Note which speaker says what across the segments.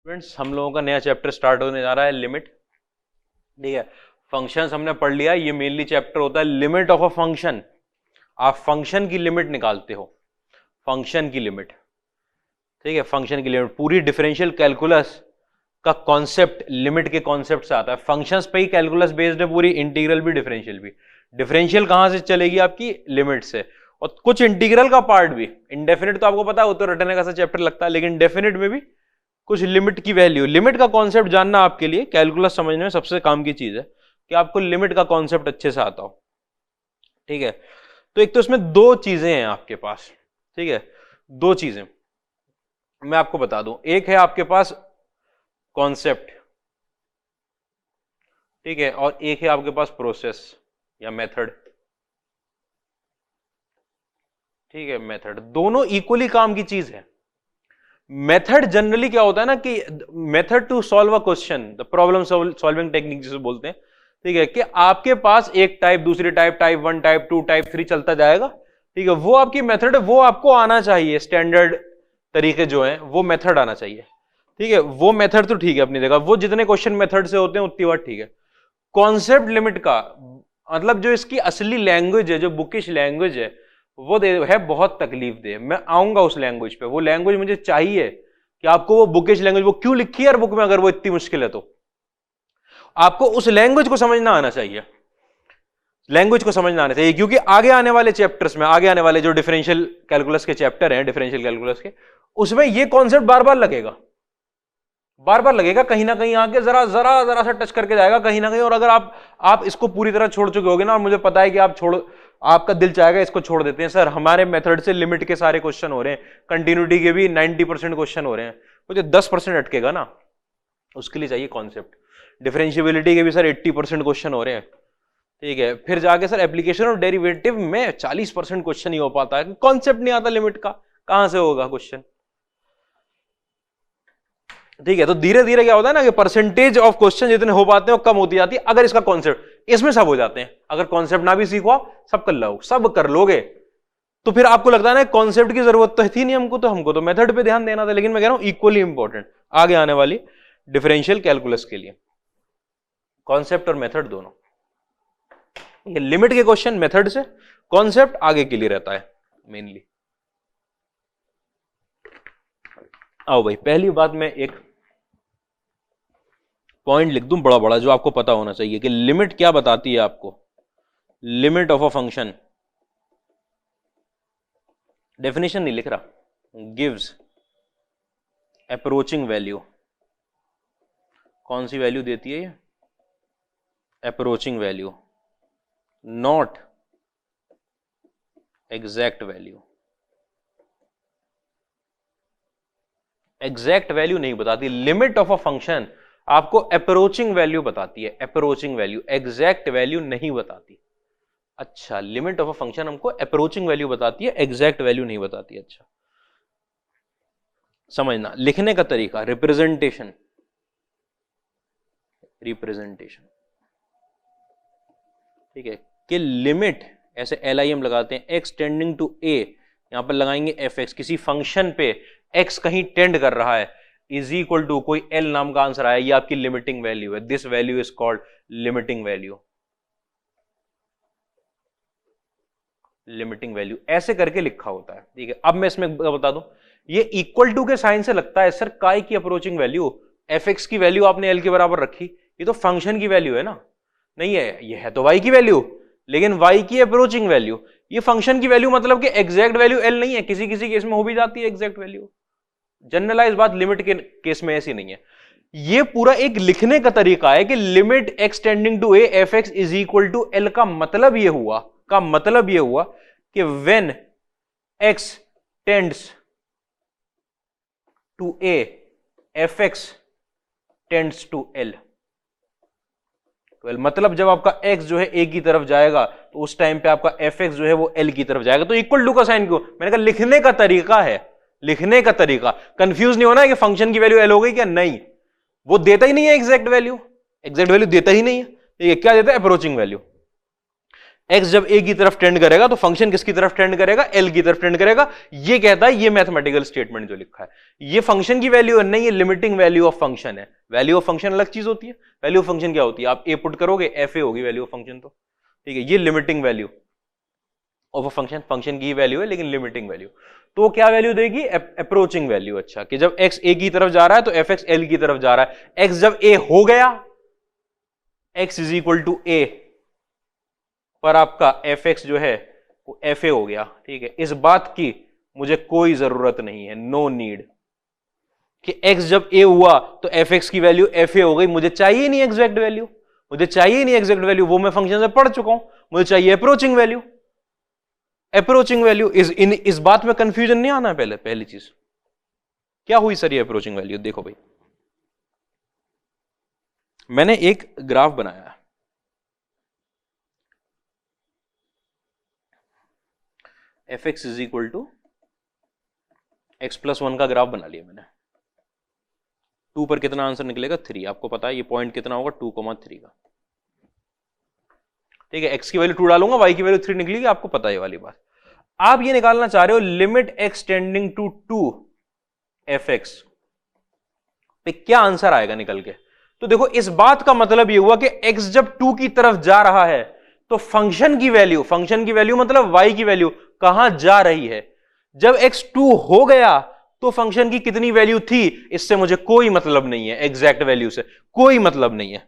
Speaker 1: Friends हम लोगों का नया चैप्टर स्टार्ट होने जा रहा है लिमिट। ठीक है, फंक्शंस हमने पढ़ लिया। ये मेनली चैप्टर होता है लिमिट ऑफ अ फंक्शन। आप फंक्शन की लिमिट निकालते हो, फंक्शन की लिमिट। ठीक है, फंक्शन की लिमिट पूरी डिफरेंशियल कैलकुलस का कॉन्सेप्ट लिमिट के कॉन्सेप्ट से आता है। फंक्शंस पे ही कैलकुलस बेस्ड है पूरी, इंटीग्रल भी डिफरेंशियल भी। डिफरेंशियल कहां से चलेगी आपकी? लिमिट से। और कुछ इंटीग्रल का पार्ट भी, इंडेफिनिट तो आपको पता है वो तो रटने का सा चैप्टर लगता है, लेकिन डेफिनिट में भी कुछ लिमिट की वैल्यू, लिमिट का कॉन्सेप्ट जानना आपके लिए कैलकुलस समझने में सबसे काम की चीज है कि आपको लिमिट का कॉन्सेप्ट अच्छे से आता हो। ठीक है, तो एक तो इसमें दो चीजें हैं आपके पास। ठीक है, दो चीजें मैं आपको बता दूं। एक है आपके पास कॉन्सेप्ट, ठीक है, और एक है आपके पास प्रोसेस या मेथड। ठीक है, मेथड दोनों इक्वली काम की चीज है। मेथड जनरली क्या होता है ना कि method to solve a question, the problem solving technique जिसे बोलते हैं। ठीक है, कि आपके पास एक टाइप, दूसरी टाइप, टाइप 1, टाइप 2, टाइप 3 चलता जाएगा। ठीक है, वो आपकी मेथड है, वो आपको आना चाहिए। स्टैंडर्ड तरीके जो है वो मेथड आना चाहिए। ठीक है, वो मेथड तो ठीक है अपनी जगह, वो जितने क्वेश्चन मेथड से होते हैं उतनी बात ठीक है। कॉन्सेप्ट लिमिट का मतलब जो इसकी असली लैंग्वेज है, जो बुकिश लैंग्वेज है, वो है बहुत तकलीफ दे। मैं आऊंगा उस लैंग्वेज पे, वो लैंग्वेज मुझे चाहिए कि आपको वो बुकिश लैंग्वेज, वो क्यों लिखी है यार बुक में अगर वो इतनी मुश्किल है, तो आपको उस लैंग्वेज को समझना आना चाहिए। लैंग्वेज को समझना आना चाहिए, क्योंकि आगे आने वाले चैप्टर्स में, आगे आने वाले जो डिफरेंशियल कैलकुलस के चैप्टर हैं, डिफरेंशियल कैलकुलस के, उसमें ये कॉन्सेप्ट बार बार लगेगा, बार बार लगेगा, कहीं ना कहीं आके जरा जरा जरा सा टच करके जाएगा कहीं ना कहीं। और अगर आप इसको पूरी तरह छोड़ चुके होगे ना, और मुझे पता है कि आपका दिल चाहेगा इसको छोड़ देते हैं, सर हमारे मेथड से लिमिट के सारे क्वेश्चन हो रहे हैं, कंटिन्यूटी के भी 90% क्वेश्चन हो रहे हैं, मुझे 10% अटकेगा ना, उसके लिए चाहिए कॉन्सेप्ट। डिफरेंशियबिलिटी के भी सर 80% क्वेश्चन हो रहे हैं। ठीक है, फिर जाके सर एप्लीकेशन ऑफ डेरिवेटिव में 40% क्वेश्चन ही हो पाता है, कॉन्सेप्ट नहीं आता लिमिट का, कहां से होगा क्वेश्चन? ठीक है, तो धीरे धीरे क्या होता है ना कि परसेंटेज ऑफ क्वेश्चन जितने हो पाते हैं वो कम होती जाती है अगर इसका कॉन्सेप्ट, इसमें सब हो जाते हैं। अगर कॉन्सेप्ट ना भी सीखो आप, सब कर लो, सब कर लोगे, तो फिर आपको लगता है ना कॉन्सेप्ट की जरूरत तो थी नहीं हमको तो मेथड पे ध्यान देना था। लेकिन मैं कह रहा हूं इक्वली इंपॉर्टेंट आगे आने वाली डिफरेंशियल कैलकुलस के लिए, कॉन्सेप्ट और मेथड दोनों। ये लिमिट के क्वेश्चन मेथड से, कॉन्सेप्ट आगे के लिए रहता है मेनली। आओ भाई, पहली बात मैं एक पॉइंट लिख दूं बड़ा बड़ा जो आपको पता होना चाहिए कि लिमिट क्या बताती है आपको। Limit of a function, definition नहीं लिख रहा, गिव्स अप्रोचिंग वैल्यू। कौन सी वैल्यू देती है ये? Approaching value, not exact value. Exact value नहीं बताती। लिमिट ऑफ अ फंक्शन आपको अप्रोचिंग वैल्यू बताती है, अप्रोचिंग वैल्यू, एग्जैक्ट वैल्यू नहीं बताती। अच्छा, लिमिट ऑफ अ फंक्शन हमको अप्रोचिंग वैल्यू बताती है, एग्जैक्ट वैल्यू नहीं बताती। अच्छा समझना, लिखने का तरीका, रिप्रेजेंटेशन, रिप्रेजेंटेशन। ठीक है, कि लिमिट ऐसे LIM लगाते हैं, एक्स टेंडिंग टू ए, यहां पर लगाएंगे fx, किसी फंक्शन पे x कहीं टेंड कर रहा है, इज इक्वल टू कोई L नाम का आंसर आया, ये आपकी लिमिटिंग वैल्यू है। This value is called limiting value, limiting value ऐसे करके लिखा होता है। ठीक है, अब मैं इसमें बता दूं, ये इक्वल टू के साइन से लगता है सर काय की अप्रोचिंग वैल्यू, fx की वैल्यू आपने L के बराबर रखी, ये तो फंक्शन की वैल्यू है ना, नहीं है, ये है तो y की वैल्यू, लेकिन y की अप्रोचिंग वैल्यू, ये फंक्शन की वैल्यू, मतलब कि एग्जैक्ट वैल्यू L नहीं है, किसी किसी केस में हो भी जाती है एग्जैक्ट वैल्यू, जनरलाइज बात, लिमिट के केस में ऐसी नहीं है। ये पूरा एक लिखने का तरीका है कि limit x tending to a fx is equal to L, का मतलब ये हुआ कि when x tends to a fx tends to L। मतलब जब आपका x जो है a की तरफ जाएगा तो उस टाइम पे आपका fx जो है वो L की तरफ जाएगा। तो इक्वल टू का साइन क्यों? मैंने कहा लिखने का तरीका है, लिखने का तरीका। कंफ्यूज नहीं होना है कि फंक्शन की वैल्यू L हो गई क्या, नहीं, वो देता ही नहीं है एग्जैक्ट वैल्यू, एग्जैक्ट वैल्यू देता ही नहीं है। ठीक है, क्या देता है? Approaching value. एक्स जब ए की तरफ टेंड करेगा तो फंक्शन किसकी तरफ टेंड करेगा, एल की तरफ टेंड करेगा। ये कहता है ये मैथमेटिकल स्टेटमेंट जो लिखा है, ये फंक्शन की वैल्यू नहीं, ये लिमिटिंग वैल्यू ऑफ फंक्शन है। वैल्यू ऑफ फंक्शन अलग चीज होती है, वैल्यू ऑफ फंक्शन क्या होती है, आप ए पुट करोगे एफ ए होगी वैल्यू ऑफ फंक्शन। तो ठीक है, ये limiting value of a function, function की वैल्यू है लेकिन लिमिटिंग वैल्यू। तो क्या वैल्यू देगी, अप्रोचिंग वैल्यू। अच्छा, कि जब एक्स ए की तरफ जा रहा है तो एफ एक्स एल की तरफ जा रहा है। एक्स जब ए हो गया, एक्स इज इक्वल टू ए, पर आपका एफ एक्स जो है वो एफ ए हो गया। ठीक है, इस बात की मुझे कोई जरूरत नहीं है, नो नीड, कि एक्स जब ए हुआ तो एफ एक्स की वैल्यू एफ ए हो गई। मुझे चाहिए नहीं एग्जैक्ट वैल्यू, मुझे चाहिए नहीं एग्जैक्ट वैल्यू, वो मैं फंक्शन से पढ़ चुका हूं। मुझे चाहिए अप्रोचिंग वैल्यू। अप्रोचिंग वैल्यू इस बात में कंफ्यूजन नहीं आना है। पहली चीज क्या हुई सर, ये अप्रोचिंग वैल्यू। देखो भाई, मैंने एक ग्राफ बनाया, f x is equal to x plus 1 का ग्राफ बना लिया मैंने। 2 पर कितना आंसर निकलेगा, 3। आपको पता है ये पॉइंट कितना होगा, 2,3 का। ठीक है, x की वैल्यू 2 डालूंगा, y की वैल्यू 3 निकलेगी, आपको पता है ये वाली बात। आप ये निकालना चाह रहे हो limit x tending to 2 fx पे क्या आंसर आएगा निकल के। तो देखो, इस बात का मतलब ये हुआ कि x जब 2 की तरफ जा रहा है तो फंक्शन की वैल्यू मतलब y की वैल्यू कहां जा रही है। जब x 2 हो गया तो फंक्शन की कितनी वैल्यू थी, इससे मुझे कोई मतलब नहीं है, एग्जैक्ट वैल्यू से कोई मतलब नहीं है।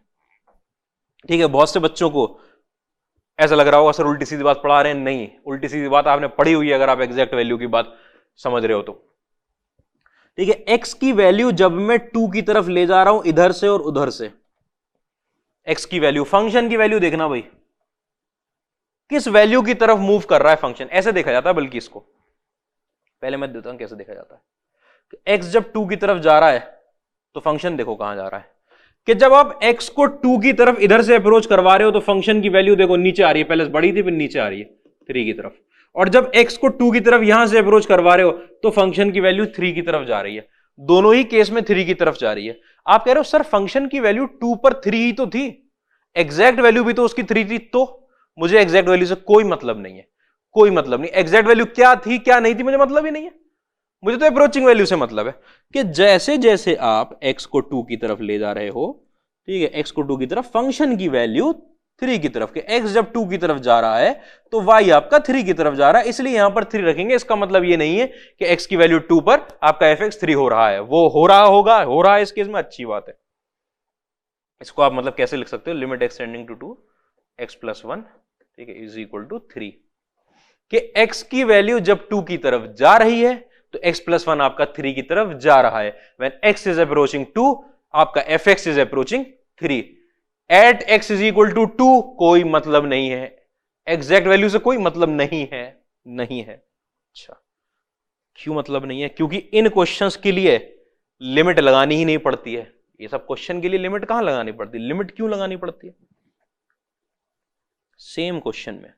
Speaker 1: ठीक है, बहुत से बच्चों को ऐसा लग रहा होगा सर उल्टी सीधी बात पढ़ा रहे हैं। नहीं, उल्टी सीधी बात आपने पढ़ी हुई है अगर आप एग्जैक्ट वैल्यू की बात समझ रहे हो तो। ठीक है, x की वैल्यू जब मैं 2 की तरफ ले जा रहा हूं इधर से और उधर से, x की वैल्यू, फंक्शन की वैल्यू देखना भाई किस वैल्यू की तरफ मूव कर रहा है फंक्शन। ऐसे देखा जाता है, बल्कि इसको पहले मैं देता हूं कैसे देखा जाता है। x जब 2 की तरफ जा रहा है तो फंक्शन देखो कहां जा रहा है, कि जब आप x को 2 की तरफ इधर से अप्रोच करवा रहे हो तो फंक्शन की वैल्यू देखो नीचे आ रही है, पहले बड़ी थी फिर नीचे आ रही है 3 की तरफ। और जब x को 2 की तरफ यहां से अप्रोच करवा रहे हो तो फंक्शन की वैल्यू 3 की तरफ जा रही है। दोनों ही केस में 3 की तरफ जा रही है। आप कह रहे हो सर फंक्शन की वैल्यू 2 पर 3 ही तो थी, एग्जैक्ट वैल्यू भी तो उसकी 3 थी। तो मुझे एग्जैक्ट वैल्यू से कोई मतलब नहीं है, कोई मतलब नहीं। एग्जैक्ट वैल्यू क्या थी क्या नहीं थी मुझे मतलब ही नहीं है, मुझे तो अप्रोचिंग वैल्यू से मतलब है। कि जैसे जैसे आप x को 2 की तरफ ले जा रहे हो, ठीक है, x को 2 की तरफ, फंक्शन की वैल्यू 3 की तरफ, के x जब 2 की तरफ जा रहा है तो y आपका 3 की तरफ जा रहा है, इसलिए यहां पर 3 रखेंगे। इसका मतलब ये नहीं है कि x की वैल्यू 2 पर आपका fx 3 हो रहा है, वो हो रहा होगा, हो रहा है इस केस में, अच्छी बात है। इसको आप मतलब कैसे लिख सकते हो, limit x tending to 2 x plus 1, ठीक है, इज इक्वल टू 3, कि x की वैल्यू जब 2 की तरफ जा रही है तो x प्लस 1 आपका 3 की तरफ जा रहा है। When x is approaching 2, आपका fx is approaching 3। At x is equal to 2 कोई मतलब नहीं है, एग्जैक्ट वैल्यू से कोई मतलब नहीं है, नहीं है। अच्छा, क्यों मतलब नहीं है? क्योंकि इन क्वेश्चंस के लिए लिमिट लगानी ही नहीं पड़ती है। ये सब क्वेश्चन के लिए लिमिट कहां लगानी पड़ती है? लिमिट क्यों लगानी पड़ती है? सेम क्वेश्चन में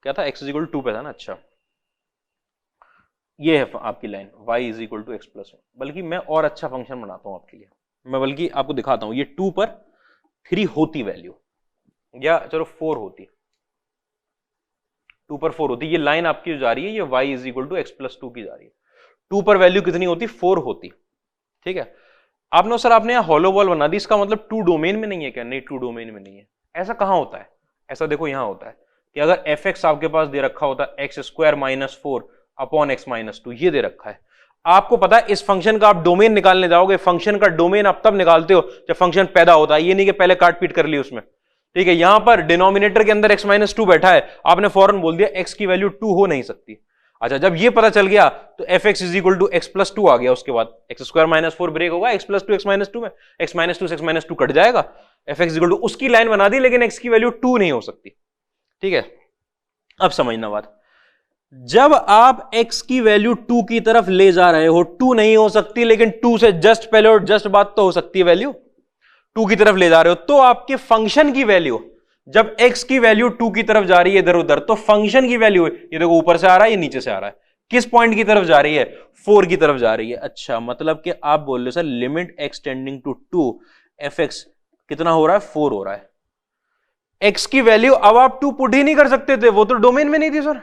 Speaker 1: क्या था, x इज इक्वल टू 2 पे था ना। अच्छा, ये है आपकी line y is equal to x plus 1। बल्कि मैं और अच्छा फंक्शन बनाता हूं आपके लिए, मैं बल्कि आपको दिखाता हूं। ये 2 पर 3 होती वैल्यू, या चलो 4 होती, 2 पर 4 होती, ये लाइन आपकी जो जा रही है ये y is equal to x plus 2 की जा रही है। 2 पर वैल्यू कितनी होती? 4 होती। ठीक है, आपने सर आपने यहां हॉलो बॉल बना दी, इसका मतलब 2 डोमेन में नहीं है क्या? नहीं, 2 डोमेन में नहीं है। ऐसा कहां होता है? ऐसा देखो यहां होता है कि अगर fx आपके पास दे रखा होता x square minus 4 upon x minus 2, ये दे रखा है। आपको पता है इस फंक्शन का आप डोमेन निकालने जाओगे, फंक्शन का डोमेन आप तब निकालते हो जब फंक्शन पैदा होता है, ये नहीं कि पहले काट पीट कर ली उसमें। ठीक है, यहां पर डिनोमिनेटर के अंदर x माइनस 2 बैठा है, आपने फौरन बोल दिया x की वैल्यू 2 हो नहीं सकती। अच्छा, जब ये पता चल गया तो fx is equal to x plus 2 आ गया। उसके बाद x स्क्वायर माइनस 4 ब्रेक होगा, x प्लस 2 x माइनस 2 में, x माइनस 2 से x माइनस 2 कट जाएगा, fx इज इक्वल टू, उसकी लाइन बना दी, लेकिन x की वैल्यू 2 नहीं हो सकती। ठीक है, अब समझना बात, जब आप x की वैल्यू 2 की तरफ ले जा रहे हो, 2 नहीं हो सकती, लेकिन 2 से जस्ट पहले और जस्ट बाद तो हो सकती है वैल्यू, 2 की तरफ ले जा रहे हो, तो आपके फंक्शन की वैल्यू जब x की वैल्यू 2 की तरफ जा रही है इधर उधर, तो फंक्शन की वैल्यू ये देखो ऊपर से आ रहा है, ये नीचे से आ रहा है, किस पॉइंट की तरफ जा रही है? 4 की तरफ जा रही है। अच्छा, मतलब कि आप बोल रहे हो sir limit x tending to 2 fx कितना हो रहा है? 4 हो रहा है। x की वैल्यू अब आप 2 पुट ही नहीं कर सकते थे, वो तो डोमेन में नहीं थी सर,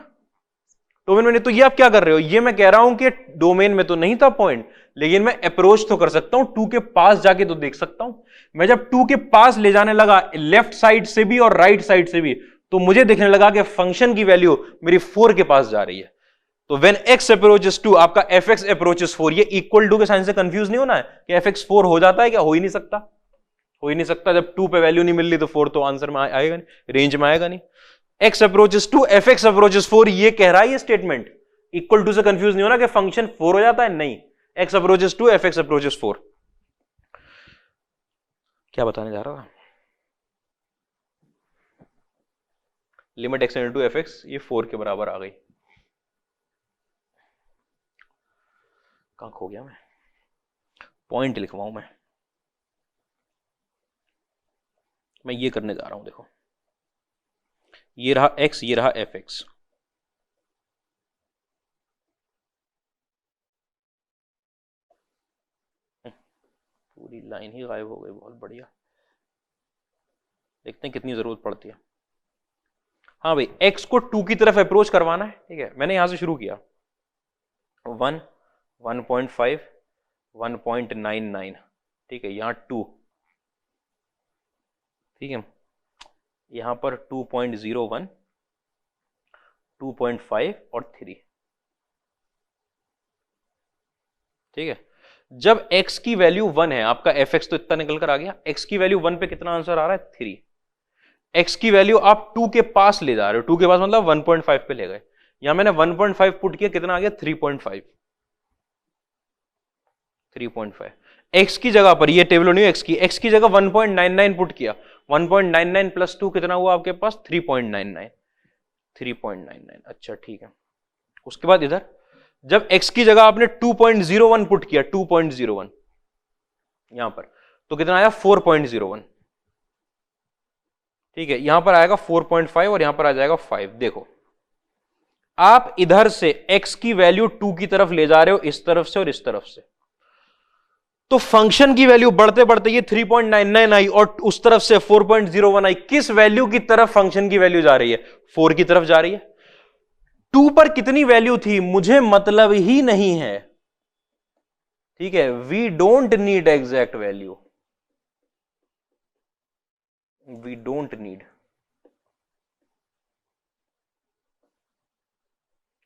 Speaker 1: डोमेन में नहीं। तो ये आप क्या कर रहे हो? ये मैं कह रहा हूं कि डोमेन में तो नहीं था पॉइंट, लेकिन मैं अप्रोच तो कर सकता हूं, 2 के पास जाके तो देख सकता हूं। मैं जब 2 के पास ले जाने लगा लेफ्ट साइड से भी और राइट साइड से भी, तो मुझे देखने लगा कि फंक्शन की वैल्यू मेरी 4 के पास जा रही है। तो व्हेन x अप्रोचेस 2, आपका fx अप्रोचेस 4, ये इक्वल टू के साइन से कंफ्यूज नहीं होना है कि fx 4 हो जाता है क्या? हो ही नहीं सकता, हो ही नहीं सकता। जब 2 पे वैल्यू नहीं मिल रही तो 4 तो आंसर में आएगा नहीं, रेंज में आएगा नहीं। x अप्रोचेस 2 fx अप्रोचेस 4, ये कह रहा है ये स्टेटमेंट। इक्वल टू से कंफ्यूज नहीं होना कि फंक्शन 4 हो जाता है, नहीं। x approaches 2 fx approaches 4। क्या बताने जा रहा था? लिमिट x टू fx ये 4 के बराबर आ गई। कहां खो गया मैं? पॉइंट लिखवाऊं मैं ये करने जा रहा हूं। देखो ये रहा x, ये रहा fx। पूरी लाइन ही गायब हो गई, बहुत बढ़िया। देखते हैं कितनी जरूरत पड़ती है। हाँ भाई, x को 2 की तरफ अप्रोच करवाना है, ठीक है। मैंने यहां से शुरू किया 1, 1.5, 1.99, ठीक है। यहां 2, ठीक है। यहां पर 2.01, 2.5 और 3, ठीक है। जब x की वैल्यू 1 है, आपका fx तो इतना निकल कर आ गया। x की वैल्यू 1 पे कितना आंसर आ रहा है? 3। x की वैल्यू आप 2 के पास ले जा रहे हो, 2 के पास मतलब 1.5 पे ले गए। यहां मैंने 1.5 पुट किया, कितना आ गया? 3.5। 3.5 x की जगह पर, ये टेबल नहीं x की जगह 1.99 पुट किया। 1.99 प्लस 2 कितना हुआ आपके पास? 3.99। 3.99, अच्छा ठीक है। उसके बाद इधर जब x की जगह आपने 2.01 पुट किया, 2.01 यहां पर, तो कितना आया? 4.01, ठीक है। यहां पर आएगा 4.5 और यहां पर आ जाएगा 5। देखो आप इधर से x की वैल्यू 2 की तरफ ले जा रहे हो, इस तरफ से और इस तरफ से, तो फंक्शन की वैल्यू बढ़ते बढ़ते ये 3.99 आई और उस तरफ से 4.01 आई। किस वैल्यू की तरफ फंक्शन की वैल्यू जा रही है? 4 की तरफ जा रही है। 2 पर कितनी वैल्यू थी मुझे मतलब ही नहीं है, ठीक है। We don't need exact value, we don't need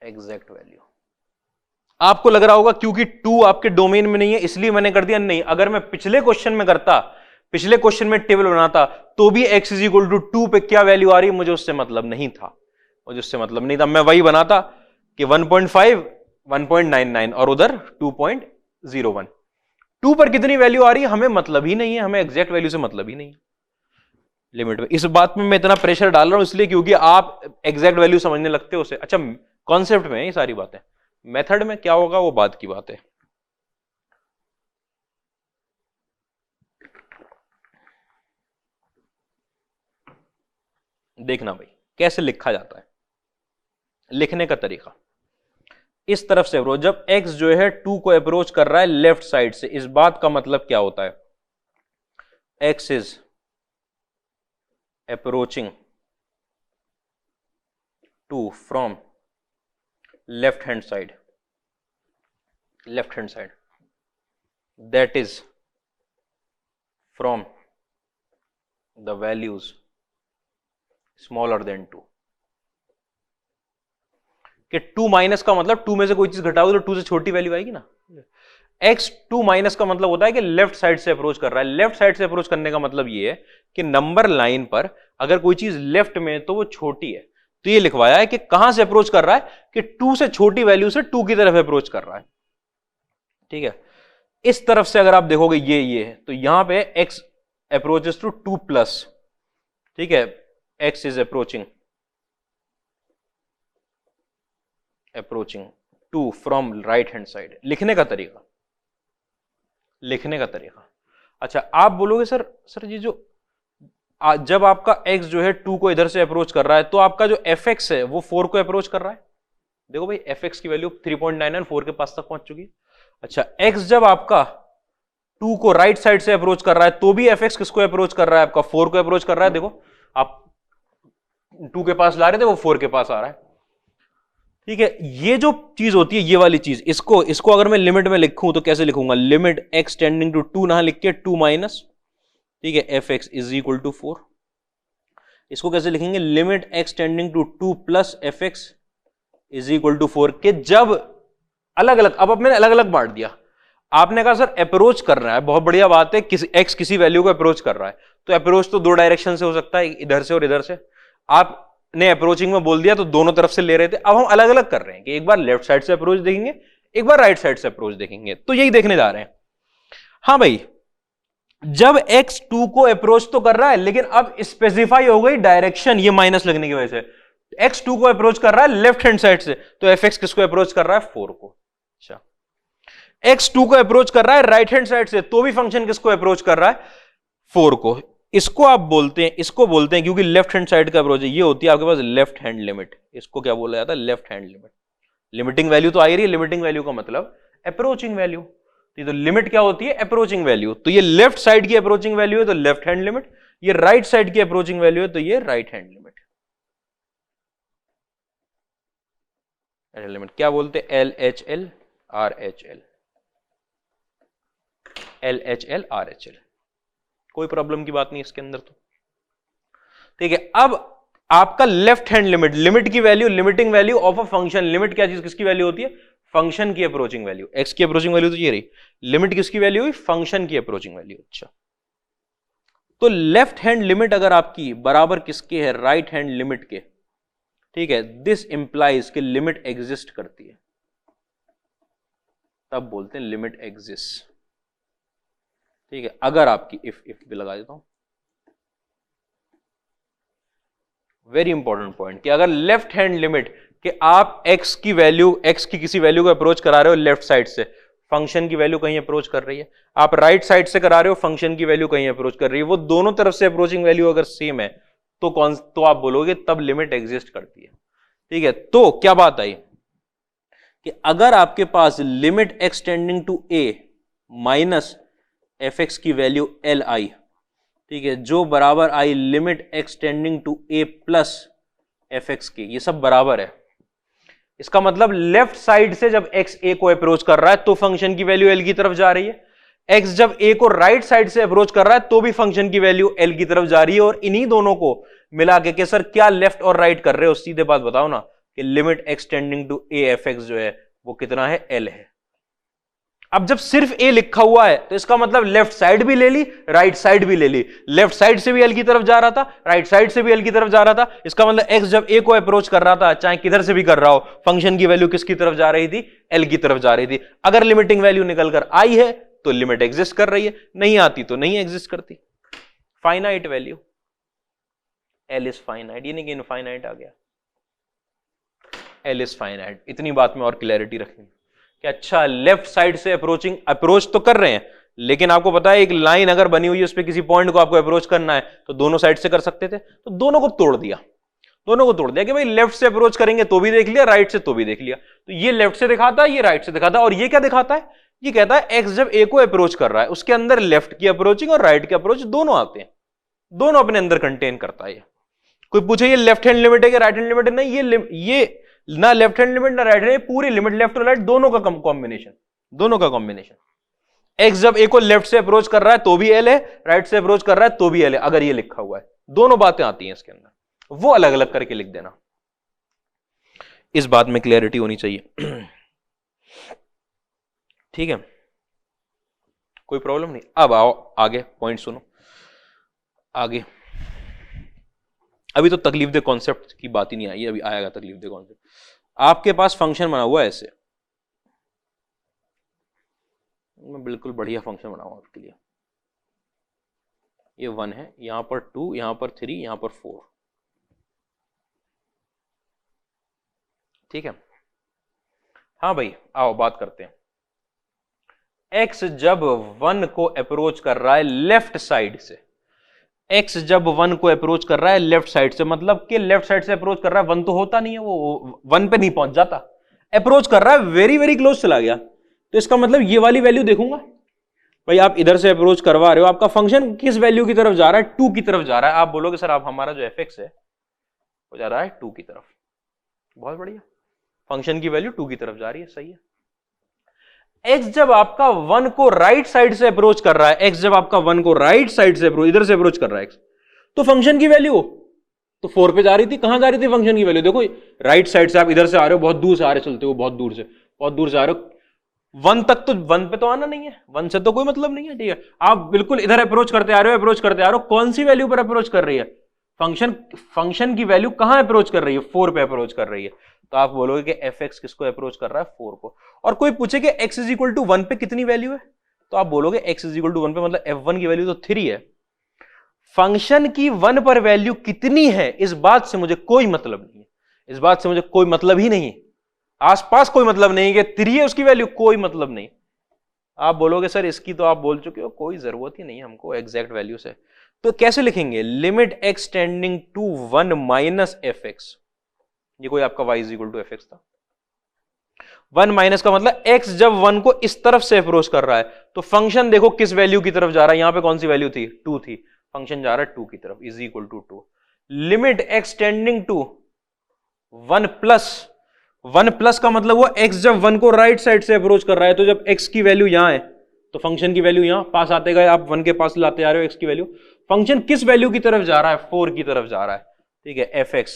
Speaker 1: exact value. आपको लग रहा होगा क्योंकि 2 आपके डोमेन में नहीं है इसलिए मैंने कर दिया, नहीं। अगर मैं पिछले क्वेश्चन में करता, पिछले क्वेश्चन में टेबल बनाता, तो भी x इज इक्वल टू 2 पे क्या वैल्यू आ रही है मुझे उससे मतलब नहीं था, मुझे उससे मतलब नहीं था। मैं वही बनाता कि 1.5, 1.99 और उधर 2.01। 2 पर कितनी वैल्यू आ रही है हमें मतलब ही नहीं है, हमें एग्जैक्ट वैल्यू से मतलब ही नहीं है लिमिट में। इस बात में मैं इतना प्रेशर डाल रहा हूं इसलिए क्योंकि आप एग्जैक्ट वैल्यू समझने लगते हो उसे। अच्छा, कॉन्सेप्ट में ये सारी बातें, मेथड में क्या होगा वो बात की बात है। देखना भाई कैसे लिखा जाता है, लिखने का तरीका इस तरफ से अप्रोच। जब x जो है 2 को अप्रोच कर रहा है लेफ्ट साइड से, इस बात का मतलब क्या होता है? x is approaching 2 from left hand side, left hand side, that is from the values smaller than 2। कि 2 माइनस का मतलब 2 में से कोई चीज घटाओगे तो 2 से छोटी वैल्यू आएगी ना। x 2 माइनस का मतलब होता है कि लेफ्ट साइड से अप्रोच कर रहा है। लेफ्ट साइड से अप्रोच करने का मतलब ये है कि नंबर लाइन पर अगर कोई चीज लेफ्ट में तो वो छोटी है, तो ये लिखवाया है कि कहां से अप्रोच कर रहा है, कि 2 से छोटी वैल्यू से 2 की तरफ अप्रोच कर रहा है, ठीक है। इस तरफ से अगर आप देखोगे ये है, तो यहां पे x अप्रोचेस टू 2 प्लस, ठीक है। x is approaching to from right hand side. लिखने का तरीका, लिखने का तरीका। अच्छा, आप बोलोगे सर ये जो जब आपका x जो है 2 को इधर से अप्रोच कर रहा है तो आपका जो fx है वो 4 को अप्रोच कर रहा है। देखो भाई fx की वैल्यू 3.99 4 के पास तक पहुंच चुकी है। अच्छा x जब आपका 2 को राइट साइड से अप्रोच कर रहा है तो भी fx किसको अप्रोच कर रहा है, आपका 4 को अप्रोच कर रहा है। देखो आप 2 के पास ला रहे थे वो 4 के पास आ रहा है। ठीक है, ये जो चीज होती है ये वाली चीज, इसको अगर मैं लिमिट में लिखूं तो कैसे लिखूंगा, लिमिट x टेंडिंग टू 2 ना लिख के 2 माइनस, ठीक है, fx इज इक्वल टू 4। इसको कैसे लिखेंगे, limit x tending to 2 plus fx is equal to 4 के जब अलग अलग, अब मैंने अलग अलग बांट दिया। आपने कहा सर अप्रोच कर रहा है, बहुत बढ़िया बात है, x किसी वैल्यू को अप्रोच कर रहा है तो अप्रोच तो दो डायरेक्शन से हो सकता है, इधर से और इधर से। आपने अप्रोचिंग में बोल दिया तो दोनों तरफ से ले रहे थे। अब हम अलग अलग कर रहे हैं कि एक बार लेफ्ट साइड से अप्रोच देखेंगे, एक बार राइट साइड से अप्रोच देखेंगे, तो यही देखने जा रहे हैं। हाँ भाई, जब x 2 को अप्रोच तो कर रहा है लेकिन अब स्पेसिफाई हो गई डायरेक्शन, ये माइनस लगने की वजह से x 2 को अप्रोच कर रहा है लेफ्ट हैंड साइड से, तो fx किसको अप्रोच कर रहा है, 4 को। अच्छा, x 2 को अप्रोच कर रहा है राइट हैंड साइड से तो भी फंक्शन किसको अप्रोच कर रहा है, 4 को। इसको आप बोलते हैं, इसको बोलते हैं क्योंकि लेफ्ट हैंड साइड का अप्रोच है, ये होती है आपके पास लेफ्ट हैंड लिमिट। इसको क्या बोला जाता है, left hand limit. Limiting value तो आ रही है, लिमिटिंग वैल्यू का मतलब अप्रोचिंग वैल्यू। तो लिमिट क्या होती है, अप्रोचिंग वैल्यू। तो ये लेफ्ट साइड की अप्रोचिंग वैल्यू है तो लेफ्ट हैंड लिमिट, ये राइट साइड की अप्रोचिंग वैल्यू है तो ये राइट हैंड लिमिट। लिमिट क्या बोलते हैं, LHL RHL, LHL RHL। कोई प्रॉब्लम की बात नहीं इसके अंदर तो, ठीक है। अब आपका लेफ्ट हैंड लिमिट, लिमिट की value, limiting value of a function. Limit क्या चीज, किसकी वैल्यू होती है, फंक्शन की अप्रोचिंग वैल्यू। एक्स की अप्रोचिंग वैल्यू तो ये रही, लिमिट किसकी वैल्यू हुई, फंक्शन की अप्रोचिंग वैल्यू। अच्छा, तो लेफ्ट हैंड लिमिट अगर आपकी बराबर किसके है, राइट हैंड लिमिट के, ठीक है, दिस इंप्लाइज कि लिमिट एग्जिस्ट करती है, तब बोलते हैं लिमिट एग्जिस्ट। ठीक है, अगर आपकी इफ भी लगा देता हूं, वेरी इंपॉर्टेंट पॉइंट, कि अगर लेफ्ट हैंड लिमिट कि आप x की वैल्यू, x की किसी वैल्यू को अप्रोच करा रहे हो लेफ्ट साइड से, फंक्शन की वैल्यू कहीं अप्रोच कर रही है, आप राइट साइड से करा रहे हो, फंक्शन की वैल्यू कहीं अप्रोच कर रही है, वो दोनों तरफ से अप्रोचिंग वैल्यू अगर सेम है तो आप बोलोगे तब लिमिट एग्जिस्ट करती है। ठीक है, तो क्या बात आई कि अगर आपके पास limit x tending to a minus fx की वैल्यू एल आई, ठीक है, जो बराबर आई limit x tending to a plus fx की, ये सब बराबर है। इसका मतलब लेफ्ट साइड से जब x a को अप्रोच कर रहा है तो फंक्शन की वैल्यू l की तरफ जा रही है, x जब a को राइट साइड से अप्रोच कर रहा है तो भी फंक्शन की वैल्यू l की तरफ जा रही है। और इन्हीं दोनों को मिला के सर क्या लेफ्ट और राइट कर रहे हो, सीधे बात बताओ ना, कि limit x tending to a fx जो है वो कितना है, l है। अब जब सिर्फ a लिखा हुआ है तो इसका मतलब लेफ्ट साइड भी ले ली, राइट साइड भी ले ली, लेफ्ट साइड से भी l की तरफ जा रहा था, राइट साइड से भी l की तरफ जा रहा था। इसका मतलब x जब a को अप्रोच कर रहा था, चाहे किधर से भी कर रहा हो, फंक्शन की वैल्यू किसकी तरफ जा रही थी, l की तरफ जा रही थी। अगर लिमिटिंग वैल्यू निकलकर आई है तो लिमिट एग्जिस्ट कर रही है, नहीं आती तो नहीं एग्जिस्ट करती। Finite value, l is finite, ये नहीं कि इनफाइनाइट आ गया, l इज फाइनाइट। इतनी बात में और क्लैरिटी रखनी कि अच्छा लेफ्ट साइड से अप्रोच तो कर रहे हैं, लेकिन आपको पता है एक लाइन अगर बनी हुई है उस पर किसी पॉइंट को आपको अप्रोच करना है तो दोनों साइड से कर सकते थे, तो दोनों को तोड़ दिया, दोनों को तोड़ दिया कि भाई लेफ्ट से अप्रोच करेंगे तो भी देख लिया, राइट से तो भी देख लिया। तो ये लेफ्ट से दिखाता है, ये राइट से दिखाता है। और ये क्या दिखाता है, ये कहता है एक्स जब ए को अप्रोच कर रहा है उसके अंदर लेफ्ट की अप्रोचिंग और राइट की अप्रोच दोनों आते हैं, दोनों अपने अंदर कंटेन करता है। कोई पूछे ये लेफ्ट हैंड लिमिट है कि राइट हैंड लिमिट है, नहीं, ये ना लेफ्ट हैंड लिमिट ना राइट हैंड, पूरी लिमिट लेफ्ट और राइट दोनों का कॉम्बिनेशन, दोनों का कॉम्बिनेशन। एक्स जब ए को लेफ्ट से अप्रोच कर रहा है तो भी एल है, राइट से अप्रोच कर रहा है तो भी एल है, अगर ये लिखा हुआ है, दोनों बातें आती हैं इसके अंदर, वो अलग अलग करके लिख देना। इस बात में क्लियरिटी होनी चाहिए। ठीक है, कोई प्रॉब्लम नहीं। अब आओ आगे पॉइंट सुनो आगे। अभी तो तकलीफ दे कॉन्सेप्ट की बात ही नहीं आई, अभी आएगा तकलीफ दे कॉन्सेप्ट। आपके पास फंक्शन बना हुआ है ऐसे, मैं बिल्कुल बढ़िया फंक्शन बनाऊंगा आपके लिए। ये 1 है, यहां पर 2, यहां पर 3, यहां पर 4। ठीक है, हाँ भाई आओ बात करते हैं। x जब 1 को अप्रोच कर रहा है लेफ्ट साइड से, एक्स जब 1 को अप्रोच कर रहा है लेफ्ट साइड से, मतलब कि लेफ्ट साइड से अप्रोच कर रहा है, 1 तो होता नहीं है, वो 1 पे नहीं पहुंच जाता, अप्रोच कर रहा है, वेरी वेरी क्लोज चला गया, तो इसका मतलब ये वाली वैल्यू देखूंगा। भाई आप इधर से अप्रोच करवा रहे हो, आपका फंक्शन किस वैल्यू की तरफ जा रहा है? 2 की तरफ जा रहा है। आप बोलोगे सर आप हमारा जो fx है वो जा रहा है 2 की तरफ। बहुत बढ़िया, फंक्शन की वैल्यू 2 की तरफ जा रही है, सही है। x जब आपका 1 को राइट साइड से अप्रोच कर रहा है, x जब आपका 1 को राइट साइड से इधर से अप्रोच कर रहा है x, तो फंक्शन की वैल्यू तो 4 पे जा रही थी। कहां जा रही थी फंक्शन की वैल्यू? देखो राइट साइड से आप इधर से आ रहे हो, बहुत दूर से आ रहे, चलते हो बहुत दूर से आ रहे हो, 1 तक तो 1 पे तो आना नहीं है, 1 से तो कोई मतलब नहीं है, ठीक है। आप बिल्कुल इधर अप्रोच करते आ रहे हो, कौन सी वैल्यू पर अप्रोच कर रही है? फंक्शन की वैल्यू कहां अप्रोच कर रही है? 4 पे अप्रोच कर रही है। तो आप बोलोगे कि fx किसको अप्रोच कर रहा है? 4 को। और कोई पूछे कि x इज इक्वल टू 1 पे कितनी वैल्यू है, तो आप बोलोगे x इज इक्वल टू 1 पे मतलब f1 की वैल्यू तो 3 है। फंक्शन की 1 पर वैल्यू कितनी है इस बात से मुझे कोई मतलब नहीं है, इस बात से मुझे कोई मतलब ही नहीं, आसपास कोई मतलब नहीं कि 3 है उसकी वैल्यू, कोई मतलब नहीं। आप बोलोगे सर इसकी तो आप बोल चुके हो, कोई जरूरत ही नहीं हमको एग्जैक्ट वैल्यू से। तो कैसे लिखेंगे? Limit x tending to 1 minus fx, ये कोई आपका y is equal to fx था। 1 माइनस का मतलब x जब 1 को इस तरफ से अप्रोच कर रहा है, तो फंक्शन देखो किस वैल्यू की तरफ जा रहा है, यहां पे कौन सी वैल्यू थी? 2 थी, फंक्शन जा रहा है 2 की तरफ, is equal to 2। Limit x tending to 1 plus, 1 plus का मतलब वो x जब 1 को राइट साइड से अप्रोच कर रहा है, तो जब x की वैल्यू यहां है तो फंक्शन की वैल्यू यहां पास आते गए, आप 1 के पास लाते आ रहे हो x की वैल्यू, फंक्शन किस वैल्यू की तरफ जा रहा है? 4 की तरफ जा रहा है, ठीक है। fx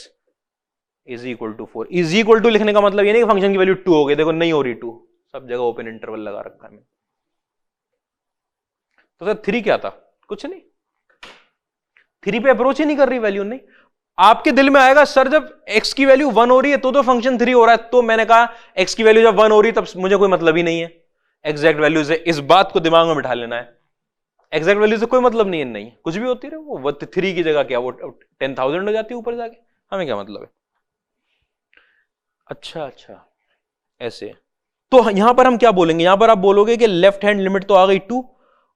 Speaker 1: is equal to 4, is equal to लिखने का मतलब ये नहीं कि फंक्शन की वैल्यू 2 हो गई, देखो नहीं हो रही 2, सब जगह ओपन इंटरवल लगा रखा है। तो सर 3 क्या था? कुछ नहीं, 3 पे अप्रोच ही नहीं कर रही वैल्यू। नहीं, आपके दिल में आएगा सर जब x की वैल्यू 1 हो रही है तो फंक्शन 3 हो रहा है, तो मैंने कहा x की वैल्यू जब 1 हो रही है तब मुझे कोई मतलब ही नहीं है एग्जैक्ट वैल्यू से, इस बात को दिमाग में बिठा लेना है। एग्जैक्ट वैल्यू से कोई मतलब नहीं है, नहीं कुछ भी होती रहे, वो 3 की जगह क्या वो 10,000 हो जाती है ऊपर जाके, हमें क्या मतलब है। अच्छा ऐसे, तो यहां पर हम क्या बोलेंगे? यहां पर आप बोलोगे कि लेफ्ट हैंड लिमिट तो आ गई 2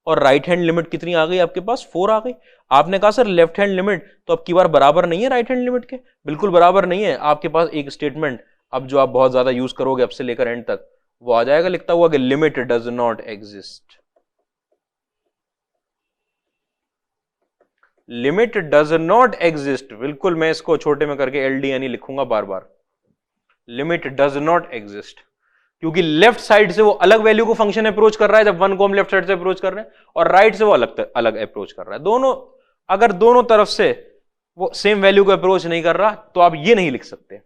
Speaker 1: और राइट हैंड लिमिट कितनी आ गई आपके पास? 4 आ गई। आपने कहा सर लेफ्ट हैंड लिमिट तो अब की बार बराबर नहीं है राइट हैंड लिमिट के, बिल्कुल बराबर नहीं है। आपके पास एक स्टेटमेंट अब जो आप बहुत ज्यादा यूज करोगे अब से लेकर एंड तक, वो आ जाएगा लिखता हुआ कि limit does not exist. Limit does not exist, बिल्कुल मैं इसको छोटे में करके LDNE लिखूंगा बार बार, लिमिट डज नॉट एग्जिस्ट, क्योंकि लेफ्ट साइड से वो अलग वैल्यू को फंक्शन अप्रोच कर रहा है जब 1 को हम लेफ्ट साइड से अप्रोच कर रहे हैं, और राइट से वो अलग अप्रोच कर रहा है। दोनों, अगर दोनों तरफ से वो सेम वैल्यू को अप्रोच नहीं कर रहा तो आप ये नहीं लिख सकते।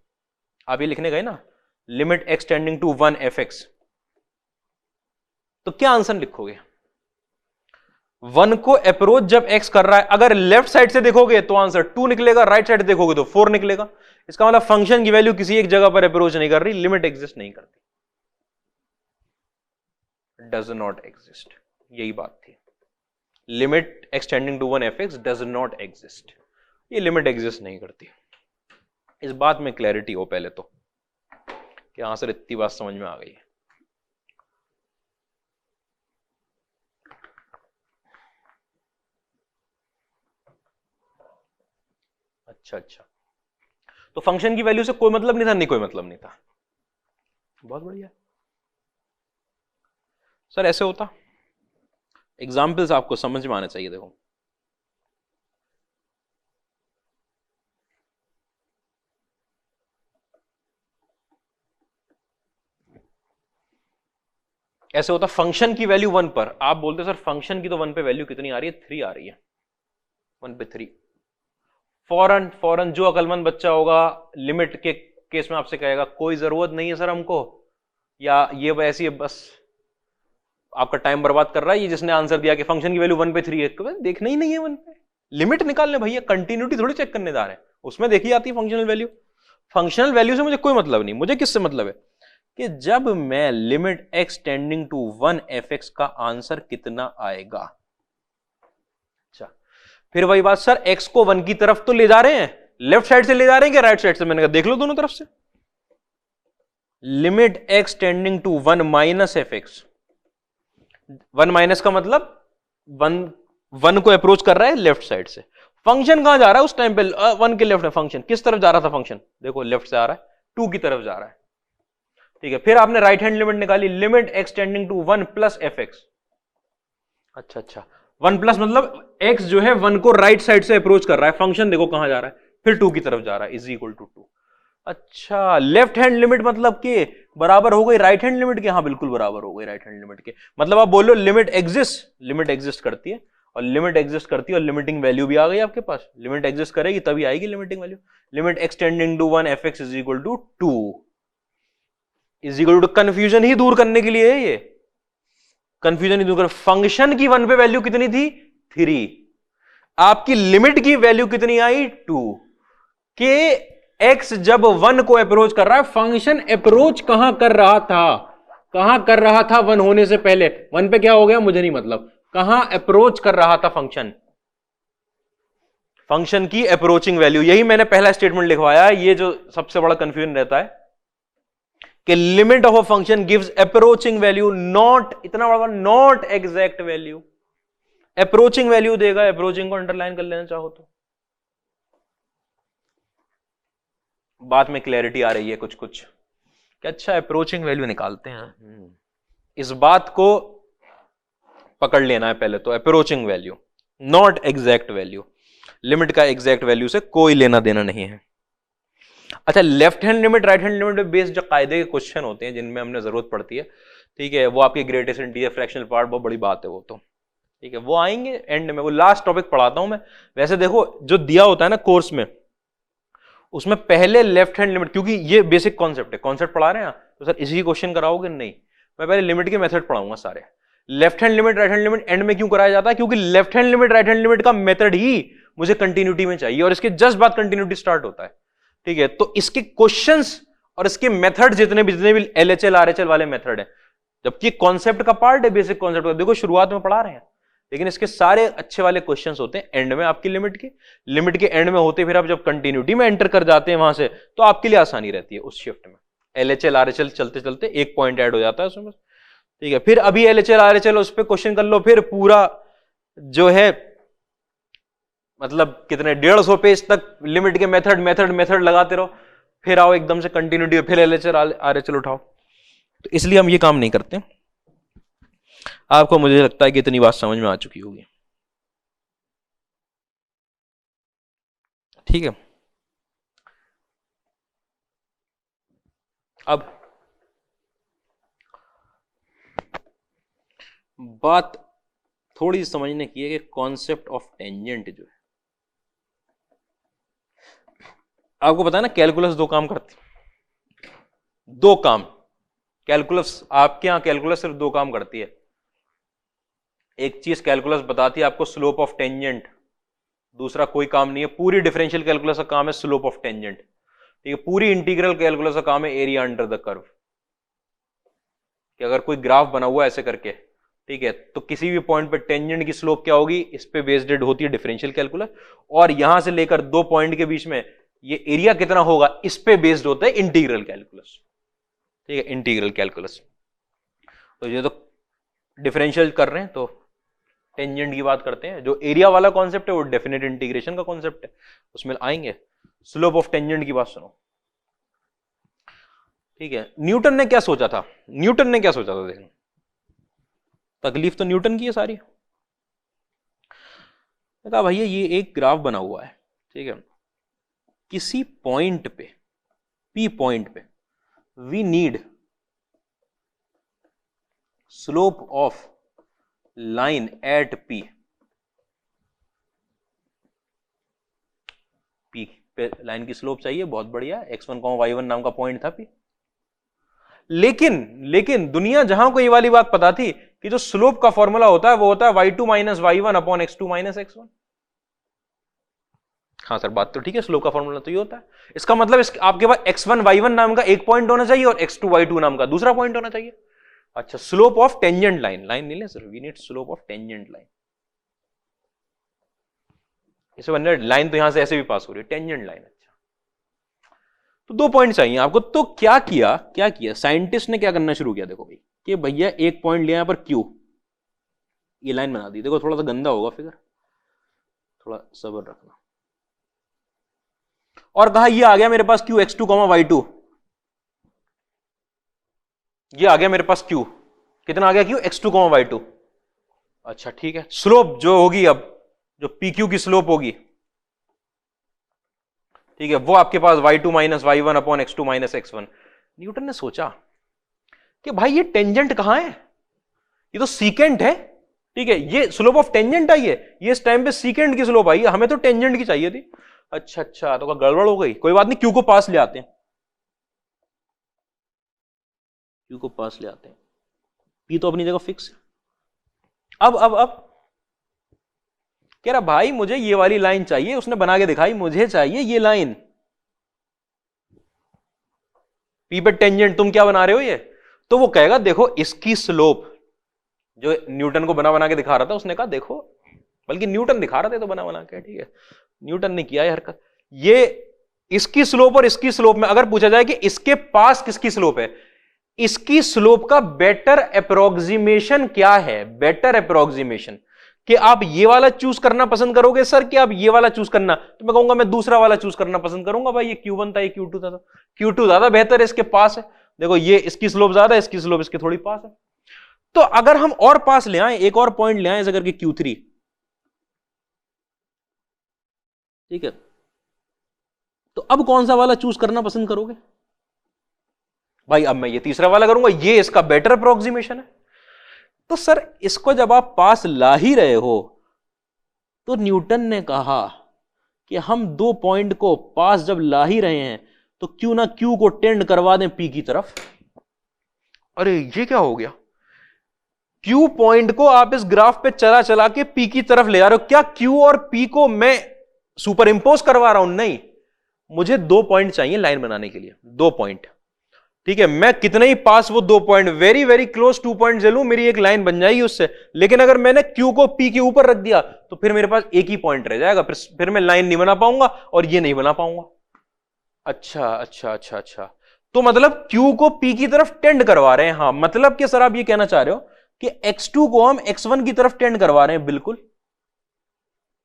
Speaker 1: आप ये लिखने गए ना limit x tending to 1 fx, तो क्या आंसर लिखोगे? 1 को अप्रोच जब x कर रहा है, अगर लेफ्ट साइड से देखोगे तो आंसर 2 निकलेगा, राइट साइड देखोगे तो 4 निकलेगा। इसका मतलब फंक्शन की वैल्यू किसी एक जगह पर अप्रोच नहीं कर रही, लिमिट एग्जिस्ट नहीं करती, डज नॉट एग्जिस्ट, यही बात थी। Limit x tending to 1 fx does not exist, ये लिमिट एग्जिस्ट नहीं करती। इस बात में क्लैरिटी हो पहले तो, कि हाँ सर इतनी बात समझ में आ गई है। अच्छा, तो फंक्शन की वैल्यू से कोई मतलब नहीं था? नहीं कोई मतलब नहीं था, बहुत बढ़िया। सर ऐसे होता, एग्जाम्पल्स आपको समझ में आना चाहिए। देखो ऐसे होता, फंक्शन की वैल्यू 1 पर, आप बोलते सर फंक्शन की तो 1 पे वैल्यू कितनी आ रही है? 3 आ रही है, 1 पे 3। फौरन जो अकलमंद बच्चा होगा लिमिट के केस में आपसे कहेगा कोई जरूरत नहीं है सर हमको, या ये ऐसी है बस आपका टाइम बर्बाद कर रहा है ये जिसने आंसर दिया कि फंक्शन की वैल्यू 1 पे 3 है। देखना ही नहीं है 1 पे, लिमिट निकालने भैया, कंटिन्यूटी थोड़ी चेक करने जा रहे हैं, उसमें देखी जाती है फंक्शनल वैल्यू। फंक्शनल वैल्यू से मुझे कोई मतलब नहीं, मुझे किससे मतलब है कि जब मैं limit x tending to 1 fx का आंसर कितना आएगा। अच्छा, फिर वही बात, सर x को 1 की तरफ तो ले जा रहे हैं, लेफ्ट साइड से ले जा रहे हैं कि राइट साइड से? मैंने कहा देख लो दोनों तरफ से। Limit x tending to 1 minus fx, 1 minus का मतलब 1 को अप्रोच कर रहा है लेफ्ट साइड से, फंक्शन कहां जा रहा है उस टाइम पे, 1 के लेफ्ट में फंक्शन किस तरफ जा रहा था, फंक्शन देखो लेफ्ट से आ रहा है, 2 की तरफ जा रहा है, ठीक है। फिर आपने राइट हैंड लिमिट निकाली, limit x tending to 1 plus f x. अच्छा 1 प्लस मतलब x जो है 1 को राइट साइड से अप्रोच कर रहा है, फंक्शन देखो कहां जा रहा है, फिर 2 की तरफ जा रहा है, इज इक्वल टू 2। अच्छा लेफ्ट हैंड लिमिट मतलब कि बराबर हो गई राइट हैंड लिमिट के, हाँ बिल्कुल बराबर हो गई राइट हैंड लिमिट के, मतलब आप बोलो लिमिट एग्जिस्ट करती है, और लिमिट एग्जिस्ट करती है और लिमिटिंग वैल्यू भी आ गई आपके पास, लिमिट एग्जिस्ट करेगी तभी आएगी limiting value. Limit x tending to 1 f x is equal to 2 is equal to, confusion ही दूर करने के लिए है ये, कंफ्यूजन ही दूर कर। फंक्शन की 1 पे वैल्यू कितनी थी 3, आपकी लिमिट की वैल्यू कितनी आई 2, के x जब 1 को अप्रोच कर रहा है, फंक्शन अप्रोच कहां कर रहा था 1 होने से पहले, 1 पे क्या हो गया मुझे नहीं मतलब, कहां अप्रोच कर रहा था फंक्शन की अप्रोचिंग वैल्यू। यही मैंने पहला स्टेटमेंट लिखवाया है, ये जो सबसे बड़ा कंफ्यूजन रहता है कि limit of a function gives approaching value, not, इतना बड़ा not exact value, approaching value देगा, अप्रोचिंग को अंडरलाइन कर लेना चाहो तो। बात में क्लैरिटी आ रही है कुछ कुछ कि अच्छा अप्रोचिंग वैल्यू निकालते हैं, इस बात को पकड़ लेना है पहले तो, approaching value not exact value, limit का एग्जैक्ट वैल्यू से कोई लेना देना नहीं है। अच्छा left hand limit right hand limit पे बेस्ड जो कायदे के क्वेश्चन होते हैं जिनमें हमने जरूरत पड़ती है, ठीक है, वो आपके ग्रेटेस्ट इंटीजर फ्रैक्शनल पार्ट, बहुत बड़ी बात है वो तो, ठीक है, वो आएंगे एंड में, वो लास्ट टॉपिक पढ़ाता हूं मैं। वैसे देखो जो दिया होता है ना कोर्स में, उसमें पहले लेफ्ट हैंड लिमिट, क्योंकि ये बेसिक कॉन्सेप्ट है, कॉन्सेप्ट पढ़ा रहे हैं तो सर इसी क्वेश्चन कराओगे नहीं, मैं पहले लिमिट के मेथड पढ़ाऊंगा सारे। Left hand limit right hand limit and में क्यों कराया जाता है, क्योंकि left hand limit right hand limit का मेथड ही मुझे कंटिन्यूटी में चाहिए, और इसके जस्ट बाद कंटिन्यूटी स्टार्ट होता है, ठीक है। तो इसके क्वेश्चंस और इसके मेथड जितने भी एलएचएल आरएचएल वाले मेथड है, जबकि कॉन्सेप्ट का पार्ट है, बेसिक कॉन्सेप्ट का, देखो शुरुआत में पढ़ा रहे हैं, लेकिन इसके सारे अच्छे वाले क्वेश्चंस होते हैं एंड में आपकी लिमिट के एंड में होते, फिर आप जब कंटिन्यूटी में एंटर कर जाते हैं वहां से, तो आपके लिए आसानी रहती है उस शिफ्ट में। एलएचएल आरएचएल चलते चलते एक पॉइंट ऐड हो जाता है उसमें, ठीक है। फिर अभी एलएचएल आरएचएल उस पर क्वेश्चन कर लो, फिर पूरा जो है मतलब कितने 150 पेज तक लिमिट के मेथड लगाते रहो, फिर आओ एकदम से कंटिन्यूटी, फिर एलएचएल आरएचएल उठाओ, तो इसलिए हम ये काम नहीं करते। आपको मुझे लगता है कि इतनी बात समझ में आ चुकी होगी, ठीक है। अब बात थोड़ी समझने की है कि कॉन्सेप्ट ऑफ टेंजेंट जो है, आपको पता है ना कैलकुलस दो काम करती, दो काम कैलकुलस, आपके यहां कैलकुलस सिर्फ दो काम करती है। एक चीज कैलकुलस बताती है आपको स्लोप ऑफ टेंजेंट, दूसरा कोई काम नहीं है। पूरी डिफरेंशियल कैलकुलस का काम है स्लोप ऑफ टेंजेंट, ठीक है। पूरी इंटीग्रल कैलकुलस का काम है एरिया अंडर द कर्व, कि अगर कोई ग्राफ बना हुआ है ऐसे करके, ठीक है, तो किसी भी पॉइंट पे टेंजेंट की स्लोप क्या होगी, इस पे बेस्ड होती है डिफरेंशियल कैलकुलस, और यहां से लेकर दो पॉइंट के बीच में ये एरिया कितना होगा, इस पे बेस्ड होता है इंटीग्रल कैलकुलस, ठीक है, इंटीग्रल कैलकुलस। तो ये तो डिफरेंशियल कर रहे हैं तो टेंजेंट की बात करते हैं, जो एरिया वाला कॉन्सेप्ट है वो डेफिनेट इंटीग्रेशन का कॉन्सेप्ट है, उसमें आएंगे। स्लोप ऑफ टेंजेंट की बात सुनो, ठीक है। न्यूटन ने क्या सोचा था, देखो तकलीफ तो न्यूटन की है सारी। कहा भैया ये एक ग्राफ बना हुआ है, ठीक है, किसी पॉइंट पे, पी पॉइंट पे, we need slope of line at P, P पे लाइन की स्लोप चाहिए, बहुत बढ़िया, x1, y1 नाम का पॉइंट था पी। लेकिन दुनिया जहां को ये वाली बात पता थी कि जो स्लोप का फॉर्मूला होता है वो होता है y2 minus y1 upon x2 minus x1। हाँ सर बात तो ठीक है, स्लोप का फॉर्मूला तो ये होता है, इसका मतलब आपके पास x1 y1 नाम का एक पॉइंट होना चाहिए और x2 y2 नाम का दूसरा पॉइंट होना चाहिए। अच्छा स्लोप ऑफ टेंजेंट लाइन, नहीं ले sir, we need slope of tangent line, इसे बनने लाइन तो यहां से ऐसे भी पास हो रही है, टेंजेंट लाइन। अच्छा तो दो पॉइंट चाहिए आपको, तो क्या किया साइंटिस्ट ने, क्या करना शुरू किया, देखो भाई कि भैया एक पॉइंट लिया यहां पर Q, ये लाइन बना दी, देखो थोड़ा सा गंदा होगा फिगर, थोड़ा सब्र रखना। और कहा ये आ गया मेरे पास क्यू x2 y2, ये आ गया मेरे पास क्यू, कितना आ गया क्यू x2 y2। अच्छा ठीक है, स्लोप जो होगी अब, जो PQ की स्लोप होगी, ठीक है, वो आपके पास y2 minus y1 upon x2 minus x1। Newton ने सोचा कि भाई ये टेंजेंट कहां है, ये तो सीकेंट है, ठीक है, ये स्लोप ऑफ टेंजेंट आई है, ये इस टाइम पे सीकेंट की स्लोप आई है, हमें तो टेंजेंट की चाहिए थी। अच्छा अच्छा, तो गड़बड़ हो गई, कोई बात नहीं, क्यू को पास ले आते हैं, क्यू को पास ले आते हैं, पी तो अपनी जगह फिक्स है। अब कह रहा भाई मुझे ये वाली लाइन चाहिए, उसने बना के दिखाई, मुझे चाहिए ये लाइन, पी पे टेंजेंट, तुम क्या बना रहे हो ये? तो वो कहेगा देखो इसकी स्लोप, जो न्यूटन को बना बना के दिखा रहा था, उसने कहा देखो, बल्कि न्यूटन दिखा रहे थे तो बना बना के, ठीक है, न्यूटन ने किया है हरकत, ये इसकी स्लोप और इसकी स्लोप में अगर पूछा जाए कि इसके पास किसकी स्लोप है, इसकी स्लोप का बेटर अप्रोक्सीमेशन क्या है, बेटर अप्रोक्सीमेशन, कि आप ये वाला चूज करना पसंद करोगे सर कि आप ये वाला चूज करना, तो मैं कहूंगा मैं दूसरा वाला चूज करना पसंद करूंगा, भाई ये Q1 था, ये Q2 था, Q2 ज्यादा बेहतर है, इसके पास है, देखो ये इसकी स्लोप ज्यादा है, इसकी स्लोप इसके थोड़ी पास है। तो अगर हम और पास ले आए, एक और पॉइंट ले आए ऐसा करके Q3, ठीक है, तो अब कौन सा वाला चूज करना पसंद करोगे? भाई अब मैं ये तीसरा वाला करूंगा, ये इसका बेटर अप्रोक्सीमेशन है। तो सर इसको जब आप पास ला ही रहे हो, तो न्यूटन ने कहा कि हम दो पॉइंट को पास जब ला ही रहे हैं, तो क्यों ना क्यू को टेंड करवा दें पी की तरफ। अरे ये क्या हो गया, क्यू पॉइंट को आप इस ग्राफ पे चला चला के पी की तरफ ले आ रहे हो, क्या क्यू और पी को मैं सुपर इंपोज करवा रहा हूं? नहीं, मुझे दो पॉइंट चाहिए लाइन बनाने के लिए, दो पॉइंट, ठीक है, मैं कितने ही पास वो दो point, very very close 2 point ले लूं, मेरी एक लाइन बन जाएगी उससे। लेकिन अगर मैंने क्यू को पी के ऊपर रख दिया तो फिर मेरे पास एक ही पॉइंट रह जाएगा, फिर मैं लाइन नहीं बना पाऊंगा और ये नहीं बना पाऊंगा। अच्छा अच्छा अच्छा अच्छा, तो मतलब क्यू को पी की तरफ टेंड करवा रहे हैं। हाँ, मतलब कि सर आप ये कहना चाह रहे हो कि x2 को हम x1 की तरफ टेंड करवा रहे हैं, बिल्कुल,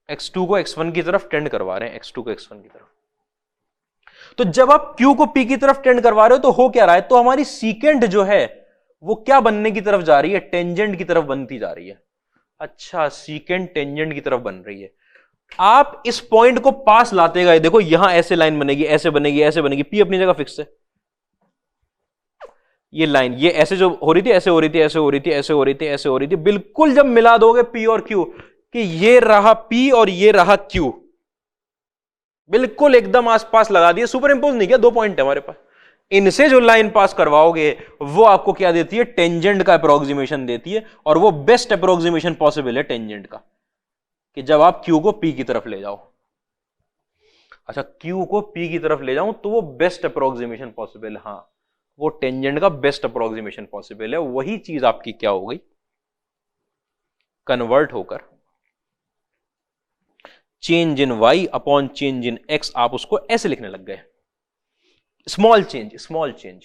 Speaker 1: x2 को x1 की तरफ टेंड करवा रहे हैं, x2 को x1 की तरफ। तो जब आप Q को P की तरफ टेंड करवा रहे हो तो हो क्या रहा है, तो हमारी सीकेंट जो है वो क्या बनने की तरफ जा रही है, टेंजेंट की तरफ बनती जा रही है। अच्छा, सीकेंट टेंजेंट की तरफ बन रही है। आप इस पॉइंट को पास लाते गए, देखो यहां ऐसे लाइन बनेगी, ऐसे बनेगी, ऐसे बनेगी, P अपनी जगह फिक्स है, ये लाइन ये ऐसे जो हो रही थी, ऐसे हो रही थी, ऐसे हो रही थी, ऐसे हो रही थी, ऐसे हो रही थी, बिल्कुल जब मिला दोगे P और Q कि ये रहा P और ये रहा Q, बिल्कुल एकदम आसपास लगा दिए, सुपर इंपोज नहीं किया, दो पॉइंट है हमारे पास, इनसे जो लाइन पास करवाओगे वो आपको क्या देती है, टेंजेंट का अप्रोक्सीमेशन देती है, और वो बेस्ट अप्रोक्सीमेशन पॉसिबल है टेंजेंट का, कि जब आप Q को P की तरफ ले जाओ। अच्छा, Q को P की तरफ ले जाऊं तो वो बेस्ट अप्रोक्सीमेशन पॉसिबल है, हाँ, वो टेंजेंट का बेस्ट अप्रोक्सीमेशन पॉसिबल है। वही चीज आपकी क्या हो गई, कन्वर्ट होकर change in y upon change in x, आप उसको ऐसे लिखने लग गए, स्मॉल चेंज, स्मॉल चेंज।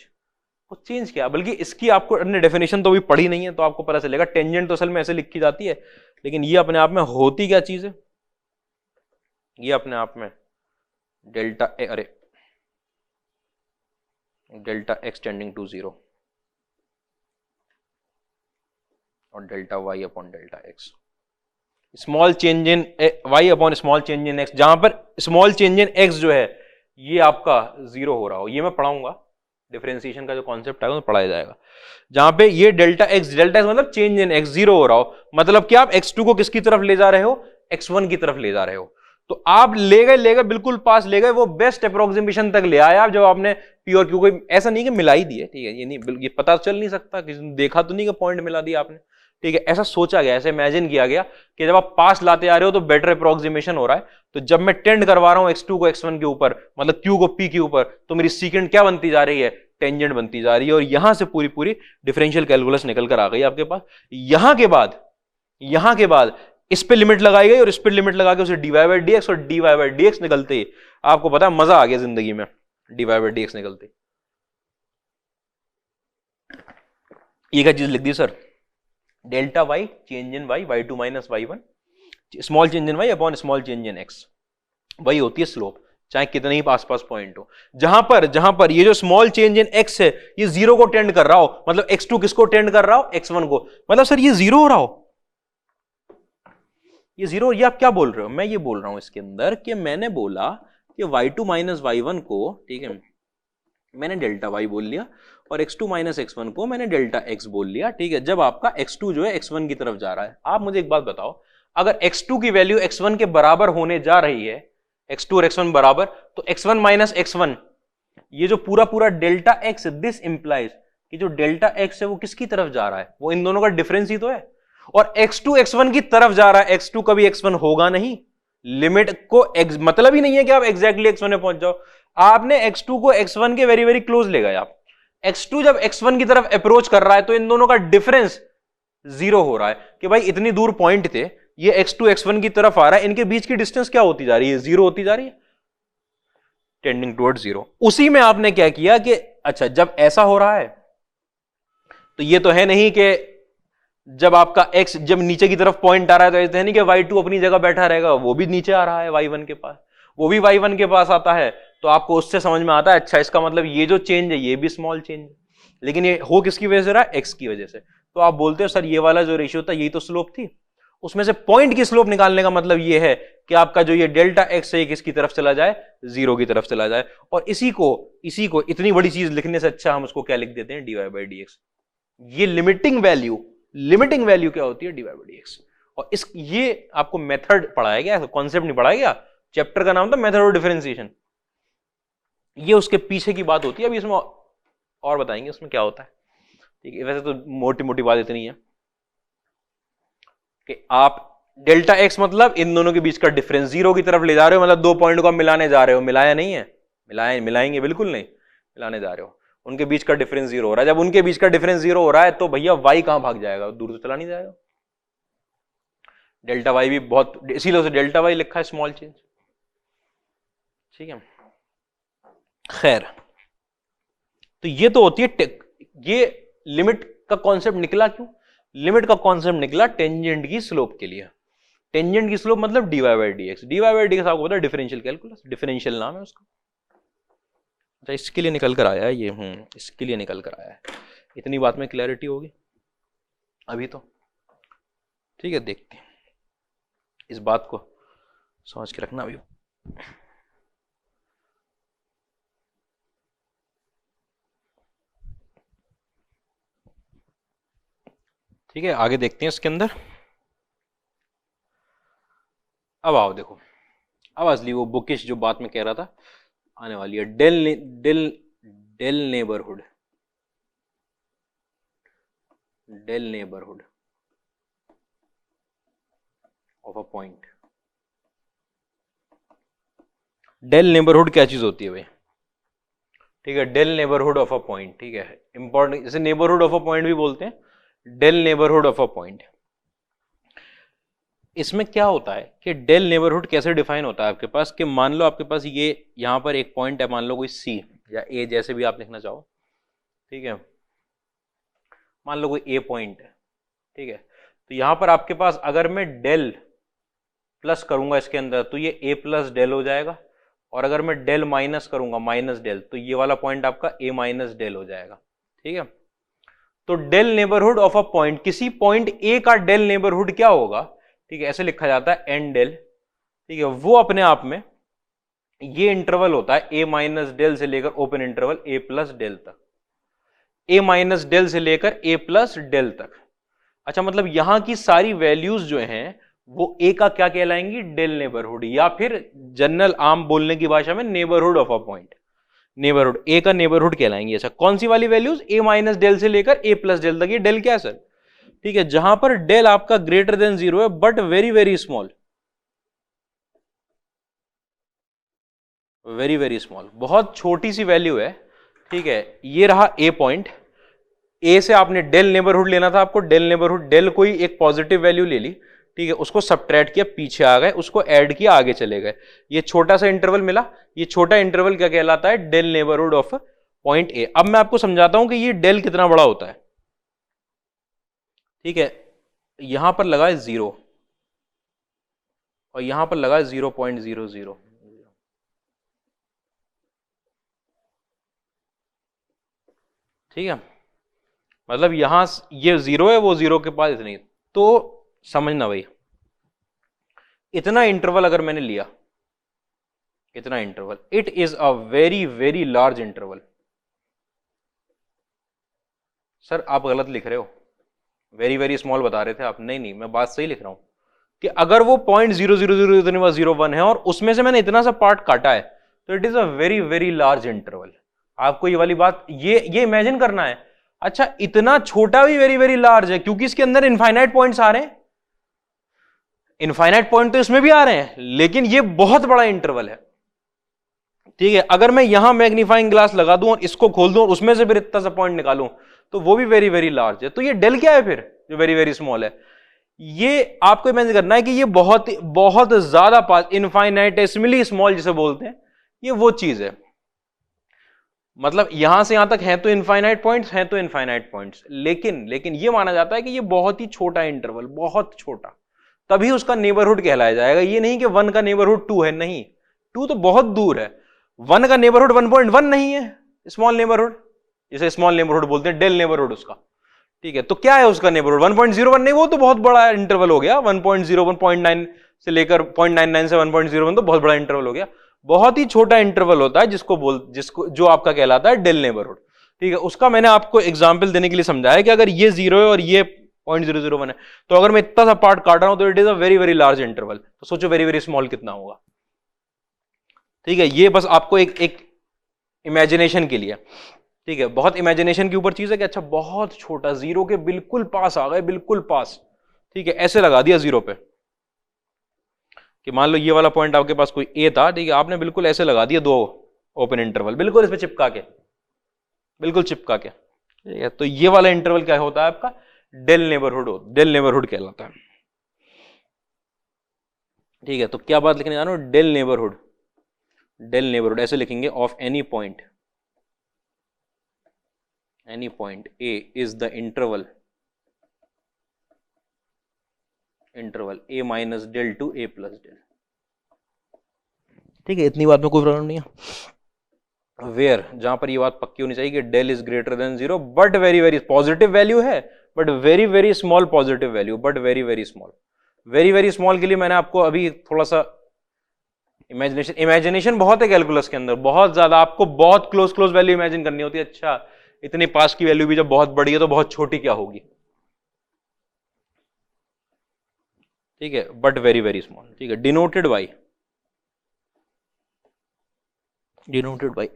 Speaker 1: वो चेंज क्या, बल्कि इसकी आपको अपने डेफिनेशन तो भी पढ़ी नहीं है, तो आपको पता चलेगा टेंजेंट तो असल में ऐसे लिखी जाती है, लेकिन ये अपने आप में होती क्या चीज है, ये अपने आप में delta delta x tending to 0 और delta y upon delta x, small change in y upon small change in x, जहां पर स्मॉल चेंज इन x जो है ये आपका 0 हो रहा हो, ये मैं पढ़ाऊंगा, डिफरेंशिएशन का जो कॉन्सेप्ट है वो पढ़ाया जाएगा, जहां पे ये डेल्टा x मतलब चेंज इन x 0 हो रहा हो, मतलब कि आप x2 को किसकी तरफ ले जा रहे हो, x1 की तरफ ले जा रहे हो। तो आप ले गए बिल्कुल पास ले गए, वो बेस्ट अप्रोक्सीमेशन तक ले आए आप, जब आपने P और Q को ऐसा नहीं कि मिला ही दिए, ठीक है, ये नहीं, ये पता चल नहीं सकता, देखा तो नहीं कि पॉइंट मिला दिया आपने, ठीक है, ऐसा सोचा गया, ऐसे इमेजिन किया गया कि जब आप पास लाते आ रहे हो तो बेटर अप्रोक्सीमेशन हो रहा है, तो जब मैं टेंड करवा रहा हूं x2 को x1 के ऊपर, मतलब Q को P के ऊपर, तो मेरी सीकेंट क्या बनती जा रही है, टेंजेंट बनती जा रही है, और यहां से पूरी पूरी डिफरेंशियल कैलकुलस निकल कर आ गई आपके पास। यहां के बाद इस पे लिमिट लगाई गई और इस पे लिमिट लगा के उसे dy बाई dx, और dy बाई dx निकलते ही आपको पता है मजा आ गया जिंदगी में, dy बाई dx निकलते ये क्या चीज लिख दी sir, delta y change in y, y2 minus y1 small change in y upon small change in x, वही होती है स्लोप, चाहे कितने ही आसपास पॉइंट हो। जहां पर ये जो स्मॉल चेंज इन एक्स है ये जीरो को टेंड कर रहा हो, मतलब x2 किसको टेंड कर रहा हो, x1 को, मतलब सर ये जीरो हो रहा हो, ये जीरो, ये आप क्या बोल रहे हो, मैं ये बोल रहा हूं इसके अंदर कि मैंने बोला कि y2 माइनस y1 को, ठीक है, मैंने डेल्टा y बोल लिया, और x2 माइनस x1 को मैंने डेल्टा x बोल लिया, ठीक है, जब आपका x2 जो है x1 की तरफ जा रहा है। आप मुझे एक बात बताओ, अगर x2 की वैल्यू x1 के बराबर होने जा रही है, x2 और x1 बराबर, तो x1 माइनस x1, ये जो पूरा पूरा डेल्टा x, दिस इंप्लाइज कि जो डेल्टा x है वो किसकी तरफ जा रहा है, वो इन दोनों का डिफरेंस ही तो है, और x2 x1 की तरफ जा रहा है, x2 कभी x1 होगा नहीं, लिमिट को मतलब ही नहीं है कि आप एग्जैक्टली x1 में पहुंच जाओ, आपने x2 को x1 के वेरी वेरी क्लोज ले गए आप, x2 जब x1 की तरफ अप्रोच कर रहा है तो इन दोनों का डिफरेंस जीरो हो रहा है, कि भाई इतनी दूर पॉइंट थे, ये x2 x1 की तरफ आ रहा है, इनके बीच की डिस्टेंस क्या होती जा रही है, जीरो होती जा रही है, टेंडिंग टुवर्ड्स जीरो। उसी में आपने क्या किया कि अच्छा जब ऐसा हो रहा है तो ये तो है नहीं कि जब आपका x जब नीचे की तरफ पॉइंट आ रहा है तो ऐसा है नहीं कि y2 अपनी जगह बैठा रहेगा, वो भी नीचे आ रहा है y1 के पास, वो भी y1 के पास आता है, तो आपको उससे समझ में आता है अच्छा इसका मतलब ये जो चेंज है ये भी स्मॉल चेंज है, लेकिन ये हो किसकी वजह से रहा है, x की वजह से। तो आप बोलते हो सर ये वाला जो रेशियो था यही तो स्लोप थी, उसमें से पॉइंट की स्लोप निकालने का मतलब ये है कि आपका जो ये डेल्टा x है किसकी तरफ चला जाए, जीरो की तरफ चला जाए, और इसी को इतनी बड़ी चीज लिखने से अच्छा हम उसको क्या लिख देते हैं, dy by dx। ये लिमिटिंग वैल्यू क्या होती है, dy by dx। और इस ये आपको मेथड पढ़ाया गया, कॉन्सेप्ट नहीं पढ़ाया गया, चैप्टर का नाम था मेथड ऑफ डिफरेंशिएशन, ये उसके पीछे की बात होती है, अभी इसमें और बताएंगे उसमें क्या होता है, ठीक है। वैसे तो मोटी मोटी बात इतनी है कि आप डेल्टा एक्स मतलब इन दोनों के बीच का डिफरेंस जीरो की तरफ ले जा रहे हो, मतलब दो पॉइंट को आप मिलाने जा रहे हो, मिलाया नहीं है, मिलाएंगे बिल्कुल नहीं, मिलाने जा रहे हो, उनके बीच का डिफरेंस जीरो हो रहा है, जब उनके बीच का डिफरेंस जीरो हो रहा है तो भैया वाई कहां भाग जाएगा, दूर तो चला नहीं जाएगा, डेल्टा वाई भी बहुत, इसीलिए उसे डेल्टा वाई लिखा है, स्मॉल चेंज, ठीक है। खैर, तो ये तो होती है, ये लिमिट का कॉन्सेप्ट निकला क्यों, लिमिट का कॉन्सेप्ट निकला टेंजेंट की स्लोप के लिए, टेंजेंट की स्लोप मतलब dy by dx, dy by dx आपको पता है डिफरेंशियल कैलकुलस, डिफरेंशियल नाम है उसका, अच्छा इसके लिए निकल कर आया है ये, इसके लिए निकल कर आया है, इतनी बात में क्लैरिटी होगी अभी तो, ठीक है, देखते हैं इस बात को समझ के रखना अभी। ठीक है, आगे देखते हैं इसके अंदर। अब आओ देखो, अब असली वो बुकिश जो बात में कह रहा था आने वाली है, del neighbourhood of a point. Del neighbourhood क्या चीज होती है भाई, ठीक है, del neighbourhood of a point, ठीक है, इंपॉर्टेंट, जैसे नेबरहुड ऑफ अ पॉइंट भी बोलते हैं, del neighbourhood of a point. इसमें क्या होता है कि डेल नेबरहुड कैसे डिफाइन होता है आपके पास, कि मान लो आपके पास ये यहां पर एक पॉइंट है, मान लो कोई सी या ए, जैसे भी आप लिखना चाहो, ठीक है, मान लो कोई ए पॉइंट है, ठीक है, तो यहां पर आपके पास अगर मैं डेल प्लस करूंगा इसके अंदर तो ये ए प्लस डेल हो जाएगा, और अगर मैं डेल माइनस करूंगा माइनस डेल तो ये वाला पॉइंट आपका ए माइनस डेल हो जाएगा, ठीक है। तो del neighbourhood of a point, किसी पॉइंट ए का डेल नेबरहुड क्या होगा, ठीक है, ऐसे लिखा जाता है एन डेल, ठीक है, वो अपने आप में ये इंटरवल होता है ए माइनस डेल से लेकर ओपन इंटरवल ए प्लस डेल तक, ए माइनस डेल से लेकर ए प्लस डेल तक। अच्छा, मतलब यहां की सारी वैल्यूज जो हैं वो ए का क्या कहलाएंगी, डेल नेबरहुड, या फिर जनरल आम बोलने की भाषा में neighbourhood of a point, neighbourhood, a का नेबरहुड कहलाएंगे। अच्छा, कौन सी वाली वैल्यूज, ए माइनस डेल से लेकर ए प्लस डेल तक, ये डेल क्या है सर, ठीक है, जहां पर डेल आपका ग्रेटर देन जीरो है but very very small, very very small, बहुत छोटी सी वैल्यू है, ठीक है, ये रहा ए पॉइंट, ए से आपने डेल नेबरहुड लेना था आपको, डेल नेबरहुड, डेल कोई एक पॉजिटिव वैल्यू ले ली, ठीक है, उसको सबट्रैक्ट किया, पीछे आ गए, उसको ऐड किया, आगे चले गए, ये छोटा सा इंटरवल मिला, ये छोटा इंटरवल क्या कहलाता है, del neighbourhood of point A. अब मैं आपको समझाता हूं कि ये डेल कितना बड़ा होता है, ठीक है, यहां पर लगा है जीरो, और यहां पर लगा 0.00। ठीक है, मतलब यहां ये 0 है, वो 0 के पास इतनी। तो समझना भाई, इतना इंटरवल अगर मैंने लिया, इतना interval, it is a very very large interval. Sir आप गलत लिख रहे हो, वेरी वेरी स्मॉल बता रहे थे आप। नहीं नहीं, मैं बात सही लिख रहा हूं कि अगर वो 0.000 है और उसमें से मैंने इतना सा पार्ट काटा है, तो it is a very very large interval. आपको ये वाली बात ये इमेजिन करना है। अच्छा, इतना छोटा भी वेरी वेरी लार्ज है, क्योंकि इसके अंदर इनफाइनाइट पॉइंट्स आ रहे हैं। इनफाइनाइट पॉइंट तो इसमें भी आ रहे हैं, लेकिन ये बहुत बड़ा इंटरवल है। ठीक है, अगर मैं यहां मैग्नीफाइंग ग्लास लगा दूं और इसको खोल दूं और उसमें से फिर इतना सा पॉइंट निकालूं, तो वो भी वेरी वेरी लार्ज है। तो ये डेल क्या है फिर, जो वेरी वेरी स्मॉल है? ये आपको इमेजिन करना है कि ये बहुत बहुत ज्यादा पास, इनफाइनाइटेसिमली स्मॉल जिसे बोलते हैं, ये वो चीज है। मतलब यहां से यहां तक है तो इनफाइनाइट पॉइंट्स, हैं तो इनफाइनाइट पॉइंट्स, लेकिन ये माना जाता है कि ये बहुत ही छोटा इंटरवल, बहुत छोटा, तभी उसका नेबरहुड कहलाया जाएगा। ये नहीं कि 1 का नेबरहुड 2 है, नहीं, 2 तो बहुत दूर है। 1 का नेबरहुड 1.1 नहीं है, स्मॉल नेबरहुड, जिसे स्मॉल नेबरहुड बोलते हैं, डेल नेबरहुड उसका। ठीक है, तो क्या है उसका नेबरहुड? 1.01 नहीं, वो तो बहुत बड़ा इंटरवल हो गया। 1.01, 0.9 से लेकर 0.99 से 1.01 तो बहुत बड़ा इंटरवल हो गया। बहुत ही छोटा इंटरवल होता है जिसको जो आपका कहलाता है डेल नेबरहुड। ठीक है, उसका मैंने आपको एग्जांपल देने के लिए समझाया कि अगर ये 0 है और ये 0.001 है, तो अगर मैं इतना सा पार्ट काट रहा हूं तो it is a very very large interval. तो सोचो वेरी वेरी स्मॉल कितना होगा। ठीक है, ये बस आपको एक इमेजिनेशन के लिए। ठीक है, बहुत इमेजिनेशन के ऊपर चीज है कि अच्छा बहुत छोटा, 0 के बिल्कुल पास आ गए, बिल्कुल पास। ठीक है, ऐसे लगा दिया 0 पे, कि मान लो ये वाला पॉइंट आपके पास कोई ए था। ठीक है, आपने बिल्कुल ऐसे लगा दिया 2 ओपन इंटरवल, बिल्कुल इस पे चिपका के, बिल्कुल चिपका के। ठीक है, तो ये वाला इंटरवल क्या होता है आपका? डेल नेबरहुड, डेल नेबरहुड कहलाता है। ठीक है, तो क्या बात लिखने जानो? डेल नेबरहुड, डेल नेबरहुड ऐसे लिखेंगे, of any point A is the interval A minus del to A plus del। ठीक है, इतनी बात में कोई प्रॉब्लम नहीं है। वेयर, जहां पर ये बात पक्की होनी चाहिए कि del is greater than 0, but very very positive value है, but very very small positive value, but very very small. Very very small के लिए मैंने आपको अभी थोड़ा सा इमेजिनेशन बहुत है कैलकुलस के अंदर, बहुत ज्यादा। आपको बहुत क्लोज वैल्यू इमेजिन करनी होती है। अच्छा, इतने पास की वैल्यू भी जब बहुत बड़ी है तो बहुत छोटी क्या होगी? ठीक है, बट वेरी वेरी स्मॉल। ठीक है, डिनोटेड बाई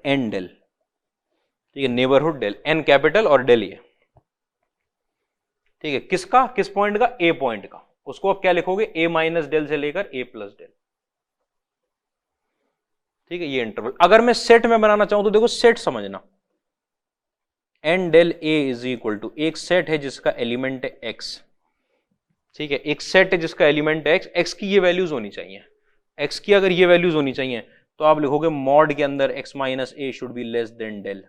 Speaker 1: एन डेल। ठीक है, नेबरहुड डेल, एन कैपिटल और डेल ये। ठीक है, किसका, किस पॉइंट का? ए पॉइंट का। उसको आप क्या लिखोगे? ए माइनस डेल से लेकर ए प्लस डेल। ठीक है, ये इंटरवल अगर मैं सेट में बनाना चाहूं तो देखो, सेट समझना, N del A is equal to, एक सेट है जिसका एलिमेंट है एक्स। ठीक है, एक सेट है जिसका एलिमेंट है एक्स, एक्स की ये वैल्यूज होनी चाहिए। एक्स की अगर ये वैल्यूज होनी चाहिए तो आप लिखोगे मॉड के अंदर x minus a should be less than del.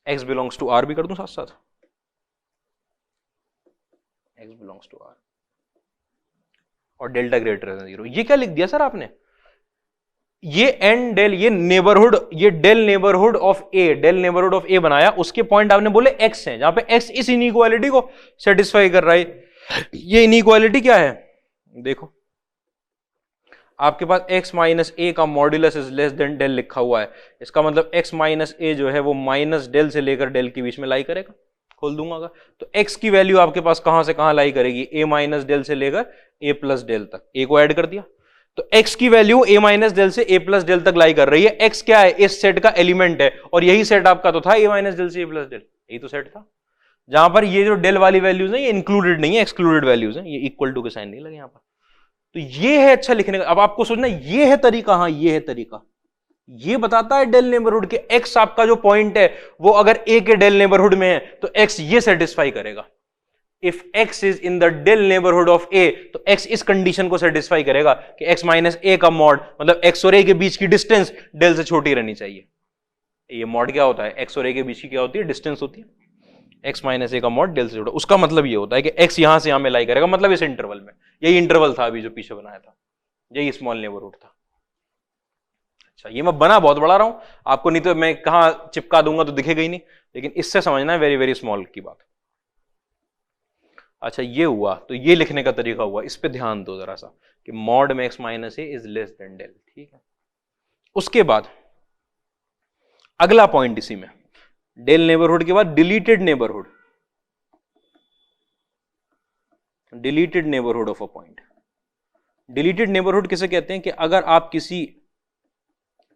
Speaker 1: X belongs to R भी कर दूं साथ साथ, एक्स बिलोंग्स टू आर और डेल्टा ग्रेटर देन 0। ये क्या लिख दिया सर आपने? ये एन डेल, ये नेबरहुड, ये del neighbourhood of a, del neighbourhood of a बनाया, उसके पॉइंट आपने बोले एक्स हैं, जहां पे एक्स इस इनइक्वालिटी को सेटिस्फाई कर रहा है। ये इनइक्वालिटी क्या है? देखो, आपके पास x माइनस ए का modulus is less than del लिखा हुआ है। इसका मतलब x माइनस ए जो है वो माइनस डेल से लेकर डेल के बीच में लाई करेगा। खोल दूंगा अगर, तो x की वैल्यू आपके पास कहां से कहां लाई करेगी? a माइनस डेल से लेकर a प्लस डेल तक। a को ऐड कर दिया तो x की वैल्यू a माइनस डेल से a प्लस डेल तक लाई कर रही है। x क्या है? इस सेट का एलिमेंट है, और यही सेट आपका तो था a माइनस डेल से a प्लस डेल, यही तो सेट था। जहां पर ये जो डेल वाली वैल्यूज है ये इंक्लूडेड नहीं है, एक्सक्लूडेड वैल्यूज है। ये इक्वल टू के साइन नहीं लगे यहां पर। तो ये है अच्छा लिखने का। अब आपको सोचना ये है तरीका, हाँ ये है तरीका, ये बताता है डेल नेबरहुड के x आपका जो पॉइंट है वो अगर a के डेल नेबरहुड में है तो x ये सेटिस्फाई करेगा। If x is in the del neighbourhood of a तो x इस कंडीशन को सेटिस्फाई करेगा कि x माइनस a का मॉड, मतलब x और a के बीच की डिस्टेंस डेल से छोटी रहनी चाहिए। ये मॉड क्या होता है? x और a के बीच की क्या होती है? डिस्टेंस होती है। x माइनस ए का मॉड डेल से छोटा, उसका मतलब ये होता है कि x यहां से यहां में लाई करेगा, मतलब इस इंटरवल में, यही इंटरवल था अभी जो पीछे बनाया था, यही स्मॉल नेबरहुड था। अच्छा, ये मैं बना बहुत बड़ा रहा हूं आपको, नहीं तो मैं कहां चिपका दूंगा तो दिखेगा ही नहीं, लेकिन इससे समझना है वेरी वेरी स्मॉल की बात। अच्छा, ये हुआ, तो ये लिखने का तरीका हुआ, इस पे ध्यान दो जरा सा कि मॉड में x minus A is less than del, ठीक है। उसके बाद अगला पॉइंट इसी में, डेल नेबरहुड के बाद deleted neighbourhood, deleted neighbourhood of a point. Deleted neighbourhood किसे कहते हैं कि अगर आप किसी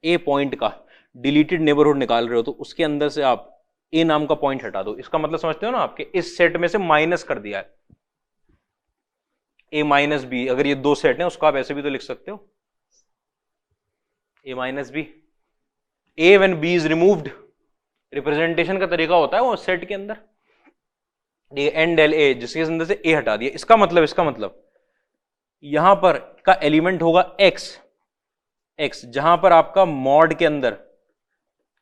Speaker 1: ए पॉइंट का डिलीटेड नेबरहुड निकाल रहे हो तो उसके अंदर से आप ए नाम का पॉइंट हटा दो, इसका मतलब समझते हो ना, आपके इस सेट में से माइनस कर दिया है ए माइनस बी, अगर ये दो सेट हैं उसको आप ऐसे भी तो लिख सकते हो, a minus b, a when b is removed, representation का तरीका होता है वो सेट के अंदर एन डेल ए, जिसके अंदर से ए हटा दिया, इसका मतलब यहां पर का एलिमेंट होगा एक्स, जहां पर आपका मॉड के अंदर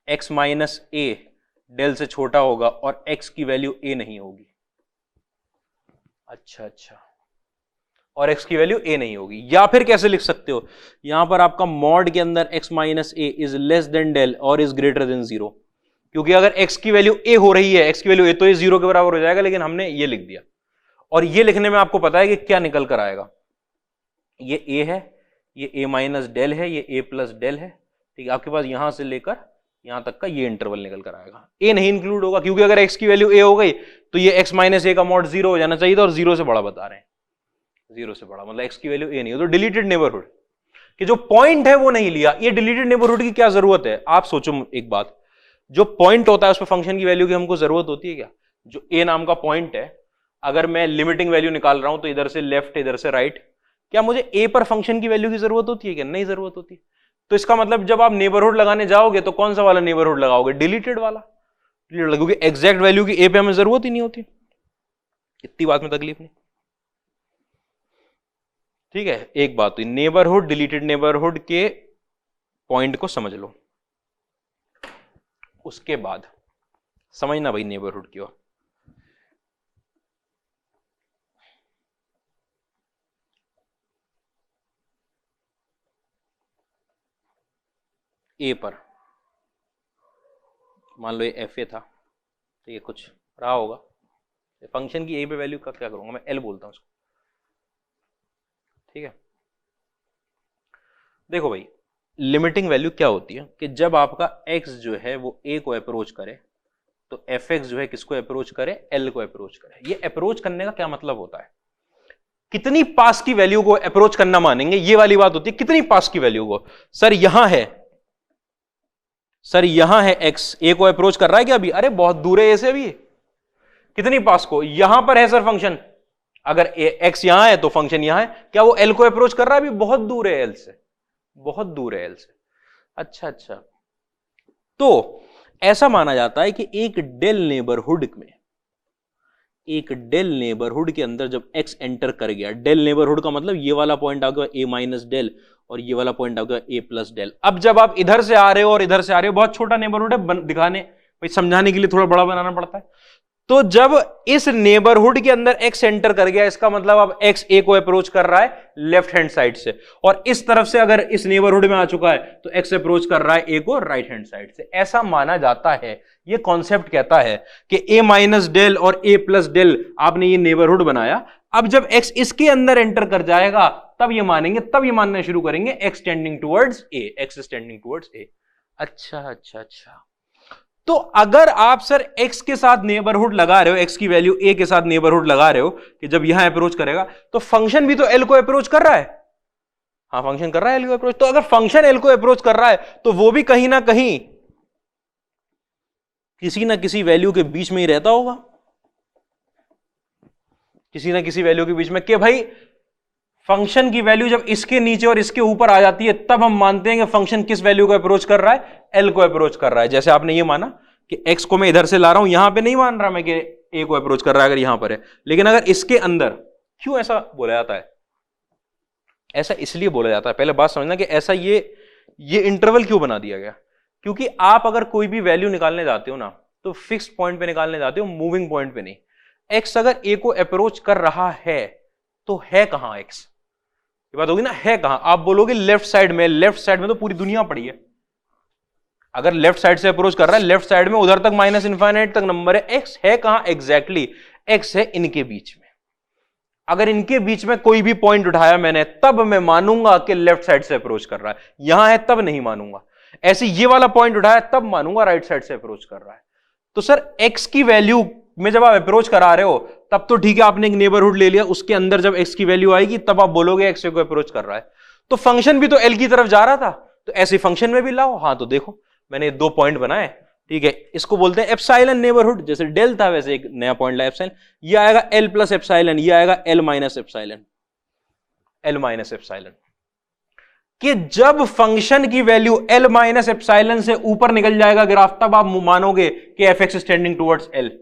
Speaker 1: x माइनस ए डेल से छोटा होगा और x की वैल्यू a नहीं होगी। अच्छा, और x की वैल्यू a नहीं होगी, या फिर कैसे लिख सकते हो, यहां पर आपका मॉड के अंदर x minus A is less than del और इज ग्रेटर देन 0, क्योंकि अगर x की वैल्यू a हो रही है, x की वैल्यू a तो ये 0 के बराबर हो जाएगा, लेकिन हमने ये लिख दिया, और ये लिखने में आपको पता है कि क्या निकल कर आएगा, ये a है, ये a माइनस डेल है, ये a प्लस डेल है, ठीक है। आपके पास यहां से लेकर यहां तक का ये इंटरवल निकल कर आएगा, a नहीं इंक्लूड होगा, क्योंकि अगर x की वैल्यू a हो गई तो ये x माइनस ए का मॉड 0 हो जाना चाहिए था, और 0 से बड़ा बता रहे हैं, 0 से बड़ा मतलब x की वैल्यू a नहीं हो, तो डिलीटेड नेबरहुड कि जो पॉइंट है वो नहीं लिया। ये डिलीटेड नेबरहुड की क्या जरूरत है, आप सोचो एक बात, जो पॉइंट होता है उस पर फंक्शन की वैल्यू की हमको जरूरत होती है क्या? जो a नाम का पॉइंट है, अगर मैं लिमिटिंग वैल्यू निकाल रहा हूं तो इधर से लेफ्ट इधर से राइट, क्या मुझे a पर फंक्शन की वैल्यू की जरूरत होती है क्या? नहीं जरूरत होती। तो इसका मतलब जब आप नेबरहुड लगाने जाओगे तो कौन सा वाला नेबरहुड लगाओगे? डिलीटेड वाला, क्योंकि एग्जैक्ट वैल्यू की a पे हमें जरूरत ही नहीं होती। इतनी बात में तकलीफ नहीं, ठीक है। एक बात हुई, नेबरहुड, डिलीटेड नेबरहुड के पॉइंट को समझ लो, उसके बाद समझना भाई नेबरहुड की ओर। ए पर मान लो ये एफ ए था, तो ये कुछ रहा होगा, फंक्शन की ए पे वैल्यू का क्या करूंगा मैं, एल बोलता हूं उसको, ठीक है। देखो भाई, लिमिटिंग वैल्यू क्या होती है कि जब आपका x जो है वो a को अप्रोच करे तो fx जो है किसको अप्रोच करे? l को अप्रोच करे। ये अप्रोच करने का क्या मतलब होता है? कितनी पास की वैल्यू को अप्रोच करना मानेंगे, ये वाली बात होती है, कितनी पास की वैल्यू को। सर यहां है, सर यहां है x, a को अप्रोच कर रहा है क्या अभी? अरे बहुत दूर है a से अभी, कितनी पास को? यहां पर है सर फंक्शन, अगर x यहां है तो फंक्शन यहां है, क्या वो l को अप्रोच कर रहा है? अभी बहुत दूर है l से, बहुत दूर है l से। अच्छा, तो ऐसा माना जाता है कि एक डेल नेबरहुड के अंदर जब x एंटर कर गया, डेल नेबरहुड का मतलब ये वाला पॉइंट आ गया a माइनस डेल और ये वाला पॉइंट आ गया a प्लस डेल। अब जब आप इधर से आ रहे हो और इधर से आ रहे हो, बहुत छोटा नेबरहुड है, दिखाने भाई समझाने के लिए थोड़ा बड़ा बनाना पड़ता है। तो जब इस नेबरहुड के अंदर x एंटर कर गया, इसका मतलब अब x a को अप्रोच कर रहा है लेफ्ट हैंड साइड से, और इस तरफ से अगर इस नेबरहुड में आ चुका है तो x अप्रोच कर रहा है a को राइट हैंड साइड से। ऐसा माना जाता है, ये कॉन्सेप्ट कहता है कि a माइनस डेल और a प्लस डेल, आपने ये नेबरहुड बनाया, अब जब x इसके अंदर एंटर कर जाएगा तब ये मानेंगे, तब ये मानना शुरू करेंगे x tending towards a, x is tending towards a। अच्छा, तो अगर आप सर x के साथ नेबरहुड लगा रहे हो, x की वैल्यू a के साथ नेबरहुड लगा रहे हो कि जब यहां अप्रोच करेगा तो फंक्शन भी तो l को अप्रोच कर रहा है। हाँ, फंक्शन कर रहा है l को अप्रोच। तो अगर फंक्शन l को अप्रोच कर रहा है तो वो भी कहीं ना कहीं किसी ना किसी वैल्यू के बीच में ही रहता होगा, किसी ना किसी वैल्यू के बीच में। कि भाई फंक्शन की वैल्यू जब इसके नीचे और इसके ऊपर आ जाती है तब हम मानते हैं कि फंक्शन किस वैल्यू को अप्रोच कर रहा है? एल को अप्रोच कर रहा है। जैसे आपने ये माना कि एक्स को मैं इधर से ला रहा हूं, यहां पे नहीं मान रहा मैं कि ए को अप्रोच कर रहा है अगर यहां पर है, लेकिन अगर इसके अंदर, क्यों ऐसा बोला जाता है? ऐसा इसलिए बोला जाता है, पहले बात समझना कि ऐसा ये इंटरवल क्यों बना दिया गया। क्योंकि आप अगर कोई भी वैल्यू निकालने जाते हो ना, तो फिक्स्ड पॉइंट पे निकालने जाते हो, मूविंग पॉइंट पे नहीं। एक्स अगर ए को अप्रोच कर रहा है तो है कहां एक्स, ये बात होगी ना, है कहां। आप बोलोगे लेफ्ट साइड में, लेफ्ट साइड में तो पूरी दुनिया पड़ी है। अगर लेफ्ट साइड से अप्रोच कर रहा है, लेफ्ट साइड में उधर तक माइनस इनफाइनाइट तक नंबर है, एक्स है कहां एग्जैक्टली, एक्स है इनके बीच में। अगर इनके बीच में कोई भी पॉइंट उठाया मैंने, तब मैं मानूंगा कि लेफ्ट साइड से अप्रोच कर रहा है, यहां है तब नहीं मानूंगा। ऐसे ये वाला पॉइंट उठाया तब मानूंगा राइट साइड से अप्रोच कर रहा है। तो सर एक्स की वैल्यू में जब आप अप्रोच करा रहे हो तब तो ठीक है, आपने एक नेबरहुड ले लिया, उसके अंदर जब एक्स की वैल्यू आएगी तब आप बोलोगे एक्स को अप्रोच कर रहा है। तो फंक्शन भी तो एल की तरफ जा रहा था, तो ऐसे फंक्शन में भी लाओ। हाँ तो देखो मैंने 2 पॉइंट बनाए, ठीक है, इसको बोलते हैं एप्सिलॉन नेबरहुड, जैसे डेल था वैसे एक नया पॉइंट लाया एप्सिलॉन। ये आएगा एल प्लस एप्सिलॉन, ये आएगा L minus epsilon, L minus epsilon. कि जब फंक्शन की वैल्यू एल माइनस एप्सिलॉन से ऊपर निकल जाएगा ग्राफ, तब आप मानोगे कि F x is tending towards L,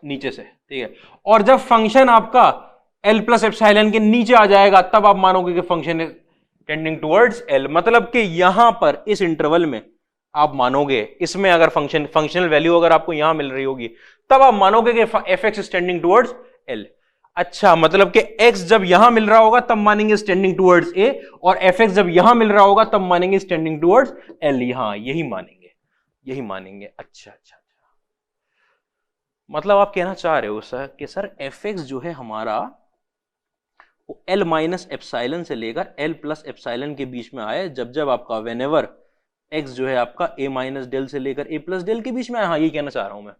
Speaker 1: नीचे से, ठीक है। और जब फंक्शन आपका एल प्लस एप्सिलॉन के नीचे आ जाएगा तब आप मानोगे कि function is tending towards L. मतलब कि यहां पर इस इंटरवल में आप मानोगे, इसमें अगर फंक्शनल वैल्यू अगर आपको यहां मिल रही होगी तब आप मानोगे कि F x is tending towards L. अच्छा, मतलब कि x जब यहां मिल रहा होगा तब मानेंगे स्टैंडिंग टुवर्ड्स a, और fx जब यहां मिल रहा होगा तब मानेंगे स्टैंडिंग टुवर्ड्स l। यहां यही मानेंगे, यही मानेंगे। अच्छा अच्छा अच्छा, मतलब आप कहना चाह रहे हो सर कि सर fx जो है हमारा वो l माइनस एप्सिलॉन से लेकर l प्लस एप्सिलॉन के बीच में आए, जब जब आपका व्हेनेवर x जो है आपका a माइनस डेल से लेकर a प्लस डेल के बीच में आए। हाँ, यही कहना चाह रहा हूं मैं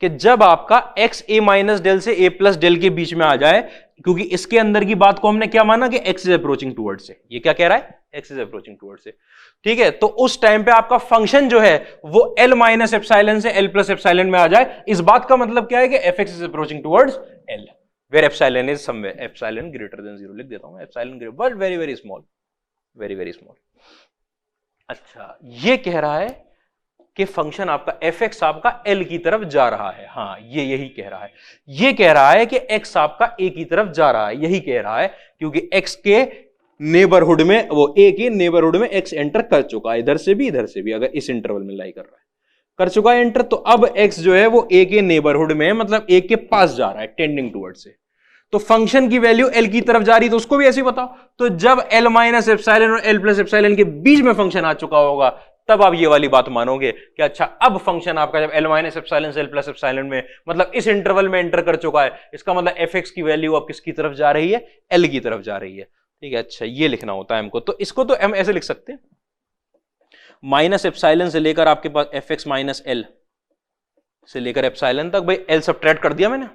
Speaker 1: कि जब आपका x a माइनस डेल से a प्लस डेल के बीच में आ जाए, क्योंकि इसके अंदर की बात को हमने क्या माना कि x इज अप्रोचिंग टुवर्ड्स से। ये क्या कह रहा है, x इज अप्रोचिंग टुवर्ड्स से, ठीक है। तो उस टाइम पे आपका फंक्शन जो है वो l माइनस एप्सिलॉन से l प्लस एप्सिलॉन में आ जाए। इस बात का मतलब क्या है कि fx is approaching towards l, where epsilon is somewhere, epsilon greater than 0 लिख देता हूं, epsilon greater but very very small, very very small. अच्छा, ये कह रहा है कि फंक्शन आपका fx आपका l की तरफ जा रहा है। हाँ, ये यही कह रहा है, ये कह रहा है कि x आपका a की तरफ जा रहा है, यही कह रहा है, क्योंकि x के नेबरहुड में, वो a के नेबरहुड में x एंटर कर चुका है, इधर से भी इधर से भी, अगर इस इंटरवल में लाई कर रहा है, कर चुका है एंटर। तो अब x जो है वो a के नेबरहुड में, मतलब a के पास जा रहा है, टेंडिंग टुवर्ड्स से। तो फंक्शन की वैल्यू l की तरफ जा रही है, तो उसको भी ऐसे ही बताओ। तो जब l माइनस एप्सिलॉन और l प्लस एप्सिलॉन के बीच में फंक्शन आ चुका होगा, तब आप ये वाली बात मानोगे कि अच्छा अब फंक्शन आपका जब l माइनस एप्सिलॉन से l प्लस एप्सिलॉन में, मतलब इस इंटरवल में एंटर कर चुका है, इसका मतलब fx की वैल्यू अब किसकी तरफ जा रही है, l की तरफ जा रही है, ठीक है। अच्छा, ये लिखना होता है हमको, तो इसको तो हम ऐसे लिख सकते हैं, माइनस एप्सिलॉन से लेकर आपके पास fx माइनस l से लेकर एप्सिलॉन तक। भाई l सब्ट्रैक्ट कर दिया मैंने,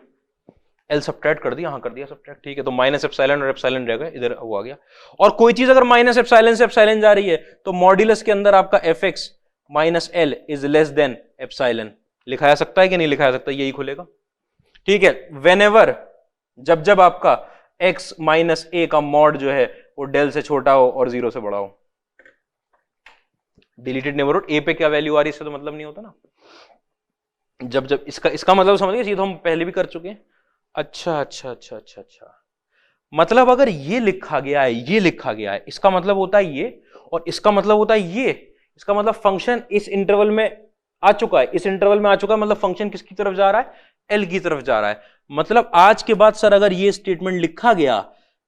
Speaker 1: L सब्ट्रैक्ट कर दिया, हाँ कर दिया सब्ट्रैक्ट, ठीक है। तो माइनस एप्सिलॉन और एप्सिलॉन रह गए, इधर वो आ गया। और कोई चीज अगर माइनस एप्सिलॉन से एप्सिलॉन जा रही है तो मॉड्यूलस के अंदर आपका fx minus l is less than epsilon लिखा जा सकता है कि नहीं लिखा जा सकता, यही खुलेगा, ठीक है। व्हेनेवर, जब जब आपका x माइनस a का मॉड जो है वो डेल से छोटा हो और 0 से बड़ा हो, डिलीटेड नेबरहुड a पे क्या वैल्यू आ रही है इससे तो मतलब नहीं होता ना। जब जब इसका मतलब समझ गए, ये तो हम पहले भी कर चुके हैं। अच्छा अच्छा अच्छा अच्छा अच्छा, मतलब अगर ये लिखा गया है, ये लिखा गया है, इसका मतलब होता है ये, और इसका मतलब होता है ये। इसका मतलब फंक्शन इस इंटरवल में आ चुका है, इस इंटरवल में आ चुका है, मतलब फंक्शन किसकी तरफ जा रहा है, एल की तरफ जा रहा है। मतलब आज के बाद सर अगर ये स्टेटमेंट लिखा गया,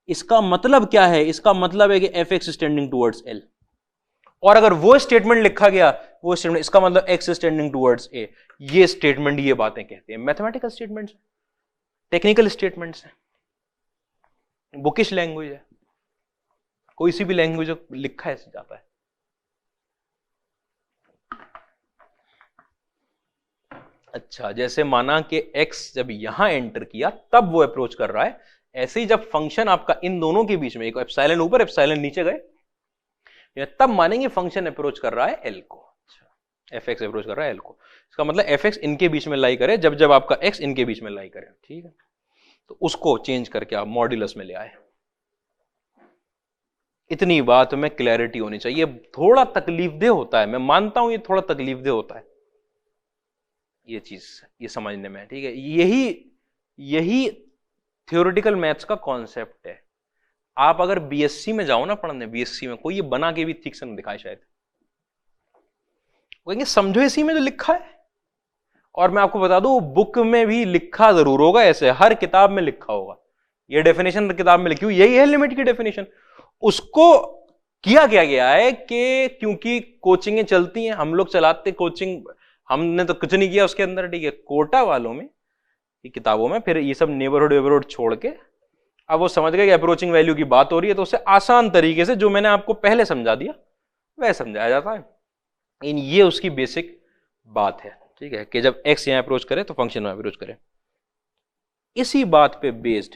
Speaker 1: इसका मतलब क्या है, इसका मतलब है कि F x tending towards L. और अगर वो स्टेटमेंट लिखा गया, वो स्टेटमेंट, इसका मतलब x is tending towards a. ये स्टेटमेंट, ये बातें कहते हैं मैथमेटिकल स्टेटमेंट्स, टेक्निकल स्टेटमेंट्स हैं, बुकिश लैंग्वेज है, कोई सी भी लैंग्वेज जो लिखा है जाता है। अच्छा, जैसे माना कि x जब यहां एंटर किया तब वो अप्रोच कर रहा है, ऐसे ही जब फंक्शन आपका इन दोनों के बीच में, एक एप्सिलॉन ऊपर एप्सिलॉन नीचे गए, तब मानेंगे फंक्शन अप्रोच कर रहा है l को। अच्छा, एफ एक्स अप्रोच कर रहा है l को, इसका मतलब एफ एक्स इनके बीच में लाई करे, जब जब आपका x इनके बीच में लाई करे, ठीक है। तो उसको चेंज करके आप मॉड्यूलस में ले आए। इतनी बात में क्लैरिटी होनी चाहिए। थोड़ा तकलीफदेह होता है, मैं मानता हूं ये थोड़ा तकलीफदेह होता है ये चीज, ये समझने में, ठीक है। यही थ्योरेटिकल मैथ्स का कॉन्सेप्ट है। आप अगर बीएससी में जाओ ना पढ़ने, बीएससी में कोई ये बना के भी ठीक से नहीं दिखाए शायद। कहेंगे समझो इसी में जो लिखा है। और मैं आपको बता दूं बुक में भी लिखा जरूर होगा, ऐसे हर किताब में लिखा होगा, ये डेफिनेशन किताब में लिखी हुई यही है लिमिट की डेफिनेशन। उसको किया क्या गया है कि क्योंकि कोचिंगें चलती हैं, हम लोग चलाते कोचिंग, हमने तो कुछ नहीं किया उसके अंदर, ठीक है, कोटा वालों में किताबों में फिर ये सब नेबरहुड वेबरहुड छोड़ के अब वो समझ गए कि अप्रोचिंग वैल्यू की बात हो रही है, तो उसे आसान तरीके से जो मैंने आपको पहले समझा दिया वह समझाया जाता है। इन ये उसकी बेसिक बात है, ठीक है, कि जब x यहां अप्रोच करे तो फंक्शन में अप्रोच करे। इसी बात पे बेस्ड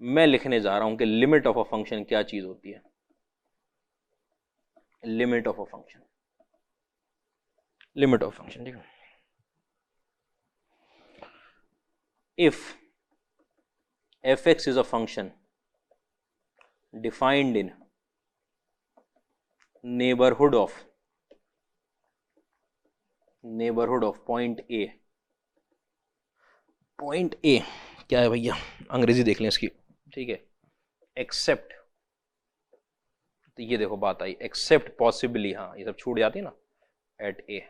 Speaker 1: मैं लिखने जा रहा हूं कि लिमिट ऑफ अ फंक्शन क्या चीज होती है। Limit of a function, limit of function, ठीक है। If fx is a function defined in neighborhood of point A, point A क्या है भैया, अंग्रेजी देख लें इसकी, ठीक है, एक्सेप्ट, तो ये देखो बात आई, एक्सेप्ट पॉसिबली, हाँ ये सब छूट जाती है ना, एट ए,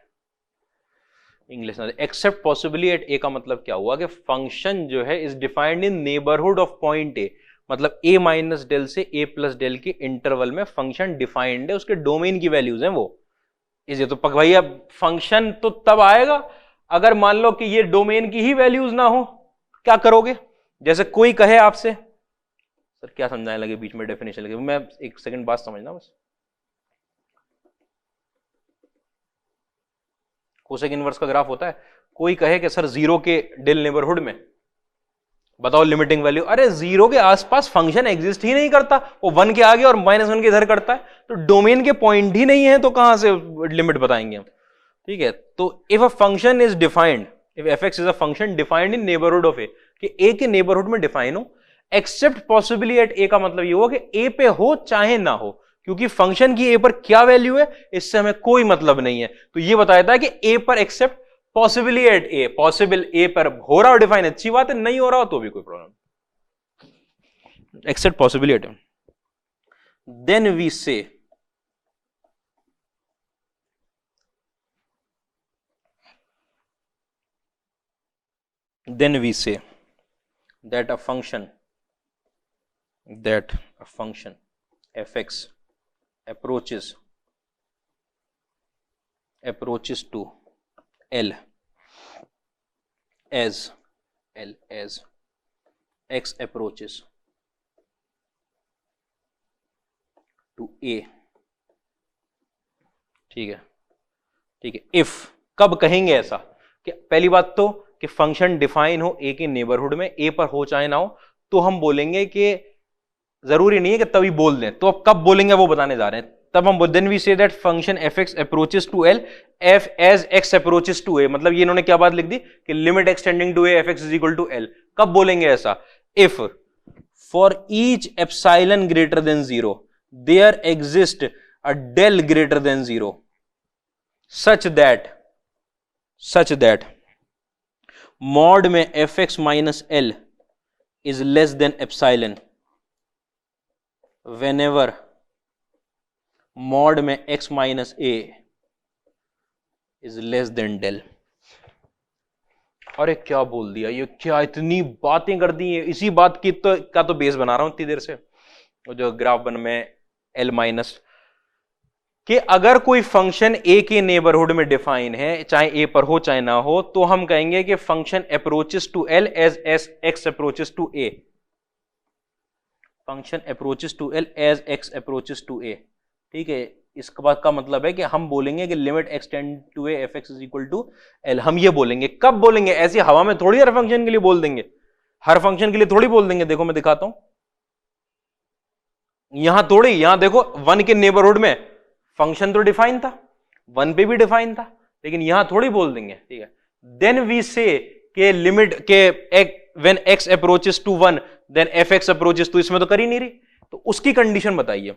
Speaker 1: इंग्लिश में एक्सेप्ट पॉसिबली एट ए का मतलब क्या हुआ कि फंक्शन जो है is defined in neighbourhood of point ए, मतलब a माइनस डेल से a प्लस डेल के इंटरवल में फंक्शन डिफाइंड है, उसके डोमेन की वैल्यूज हैं वो। इसे तो पक भैया फंक्शन तो तब आएगा अगर मान लो कि ये डोमेन की ही वैल्यूज ना हो, क्या करोगे? जैसे कोई कहे आपसे, सर क्या समझाने लगे बीच में डेफिनेशन लगे, मैं एक सेकंड बात समझना बस। कोसेक इनवर्स का ग्राफ होता है, कोई कहे कि सर जीरो के डेल नेबरहुड में बताओ लिमिटिंग वैल्यू, अरे जीरो के आसपास फंक्शन एग्जिस्ट ही नहीं करता, वो 1 के आगे और -1 के इधर करता है, तो डोमेन के पॉइंट ही नहीं है, तो कहां से लिमिट बताएंगे हम, ठीक है। तो if a function is defined, if fx is a function defined in neighbourhood of a, कि ए के नेबरहुड में डिफाइन हो, एक्सेप्ट पॉसिबली एट ए का मतलब ये हुआ कि ए पे हो चाहे ना हो, क्योंकि फंक्शन की ए पर क्या वैल्यू है इससे हमें कोई मतलब नहीं है, तो ये बताया था कि ए पर एक्सेप्ट पॉसिबली एट ए, पॉसिबल ए पर हो रहा हो डिफाइन, अच्छी बात है, नहीं हो रहा हो तो भी कोई problem, except possibly at, then we say that a function fx approaches to L as x approaches to A, ठीक है, ठीक है। इफ कब कहेंगे ऐसा कि पहली बात तो कि फंक्शन डिफाइन हो ए के नेबरहुड में, ए पर हो चाहे ना हो, तो हम बोलेंगे कि जरूरी नहीं है कि तभी बोल दें, तो अब कब बोलेंगे वो बताने जा रहे हैं। तब हम then we say that function fx approaches to L f as x approaches to A, मतलब ये इन्होंने क्या बात लिख दी कि limit x tending to A fx is equal to L। कब बोलेंगे ऐसा? If for each epsilon greater than 0 there exist a del greater than 0 such that mod में fx minus L is less than epsilon whenever mod में x minus a is less than del. अरे क्या बोल दिया, ये क्या इतनी बातें कर दी है, इसी बात की तो बेस बना रहा हूं इतनी देर से, जो ग्राफ बन में L माइनस कि अगर कोई फंक्शन a के नेबरहुड में डिफाइन है, चाहे a पर हो चाहे ना हो, तो हम कहेंगे कि function approaches to L as x approaches to a, function approaches to L as x approaches to a, ठीक है। इसका बात का मतलब है कि हम बोलेंगे कि limit x tending to a fx is equal to L, हम ये बोलेंगे। कब बोलेंगे? ऐसी हवा में थोड़ी हर फंक्शन के लिए बोल देंगे, हर फंक्शन के लिए थोड़ी बोल देंगे। देखो मैं दिखाता हूं, यहां थोड़ी, यहां देखो 1 के नेबरहुड में फंक्शन तो डिफाइन था, 1 पे भी डिफाइन था, लेकिन यहां थोड़ी बोल देंगे, ठीक है। देन वी से के लिमिट के when x approaches to 1 then fx approaches to, इसमें तो कर ही नहीं रही, तो उसकी कंडीशन बताइए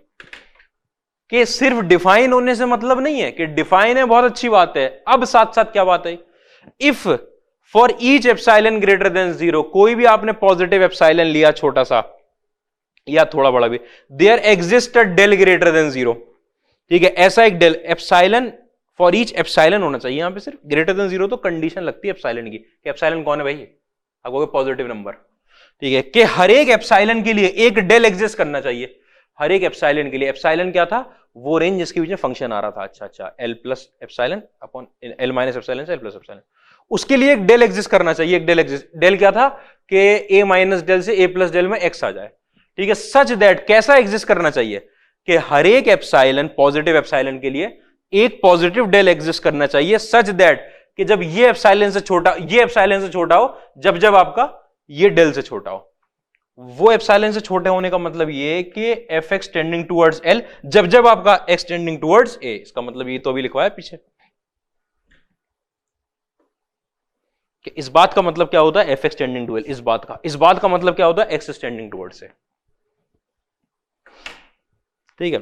Speaker 1: कि सिर्फ डिफाइन होने से मतलब नहीं है, कि डिफाइन है बहुत अच्छी बात है, अब साथ साथ क्या बात है, if for each epsilon greater than 0, कोई भी आपने पॉजिटिव एप्सिलॉन लिया छोटा सा या थोड़ा बड़ा भी, there exist a del greater than 0, ठीक है। ऐसा एक del epsilon for each epsilon होना चाहिए, यहां पे सिर्फ ग्रेटर देन 0 तो कंडीशन लगती है एप्सिलॉन की, कि एप्सिलॉन कौन है भाई, आप कहोगे पॉजिटिव नंबर, ठीक है, कि हर एक एप्सिलॉन के लिए एक डेल एग्जिस्ट करना चाहिए, हर एक एप्सिलॉन के लिए। एप्सिलॉन क्या था, वो रेंज जिसके बीच में फंक्शन आ रहा था, अच्छा L plus epsilon upon L minus epsilon से एल प्लस एप्सिलॉन, उसके लिए एक डेल एग्जिस्ट करना चाहिए, एक डेल एग्जिस्ट, डेल क्या था कि ए माइनस डेल से ए प्लस डेल में एक्स आ जाए, ठीक है, सच दैट कैसा एग्जिस्ट करना चाहिए कि हर एक एप्सिलॉन, पॉजिटिव एप्सिलॉन के लिए एक पॉजिटिव डेल एग्जिस्ट करना चाहिए, सच दैट कि जब ये एप्सिलॉन से छोटा, ये एप्सिलॉन से छोटा हो, जब आपका ये डेल से छोटा हो। वो एप्सिलॉन से छोटे होने का मतलब ये कि F x tending towards L, जब आपका एक्स टेंडिंग टूवर्ड्स ए, इसका मतलब ये तो अभी लिखवाया पीछे कि इस बात का मतलब क्या होता है, f x tending to L, इस बात का मतलब क्या होता है, एक्स टेंडिंग टूवर्ड्स ए, ठीक है।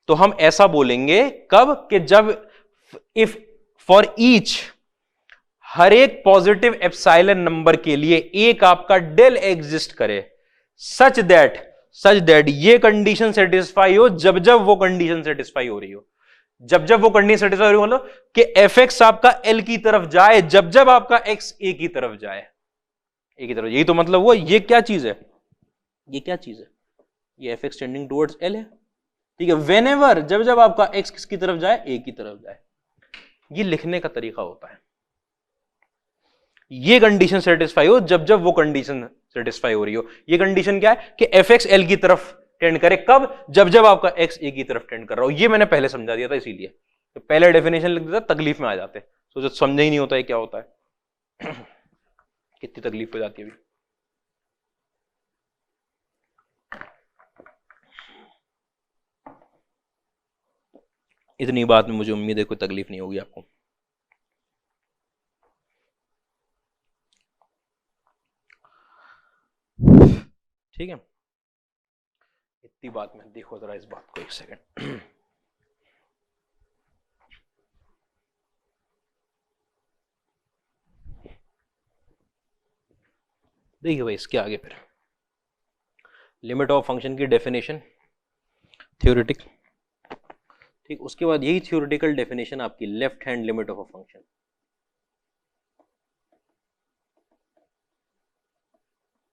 Speaker 1: तो हम ऐसा बोलेंगे कब, कि जब इफ फॉर ईच, हर एक पॉजिटिव एप्सिलॉन नंबर के लिए एक आपका डेल एग्जिस्ट करे, सच दैट ये कंडीशन सेटिस्फाई हो जब वो कंडीशन सेटिस्फाई हो रही हो, जब वो कंडीशन सेटिस्फाई हो रही हो, मतलब कि एफ एक्स आपका एल की तरफ जाए, जब आपका एक्स ए की तरफ जाए, ए की तरफ, यही तो मतलब वो, ये क्या चीज है, ये क्या चीज है, ये f x tending towards L है, ठीक है, व्हेनेवर, जब आपका एक्स किसकी तरफ जाए, ए की तरफ जाए, ये लिखने का तरीका होता है। ये कंडीशन सेटिस्फाई हो जब वो कंडीशन सेटिस्फाई हो रही हो। ये कंडीशन क्या है कि एफ एक्स एल की तरफ टेंड करे, कब, जब आपका एक्स ए की तरफ टेंड कर रहा हो। ये मैंने पहले समझा दिया था, इसीलिए तो पहले डेफिनेशन लिख देता, तकलीफ में आ जाते, तो जो समझे ही नहीं होता है क्या होता है कितनी तकलीफ हो जाती है अभी। इतनी बात में मुझे उम्मीद है कोई तकलीफ नहीं होगी आपको। ठीक है, इतनी बात में देखो जरा इस बात को एक सेकंड। देखिए भाई, इसके आगे फिर लिमिट ऑफ फंक्शन की डेफिनेशन थ्योरेटिक, ठीक, उसके बाद यही थ्योरेटिकल डेफिनेशन आपकी left hand limit of a function.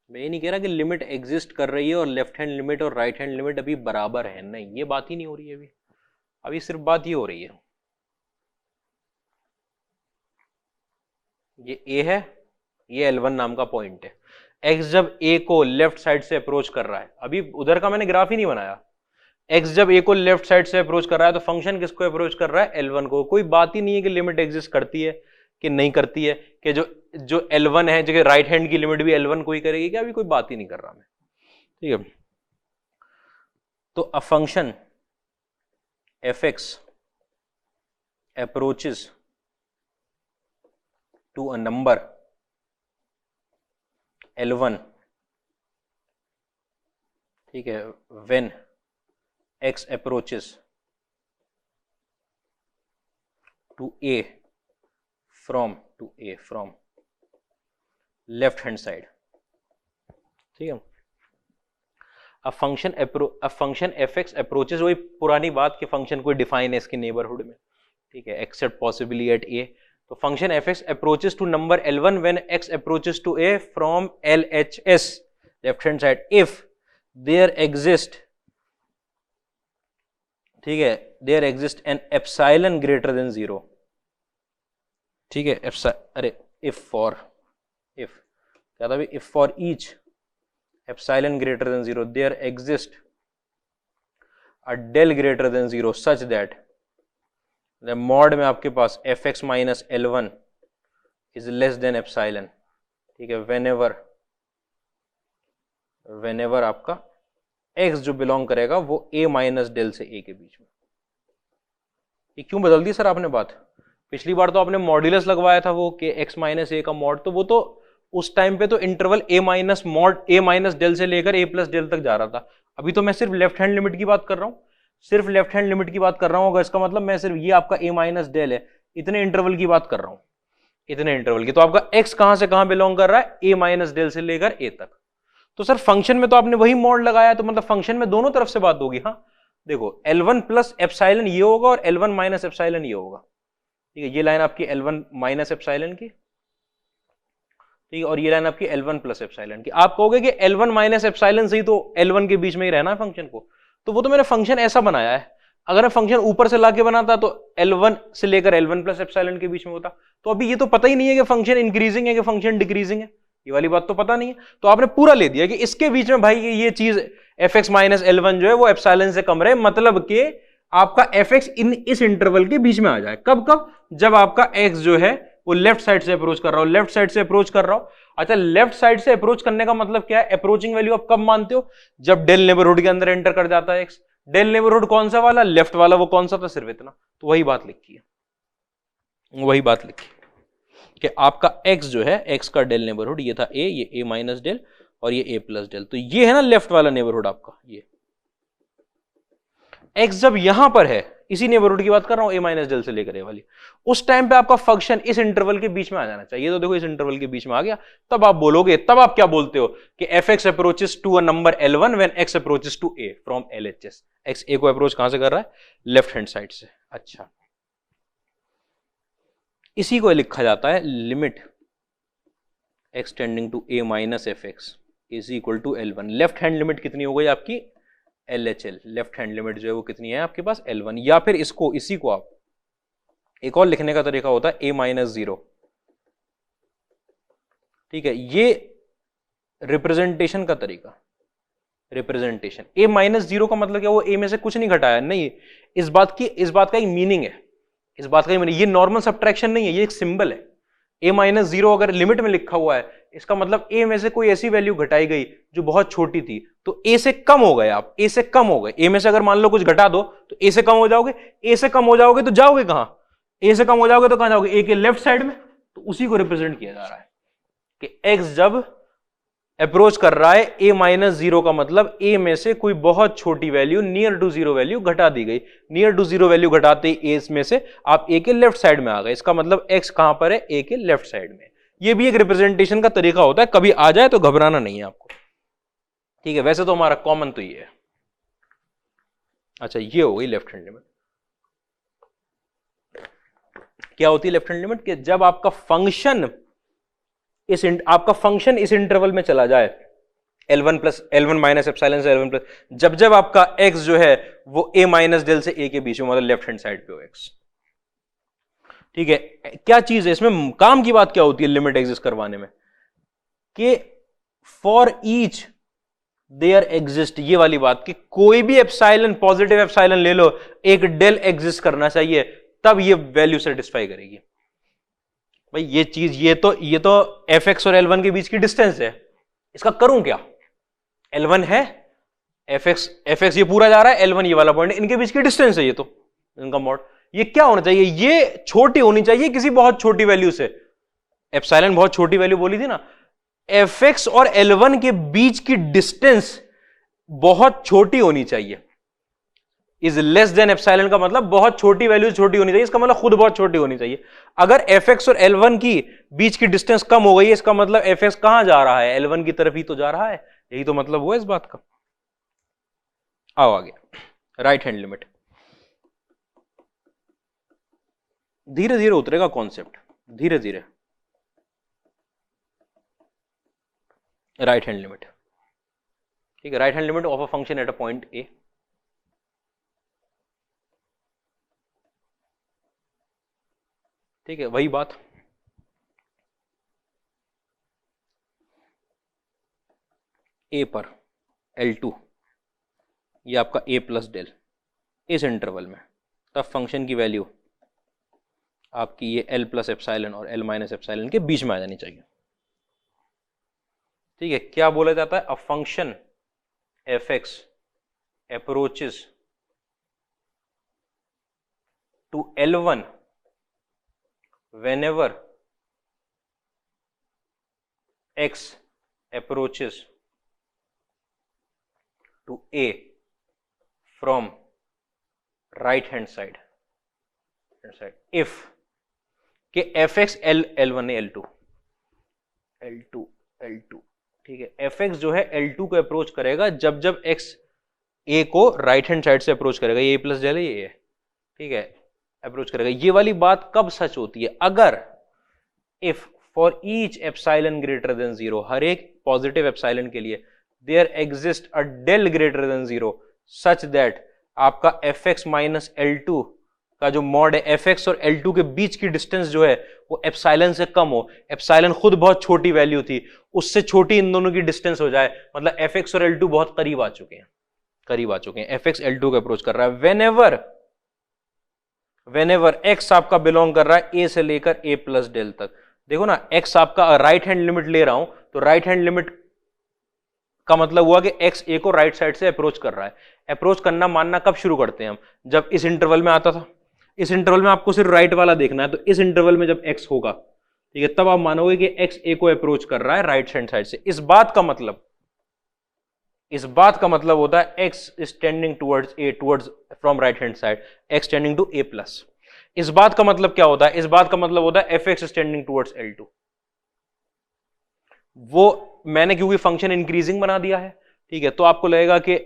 Speaker 1: मैं ये नहीं कह रहा कि लिमिट एग्जिस्ट कर रही है और लेफ्ट हैंड लिमिट और राइट हैंड लिमिट अभी बराबर है, नहीं, ये बात ही नहीं हो रही है अभी सिर्फ बात ये हो रही है, ये ए है, ये L1 नाम का पॉइंट है, x जब a को लेफ्ट साइड से अप्रोच कर रहा है, अभी उधर का मैंने ग्राफ ही नहीं बनाया, x जब a को लेफ्ट साइड से अप्रोच कर रहा है तो फंक्शन किसको अप्रोच कर रहा है, L1 को। कोई बात ही नहीं है कि लिमिट एग्जिस्ट करती है कि नहीं करती है, कि जो L1 है, जो राइट हैंड की लिमिट भी L1 को ही करेगी क्या, अभी कोई बात ही नहीं कर रहा मैं, ठीक है। तो a function fx approaches to a number L1, ठीक है, when x approaches to a from left hand side, ठीक है। अब फंक्शन fx अप्रोचेस, वही पुरानी बात कि फंक्शन कोई डिफाइन है इसके नेबरहुड में, ठीक है, एक्सेप्ट पॉसिबली एट a, तो function fx approaches to number L1 when x approaches to a from LHS left hand side if there exist, ठीक है, there exist an epsilon greater than 0, ठीक है, अरे if क्या था भाई, if for each epsilon greater than 0 there exist a del greater than 0 such that mod में आपके पास fx minus L1 is less than epsilon, ठीक है, वेनेवर आपका x जो बिलोंग करेगा वो a माइनस डेल से a के बीच में। ये क्यों बदल दी सर आपने बात, पिछली बार तो आपने मॉड्यूलस लगवाया था वो कि x माइनस a का मॉड, तो वो तो उस टाइम पे तो interval a minus mod a minus del से लेकर a प्लस डेल तक जा रहा था, अभी तो मैं सिर्फ लेफ्ट हैंड लिमिट की बात कर रहा हूँ, सिर्फ लेफ्ट हैंड लिमिट की बात कर रहा हूं, अगर इसका मतलब मैं सिर्फ ये आपका a माइनस डेल है, इतने इंटरवल की बात कर रहा हूं, इतने इंटरवल की, तो आपका x कहां से कहां बिलोंग कर रहा है, a माइनस डेल से लेकर a तक। तो सर फंक्शन में तो आपने वही मॉड लगाया, तो मतलब फंक्शन में दोनों तरफ से बात होगी। हाँ देखो, L1 प्लस एप्सिलॉन ये होगा और L1 माइनस एप्सिलॉन ये होगा, ठीक है, ये लाइन आपकी L1 माइनस एप्सिलॉन की, ठीक है, और ये लाइन आपकी L1 प्लस एप्सिलॉन की। आप कहोगे कि L1 माइनस एप्सिलॉन से ही तो L1 के बीच में ही रहना है फंक्शन को, तो वो तो मैंने फंक्शन ऐसा बनाया है। अगर मैं फंक्शन ऊपर से लाके बनाता तो L1 से लेकर L1 प्लस एप्सिलॉन के बीच में होता। तो अभी ये तो पता ही नहीं है कि फंक्शन इंक्रीजिंग है कि फंक्शन डिक्रीजिंग है, ये वाली बात तो पता नहीं है। तो आपने पूरा ले दिया कि इसके बीच में भाई ये चीज fx माइनस L1 जो है वो एप्सिलॉन से कम रहे, मतलब कि आपका fx इस इंटरवल के बीच में आ जाए। कब कब? जब आपका x जो है वो लेफ्ट साइड से अप्रोच कर रहा हो, लेफ्ट साइड से अप्रोच कर रहा हो। अच्छा, लेफ्ट साइड से अप्रोच करने का मतलब क्या है? अप्रोचिंग वैल्यू आप कब मानते हो? जब डेल नेबरहुड के अंदर एंटर कर जाता है x। डेल नेबरहुड कौन सा वाला? लेफ्ट वाला। वो कौन सा था? सिर्फ इतना। तो वही बात लिखी है, वही बात लिखी कि आपका x जो है, x का डेल नेबरहुड ये था a, ये a माइनस डेल और ये a प्लस डेल। तो ये है ना लेफ्ट वाला नेबरहुड आपका। ये x जब यहां पर है, इसी नेबरहुड की बात कर रहा हूं, a माइनस डेल से लेकर a वाली, उस टाइम पे आपका फंक्शन इस इंटरवल के बीच में आ जाना चाहिए। तो देखो इस इंटरवल के बीच में आ गया, तब आप बोलोगे, तब आप क्या बोलते हो कि fx approaches to a number L1 when x approaches to a from LHS। x a को अप्रोच कहां से कर रहा है? लेफ्ट हैंड साइड से। अच्छा, इसी को लिखा जाता है limit x tending to a minus fx is equal to L1। Left hand limit कितनी हो गई आपकी? LHL। लेफ्ट हैंड लिमिट जो है वो कितनी है आपके पास? L1। या फिर इसको, इसी को आप एक और लिखने का तरीका होता है a माइनस 0। ठीक है, ये रिप्रेजेंटेशन का तरीका, रिप्रेजेंटेशन। a माइनस 0 का मतलब क्या? वो a में से कुछ नहीं घटाया, नहीं। इस बात का एक मीनिंग है, इस बात का ही मीनिंग। ये नॉर्मल सब्ट्रैक्शन नहीं है, ये एक सिंबल है। a माइनस 0 अगर लिमिट में लिखा हुआ है, इसका मतलब a में से कोई ऐसी वैल्यू घटाई गई जो बहुत छोटी थी, तो a से कम हो गए आप, a से कम हो गए। a में से अगर मान लो कुछ घटा दो तो a से कम हो जाओगे। a से कम हो जाओगे तो जाओगे कहां? a से कम हो जाओगे तो कहां जाओगे? a के लेफ्ट साइड में। तो उसी को रिप्रेजेंट किया जा रहा है कि x जब अप्रोच कर रहा है a माइनस 0 का मतलब a में से कोई बहुत छोटी वैल्यू, नियर टू 0 वैल्यू घटा दी गई। नियर टू 0 वैल्यू घटाते ही a में से आप a के लेफ्ट साइड में आ गए। इसका मतलब x कहां पर है? a के लेफ्ट साइड में। ये भी एक रिप्रेजेंटेशन का तरीका होता है, कभी आ जाए तो घबराना नहीं है आपको। ठीक है, वैसे तो हमारा कॉमन तो ये है। अच्छा, ये हो गई लेफ्ट हैंड लिमिट। क्या होती है लेफ्ट हैंड लिमिट? कि जब आपका फंक्शन इस इंटरवल में चला जाए, L1 माइनस एप्सिलॉन से L1 प्लस, जब आपका x जो है वो a माइनस डेल से a के बीच में, मतलब लेफ्ट हैंड साइड पे हो x। ठीक है, क्या चीज है इसमें? काम की बात क्या होती है लिमिट एग्जिस्ट करवाने में? कि फॉर ईच देयर एग्जिस्ट, ये वाली बात कि कोई भी एप्सिलॉन, पॉजिटिव एप्सिलॉन ले लो, एक डेल एग्जिस्ट करना चाहिए, तब ये वैल्यू सेटिस्फाई करेगी। भाई ये चीज, ये तो fx और L1 के बीच की डिस्टेंस है। इसका करूं क्या? L1 है, fx ये पूरा जा रहा है, L1 ये वाला पॉइंट, इनके बीच की डिस्टेंस है ये तो, इनका मॉड। ये क्या होना चाहिए? ये छोटी होनी चाहिए किसी बहुत छोटी वैल्यू से। एप्सिलॉन बहुत छोटी वैल्यू बोली थी ना। fx और L1 के बीच की डिस्टेंस बहुत छोटी होनी चाहिए। इज लेस देन एप्सिलॉन का मतलब बहुत छोटी वैल्यू छोटी होनी चाहिए, इसका मतलब खुद बहुत छोटी होनी चाहिए। अगर fx और L1 की बीच की डिस्टेंस कम हो गई है, इसका मतलब fx कहां जा रहा है? L1 की तरफ ही तो जा रहा है। यही तो मतलब हुआ इस बात का। आओ आगे, राइट हैंड लिमिट। धीरे धीरे उतरेगा कॉन्सेप्ट, धीरे धीरे। राइट हैंड लिमिट, ठीक है, right hand limit of a function at a point A. ठीक है, वही बात। ए पर L2, ये आपका a प्लस डेल, इस इंटरवल में, तब फंक्शन की वैल्यू आपकी ये L प्लस एप्सिलॉन और L माइनस एप्सिलॉन के बीच में आ जानी चाहिए। ठीक है, क्या बोला जाता है? A function fx approaches to L1 whenever x approaches to a from right hand side if के fx L1 है L2, ठीक है, fx जो है L2 को अप्रोच करेगा जब x a को राइट हैंड साइड से अप्रोच करेगा। ये a प्लस डेल है, ये है, ठीक है। अप्रोच करेगा। ये वाली बात कब सच होती है? अगर if for each epsilon greater than 0, हर एक पॉजिटिव एप्सिलॉन के लिए there exist a del greater than 0 such that आपका fx माइनस L2 का जो मॉड है, fx और L2 के बीच की डिस्टेंस जो है वो एप्सिलॉन से कम हो। एप्सिलॉन खुद बहुत छोटी वैल्यू थी, उससे छोटी इन दोनों की डिस्टेंस हो जाए, मतलब fx और L2 बहुत करीब आ चुके हैं, fx L2 को अप्रोच कर रहा है। वेनेवर x आपका बिलोंग कर रहा है a से लेकर a प्लस डेल तक। देखो ना, x आपका राइट हैंड लिमिट ले रहा हूं, तो राइट हैंड लिमिट का मतलब हुआ कि x a को राइट साइड से अप्रोच कर रहा है। अप्रोच करना मानना कब शुरू करते हैं हम? जब इस इंटरवल में आता था। इस इंटरवल में आपको सिर्फ राइट वाला देखना है, तो इस इंटरवल में जब x होगा, ठीक है, तब आप मानोगे कि x a को अप्रोच कर रहा है राइट हैंड साइड से। इस बात का मतलब होता है x is tending towards a, towards from right hand side, x tending to a plus. इस बात का मतलब क्या होता है? इस बात का मतलब होता है fx is tending towards L2। वो मैंने क्योंकि फंक्शन इंक्रीजिंग बना दिया है, ठीक है, तो आपको लगेगा कि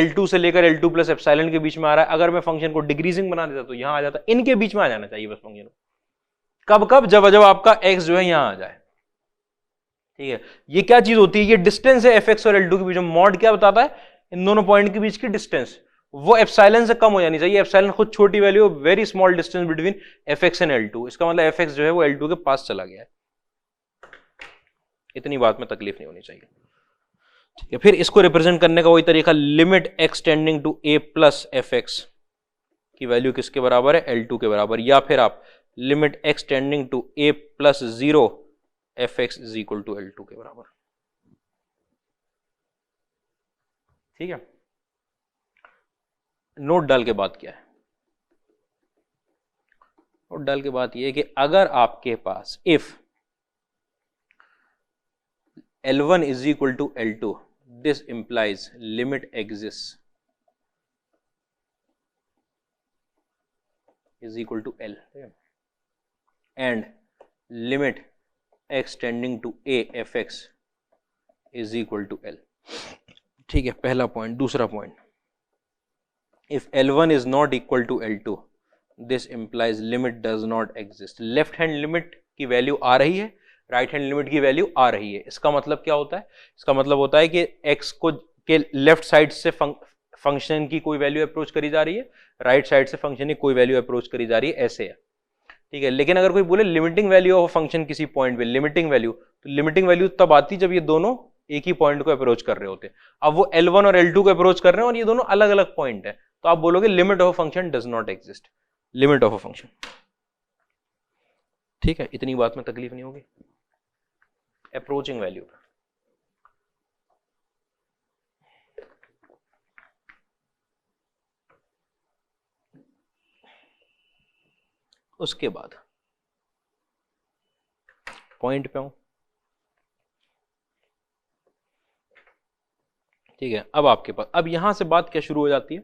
Speaker 1: L2 से लेकर L2 प्लस एप्सिलॉन के बीच में आ रहा है। अगर मैं फंक्शन को डिक्रीजिंग बना देता तो यहां आ जाता, इनके बीच में आ जाना चाहिए बस फंक्शन। कब जब आपका x जो है यहां आ जाए, ठीक है। ये क्या चीज होती है? ये डिस्टेंस है fx और L2 के बीच में। मॉड क्या बताता है? इन दोनों पॉइंट के बीच की डिस्टेंस, वो एप्सिलॉन से कम हो जानी चाहिए। एप्सिलॉन खुद छोटी value, very small distance between fx and L2। इसका मतलब fx जो है वो L2 के पास चला गया है। इतनी बात में तकलीफ नहीं होनी चाहिए, ठीक है। फिर इसको रिप्रेजेंट करने का वही तरीका, limit x tending to a plus fx की वैल्यू किसके बराबर है? L2 के बराबर। या फिर आप limit x tending to a plus 0 fx is equal to L2 के बराबर, ठीक है। नोट डाल के बात क्या है? नोट डाल के बात यह है कि अगर आपके पास if L1 is equal to L2, this implies limit exists is equal to L and limit x tending to a fx is equal to L, ठीक है, पहला पॉइंट। दूसरा point, if L1 is not equal to L2, this implies limit does not exist। Left hand limit की value आ रही है, right hand limit की value आ रही है। इसका मतलब क्या होता है? इसका मतलब होता है कि x को के लेफ्ट साइड से फंक्शन की कोई वैल्यू अप्रोच करी जा रही है, राइट साइड से फंक्शन की कोई वैल्यू अप्रोच करी जा रही है, ऐसे है, ठीक है। लेकिन अगर कोई बोले लिमिटिंग वैल्यू ऑफ फंक्शन किसी पॉइंट पे, लिमिटिंग वैल्यू, तो लिमिटिंग वैल्यू तब आती जब ये दोनों एक ही पॉइंट को अप्रोच कर रहे होते। अब वो L1 और L2 को अप्रोच कर रहे हैं और ये दोनों अलग अलग पॉइंट है, तो आप बोलोगे limit of function does not exist, limit of function, ठीक है। इतनी बात में तकलीफ नहीं होगी अप्रोचिंग वैल्यू पर। उसके बाद पॉइंट पे हूं, ठीक है। अब आपके पास, अब यहां से बात क्या शुरू हो जाती है,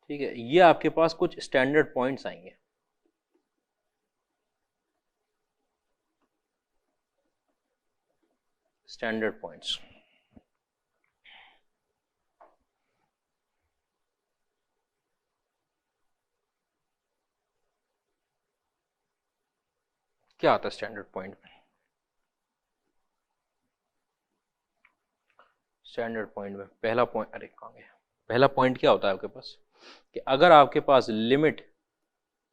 Speaker 1: ठीक है। ये आपके पास कुछ स्टैंडर्ड पॉइंट्स आएंगे, स्टैंडर्ड पॉइंट्स। क्या आता है स्टैंडर्ड पॉइंट में? स्टैंडर्ड पॉइंट में पहला पॉइंट, अरे कहां गया, पहला पॉइंट क्या होता है आपके पास कि अगर आपके पास limit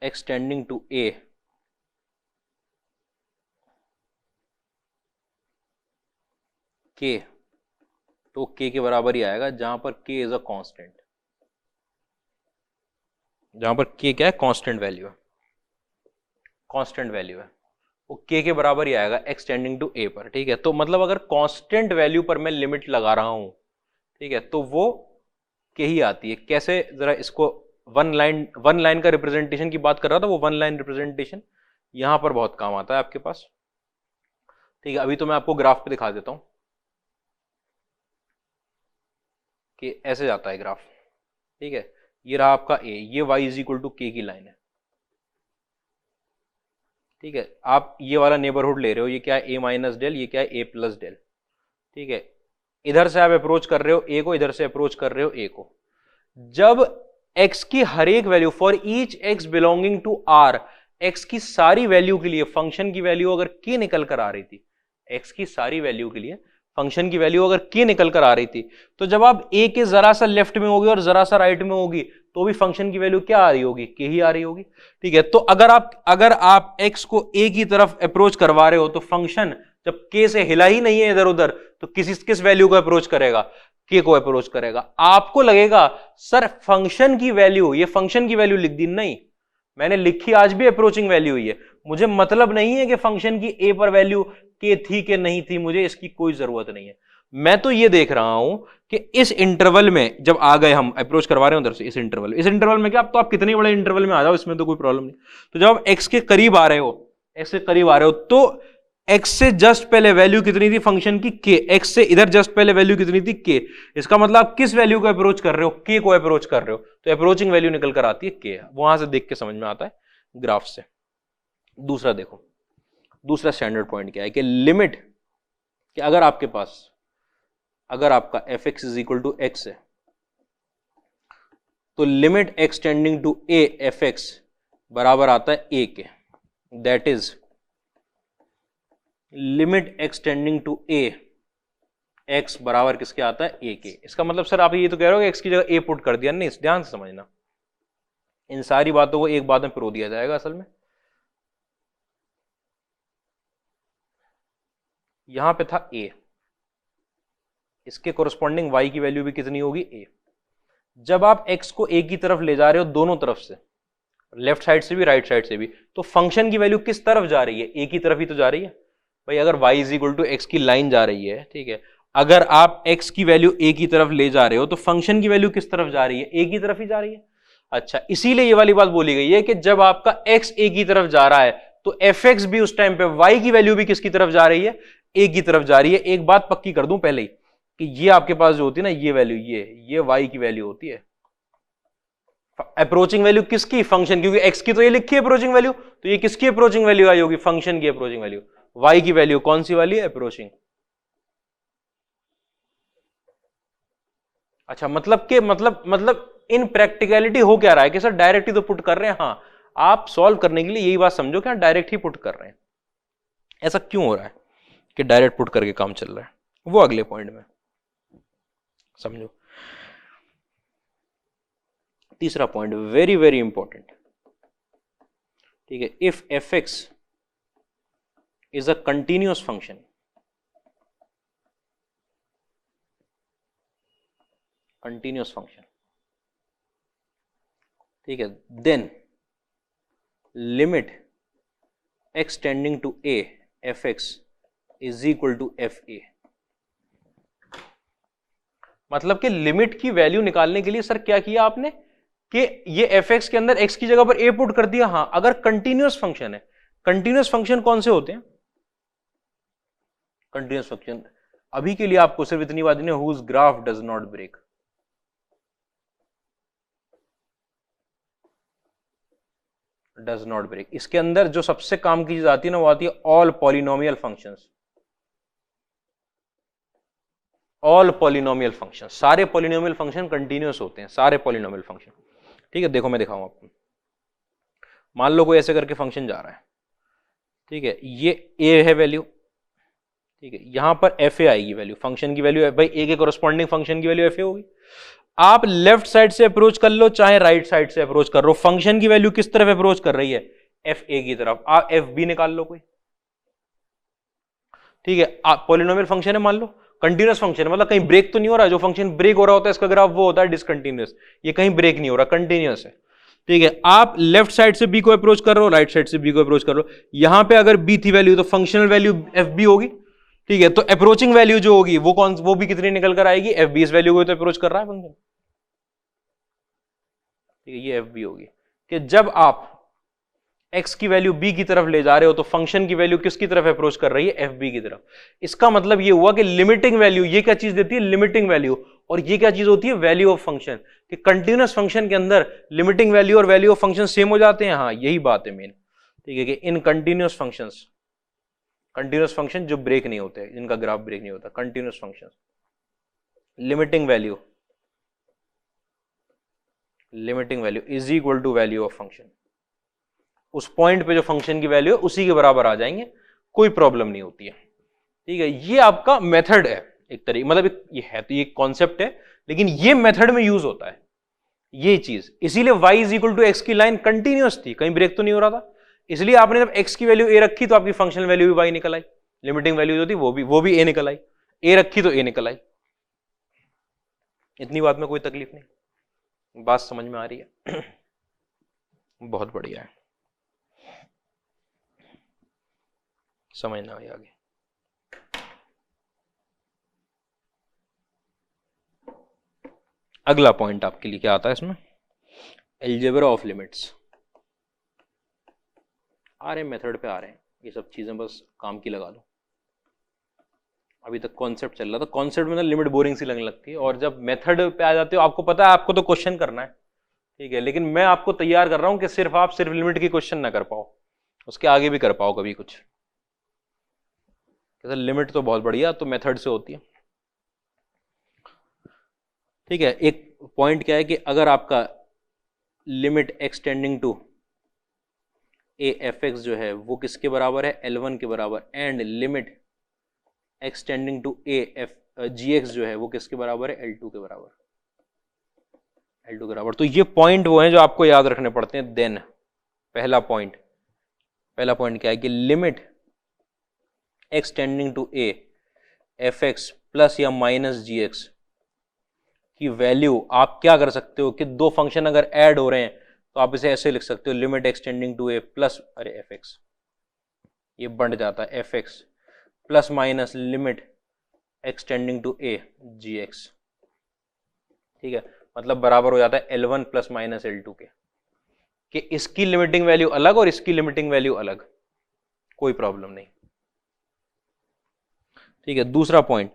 Speaker 1: x tending to a k, तो k के बराबर ही आएगा जहां पर k इज अ कांस्टेंट, जहां पर k क्या है? कांस्टेंट वैल्यू है, कांस्टेंट वैल्यू है, वो k के बराबर ही आएगा x टेंडिंग टू a पर, ठीक है। तो मतलब अगर कांस्टेंट वैल्यू पर मैं लिमिट लगा रहा हूं, ठीक है, तो वो k ही आती है। कैसे? जरा इसको वन लाइन का रिप्रेजेंटेशन की बात कर रहा था, वो वन लाइन रिप्रेजेंटेशन यहां पर बहुत काम आता है आपके पास, ठीक है। अभी तो मैं आपको ग्राफ पे दिखा देता हूं कि ऐसे जाता है ग्राफ, ठीक है। ये रहा आपका a, ये y is equal to k की लाइन है, ठीक है। आप ये वाला नेबरहुड ले रहे हो, ये क्या है? a माइनस डेल, ये क्या है? a प्लस डेल, ठीक है। इधर से आप अप्रोच कर रहे हो a को, इधर से अप्रोच कर रहे हो a को, जब x की हर एक value, for each x belonging to r, x की सारी वैल्यू के लिए फंक्शन की वैल्यू अगर k निकल कर आ रही थी, x की सारी वैल्यू के लिए फंक्शन की वैल्यू अगर k निकल कर आ रही थी, तो जब आप a के जरा सा लेफ्ट में होगी और जरा सा राइट में होगी तो भी फंक्शन की वैल्यू क्या आ रही होगी, k ही आ रही होगी। ठीक है, तो अगर आप x को a की तरफ अप्रोच करवा रहे हो तो फंक्शन जब k से हिला ही नहीं है इधर उधर तो किस वैल्यू को अप्रोच करेगा, k को अप्रोच करेगा। आपको लगेगा सर फंक्शन की वैल्यू, ये फंक्शन की वैल्यू लिख दी, नहीं, मैंने लिखी आज भी अप्रोचिंग वैल्यू ही है, मुझे मतलब नहीं है कि फंक्शन की a पर वैल्यू k थी कि नहीं थी, मुझे इसकी कोई जरूरत नहीं है। मैं तो ये देख रहा हूं कि इस इंटरवल में जब आ गए, हम अप्रोच करवा रहे हैं उधर से, इस इंटरवल में क्या, अब तो आप कितने बड़े इंटरवल में आ जाओ, इसमें तो कोई प्रॉब्लम नहीं। तो जब आप x के करीब आ रहे हो, x के करीब आ रहे हो तो x से जस्ट पहले वैल्यू कितनी थी फंक्शन की, k, x से इधर जस्ट पहले वैल्यू कितनी थी, k। इसका मतलब आप किस वैल्यू को अप्रोच कर रहे हो, k को अप्रोच कर रहे हो, तो अप्रोचिंग वैल्यू निकल कर आती है k। वहां से देख के समझ में आता है ग्राफ से। दूसरा देखो, दूसरा स्टैंडर्ड पॉइंट क्या है कि लिमिट, कि अगर आपके पास, अगर आपका fx is equal to x है तो limit x tending to a fx बराबर आता है a के, that is limit x tending to a x बराबर किसके आता है, a के। इसका मतलब सर आप ये तो कह रहे हो कि x की जगह a पुट कर दिया, नहीं, ध्यान से समझना, इन सारी बातों को एक बात में पिरो दिया जाएगा। असल में यहां पे था a, इसके कोरस्पॉन्डिंग y की वैल्यू भी कितनी होगी, a। जब आप x को a की तरफ ले जा रहे हो दोनों तरफ से, लेफ्ट साइड से भी राइट साइड से भी, तो फंक्शन की वैल्यू किस तरफ जा रही है, a की तरफ ही तो जा रही है भाई। अगर y is equal to x की लाइन जा रही है, ठीक है, अगर आप x की वैल्यू a की तरफ ले जा रहे हो तो फंक्शन की वैल्यू किस तरफ जा रही है, a की तरफ ही जा रही है। अच्छा, इसीलिए ये वाली बात बोली गई है कि जब आपका x a की तरफ जा रहा है तो fx भी उस टाइम पे y की वैल्यू भी किसकी तरफ जा रही है, a की तरफ जा रही है। एक बात पक्की कर दूं पहले ही कि ये आपके पास जो होती है ना, ये वैल्यू, ये y की वैल्यू होती है, अप्रोचिंग वैल्यू किसकी, फंक्शन, क्योंकि x की तो ये लिखी है अप्रोचिंग वैल्यू, तो ये किसकी अप्रोचिंग वैल्यू आई होगी, फंक्शन की अप्रोचिंग वैल्यू। y की वैल्यू कौन सी वाली है, अप्रोचिंग। अच्छा, मतलब इन प्रैक्टिकलिटी हो क्या रहा है कि सर डायरेक्ट ही तो पुट कर रहे हैं, हाँ, आप सॉल्व करने के लिए यही बात समझो कि डायरेक्ट ही पुट कर रहे हैं। ऐसा क्यों हो रहा है कि डायरेक्ट पुट करके काम चल रहा है, वो अगले पॉइंट में समझो। तीसरा पॉइंट वेरी वेरी इंपॉर्टेंट, ठीक है, if fx is a continuous function, continuous function, ठीक है, then limit x tending to a fx is equal to fa। मतलब कि लिमिट की वैल्यू निकालने के लिए सर क्या किया आपने कि ये fx के अंदर x की जगह पर a पुट कर दिया। हां, अगर कंटिन्यूअस फंक्शन है, कंटिन्यूअस फंक्शन कौन से होते हैं, कंटिन्यूअस फंक्शन अभी के लिए आपको सिर्फ इतनी बात नहीं, whose graph does not break, does not break. इसके अंदर जो सबसे काम की चीज आती है ना, वो आती है all polynomial functions, all polynomial function, सारे पॉलिनोमियल फंक्शन कंटिन्यूअस होते हैं, सारे पॉलिनोमियल फंक्शन। ठीक है, देखो मैं दिखाऊं आपको, मान लो कोई ऐसे करके फंक्शन जा रहा है, ठीक है, ये a है वैल्यू, ठीक है, यहां पर fa आएगी वैल्यू, फंक्शन की वैल्यू भाई a के कोरस्पॉन्डिंग फंक्शन की वैल्यू fa होगी। आप लेफ्ट साइड से अप्रोच कर लो चाहे राइट साइड से अप्रोच कर लो, फंक्शन की वैल्यू किस तरफ अप्रोच कर रही है, fa की तरफ। आप fb निकाल लो कोई, ठीक है, आप पॉलिनोमियल फंक्शन है मान लो, कंटिन्यूअस फंक्शन है, मतलब कहीं ब्रेक तो नहीं हो रहा, जो फंक्शन ब्रेक हो रहा होता है इसका ग्राफ वो होता है डिसकंटिन्यूअस, ये कहीं ब्रेक नहीं हो रहा, कंटिन्यूअस है। ठीक है, आप लेफ्ट साइड से b को अप्रोच कर रहे हो, राइट साइड से b को अप्रोच कर रहे हो, यहां पे अगर b थी वैल्यू तो फंक्शनल वैल्यू fb होगी, ठीक है, तो अप्रोचिंग वैल्यू जो होगी वो भी कितनी निकल कर आएगी, fb, इस वैल्यू को तो अप्रोच कर रहा है फंक्शन, ठीक है, ये fb होगी। कि जब आप x की वैल्यू b की तरफ ले जा रहे हो तो फंक्शन की वैल्यू किसकी तरफ अप्रोच कर रही है, fb की तरफ। इसका मतलब ये हुआ कि लिमिटिंग वैल्यू, ये क्या चीज देती है, लिमिटिंग वैल्यू, और ये क्या चीज होती है, वैल्यू ऑफ फंक्शन। कि कंटिन्यूअस फंक्शन के अंदर लिमिटिंग वैल्यू और वैल्यू ऑफ फंक्शन सेम हो जाते हैं, हाँ यही बात है मेन, ठीक है, कि इन कंटिन्यूअस फंक्शंस, कंटिन्यूअस फंक्शन जो ब्रेक नहीं होते, जिनका ग्राफ ब्रेक नहीं होता, continuous function, limiting value limiting value is equal to value of function, उस पॉइंट पे जो फंक्शन की वैल्यू है उसी के बराबर आ जाएंगे, कोई प्रॉब्लम नहीं होती है। ठीक है, ये आपका मेथड है एक तरीके, मतलब ये है तो ये कॉन्सेप्ट है, लेकिन ये मेथड में यूज होता है ये चीज। इसीलिए y is equal to x की लाइन कंटिन्यूअस थी, कहीं ब्रेक तो नहीं हो रहा था, इसलिए आपने जब x की वैल्यू a रखी तो आपकी फंक्शनल वैल्यू भी y निकल आई, लिमिटिंग वैल्यू जो थी वो भी a निकल आई, a रखी तो a निकल आई। इतनी बात में कोई तकलीफ नहीं, बात समझ में आ रही है? बहुत बढ़िया है, समझना है आगे। अगला पॉइंट आपके लिए क्या आता है इसमें, एल्जेब्रा ऑफ लिमिट्स। आ रहे मेथड पे आ रहे हैं ये सब चीजें, बस काम की लगा लो। अभी तक कॉन्सेप्ट चल रहा था, कॉन्सेप्ट में ना लिमिट बोरिंग सी लगने लगती है, और जब मेथड पे आ जाते हो आपको पता है आपको तो क्वेश्चन करना है, ठीक है, लेकिन मैं आपको तैयार कर रहा हूं कि सिर्फ आप सिर्फ लिमिट की क्वेश्चन ना कर पाओ, उसके आगे भी कर पाओ कभी कुछ। लिमिट तो बहुत बढ़िया तो मेथड से होती है। ठीक है, एक पॉइंट क्या है कि अगर आपका limit x tending to a f x जो है वो किसके बराबर है, L1 के बराबर, and limit x tending to a f g x जो है वो किसके बराबर है, L2 के बराबर, L2 के बराबर। तो ये पॉइंट वो हैं जो आपको याद रखने पड़ते हैं। देन पहला पॉइंट क्या है कि limit x tending to a f x plus या माइनस जी एक्स की वैल्यू आप क्या कर सकते हो कि दो फंक्शन अगर ऐड हो रहे हैं तो आप इसे ऐसे लिख सकते हो, limit x tending to a plus, अरे एफ एक्स ये बंट जाता है, f x plus minus limit x tending to a g x. ठीक है, मतलब बराबर हो जाता है L1 प्लस माइनस L2 के, कि इसकी लिमिटिंग वैल्यू अलग और इसकी लिमिटिंग वैल्यू अलग, कोई प्रॉब्लम नहीं। ठीक है, दूसरा पॉइंट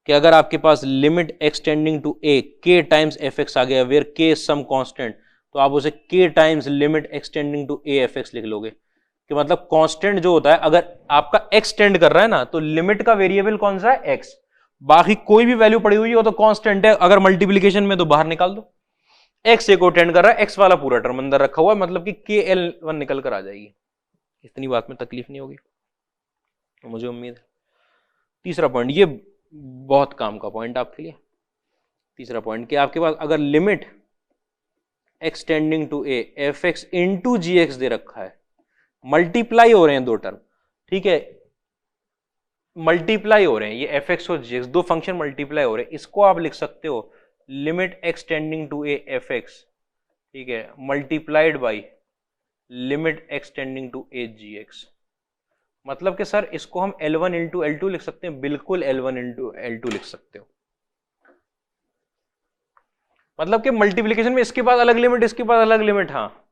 Speaker 1: कि अगर आपके पास लिमिट एक्सटेंडिंग टू ए के टाइम्स एफ एक्स आ गया, वेयर के सम कांस्टेंट, तो आप उसे के times limit x tending to a f x लिख लोगे, कि मतलब कांस्टेंट जो होता है अगर आपका एक्सटेंड कर रहा है ना, तो लिमिट का वेरिएबल कौन सा है, एक्स, बाकी कोई भी वैल्यू पड़ी हुई हो तो कांस्टेंट है, अगर मल्टीप्लीकेशन में तो बाहर निकाल दो, एक्स ए को टेंड कर रहा है, एक्स वाला पूरा टर्म अंदर रखा हुआ है, मतलब कि के L1 निकल कर आ जाएगी। इतनी बात में तकलीफ नहीं होगी, मुझे उम्मीद है। तीसरा पॉइंट, ये बहुत काम का पॉइंट आपके लिए। तीसरा पॉइंट कि आपके पास अगर limit x tending to a f x into g x दे रखा है, मल्टीप्लाई हो रहे हैं दो टर्म, ठीक है, मल्टीप्लाई हो रहे हैं ये एफ एक्स और जी एक्स, दो फंक्शन मल्टीप्लाई हो रहे हैं, इसको आप लिख सकते हो limit x tending to a f x, ठीक है, multiplied by limit x tending to a g x. मतलब कि सर इसको हम L1 इंटू L2 लिख सकते हैं, बिल्कुल L1 इंटू L2 लिख सकते हो, मतलब कि मल्टीप्लीकेशन में इसके बाद अलग लिमिट, इसके बाद अलग लिमिट। हाँ,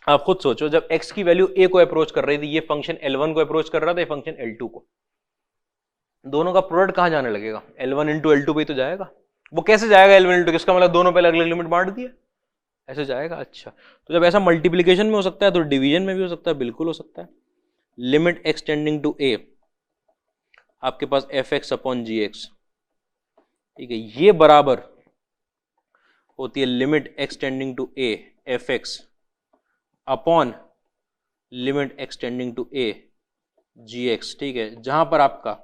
Speaker 1: आप खुद सोचो, जब x की वैल्यू a को अप्रोच कर रही थी, ये फंक्शन L1 को अप्रोच कर रहा था, ये फंक्शन L2 को, दोनों का प्रोडक्ट कहां जाने लगेगा, L1 इंटू L2 पे तो जाएगा। वो कैसे जाएगा L1 इंटू, किसका मतलब दोनों पे अलग अलग लिमिट बांट दिए, ऐसे जाएगा। अच्छा, तो जब ऐसा मल्टीप्लीकेशन में हो सकता है तो डिवीजन में भी हो सकता है, बिल्कुल हो सकता है। लिमिट एक्सटेंडिंग टू ए आपके पास f x upon g x, ठीक है, ये बराबर होती है limit x tending to a f x upon limit x tending to a g x. ठीक है, जहां पर आपका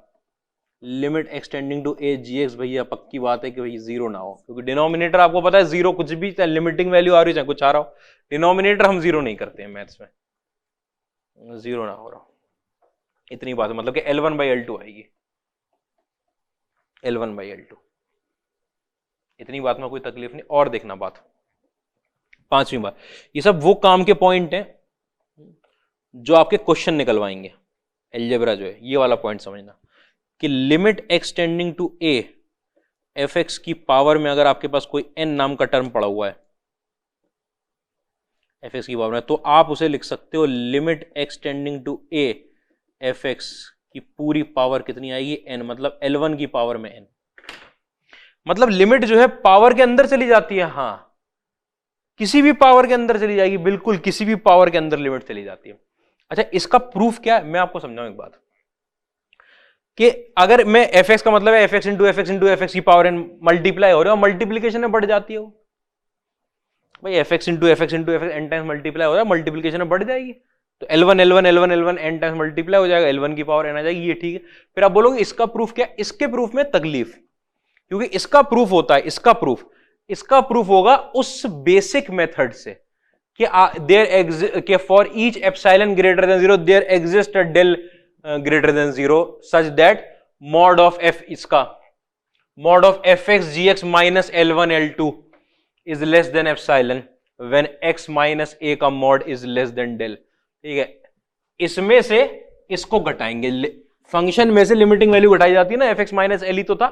Speaker 1: limit x tending to a g x, भैया पक्की बात है कि भाई जीरो ना हो, क्योंकि डिनोमिनेटर आपको पता है जीरो, कुछ भी चाहे लिमिटिंग वैल्यू आ रही चाहे कुछ आ रहा हो, डिनोमिनेटर हम जीरो नहीं करते हैं मैथ्स में, जीरो ना हो रहा, इतनी बात है। मतलब कि L1 बाई L2 आएगी, L1 बाई L2, इतनी बात में कोई तकलीफ नहीं। और देखना बात, पांचवी बात, ये सब वो काम के पॉइंट हैं जो आपके क्वेश्चन निकलवाएंगे, एल्जेब्रा जो है, ये वाला पॉइंट समझना कि limit x tending to a f x की पावर में अगर आपके पास कोई n नाम का टर्म पड़ा हुआ है एफ एक्स की पावर में, तो आप उसे लिख सकते हो limit x tending to a f x की पूरी पावर कितनी आएगी, n, मतलब L1 की पावर में n, मतलब लिमिट जो है पावर के अंदर चली जाती है। हाँ, किसी भी पावर के अंदर चली जाएगी, बिल्कुल किसी भी पावर के अंदर लिमिट चली जाती है। अच्छा, इसका प्रूफ क्या है, मैं आपको समझाऊं एक बात, कि अगर मैं एफ एक्स का मतलब है f x into f x की पावर एन मल्टीप्लाई हो रहा है और मल्टीप्लीकेशन में बढ़ जाती है वो, भाई f x into f x n times multiply हो रहा है, मल्टीप्लीकेशन में बढ़ जाएगी, तो L1 L1 L1 L1 N times multiply हो जाएगा, L1 की पावर एन आ जाएगी, ये ठीक है। फिर आप बोलोगे इसका प्रूफ क्या? इसके प्रूफ में तकलीफ, क्योंकि इसका प्रूफ होता है, इसका प्रूफ होगा उस बेसिक मेथड से कि for each epsilon greater than 0 there exist a del greater than 0 such that mod of f, इसका mod of f x g x minus L1 L2 is less than epsilon when x minus ए का mod is less than del. ठीक है, इसमें से इसको घटाएंगे, function में से लिमिटिंग वैल्यू घटाई जाती है ना, एफ एक्स माइनस एल ही तो था,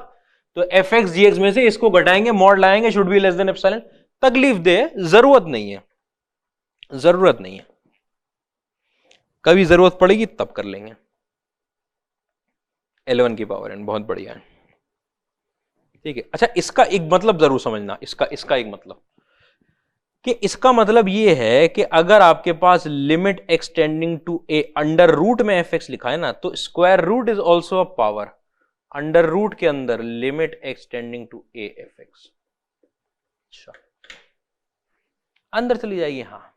Speaker 1: तो एफ एक्स जी एक्स में से इसको घटाएंगे, मॉड लाएंगे, should be less than epsilon. तकलीफ दे, जरूरत नहीं है, जरूरत नहीं है, कभी जरूरत पड़ेगी तब कर लेंगे। L1 की पावर एन, बहुत बढ़िया है, ठीक है। अच्छा, इसका एक मतलब जरूर समझना, इसका एक मतलब कि इसका मतलब ये है कि अगर आपके पास limit x tending to a, under root में एफ एक्स लिखा है ना, तो square root is also a power, under root के अंदर limit x tending to a f x. अच्छा, अंदर चली जाएगी, हाँ,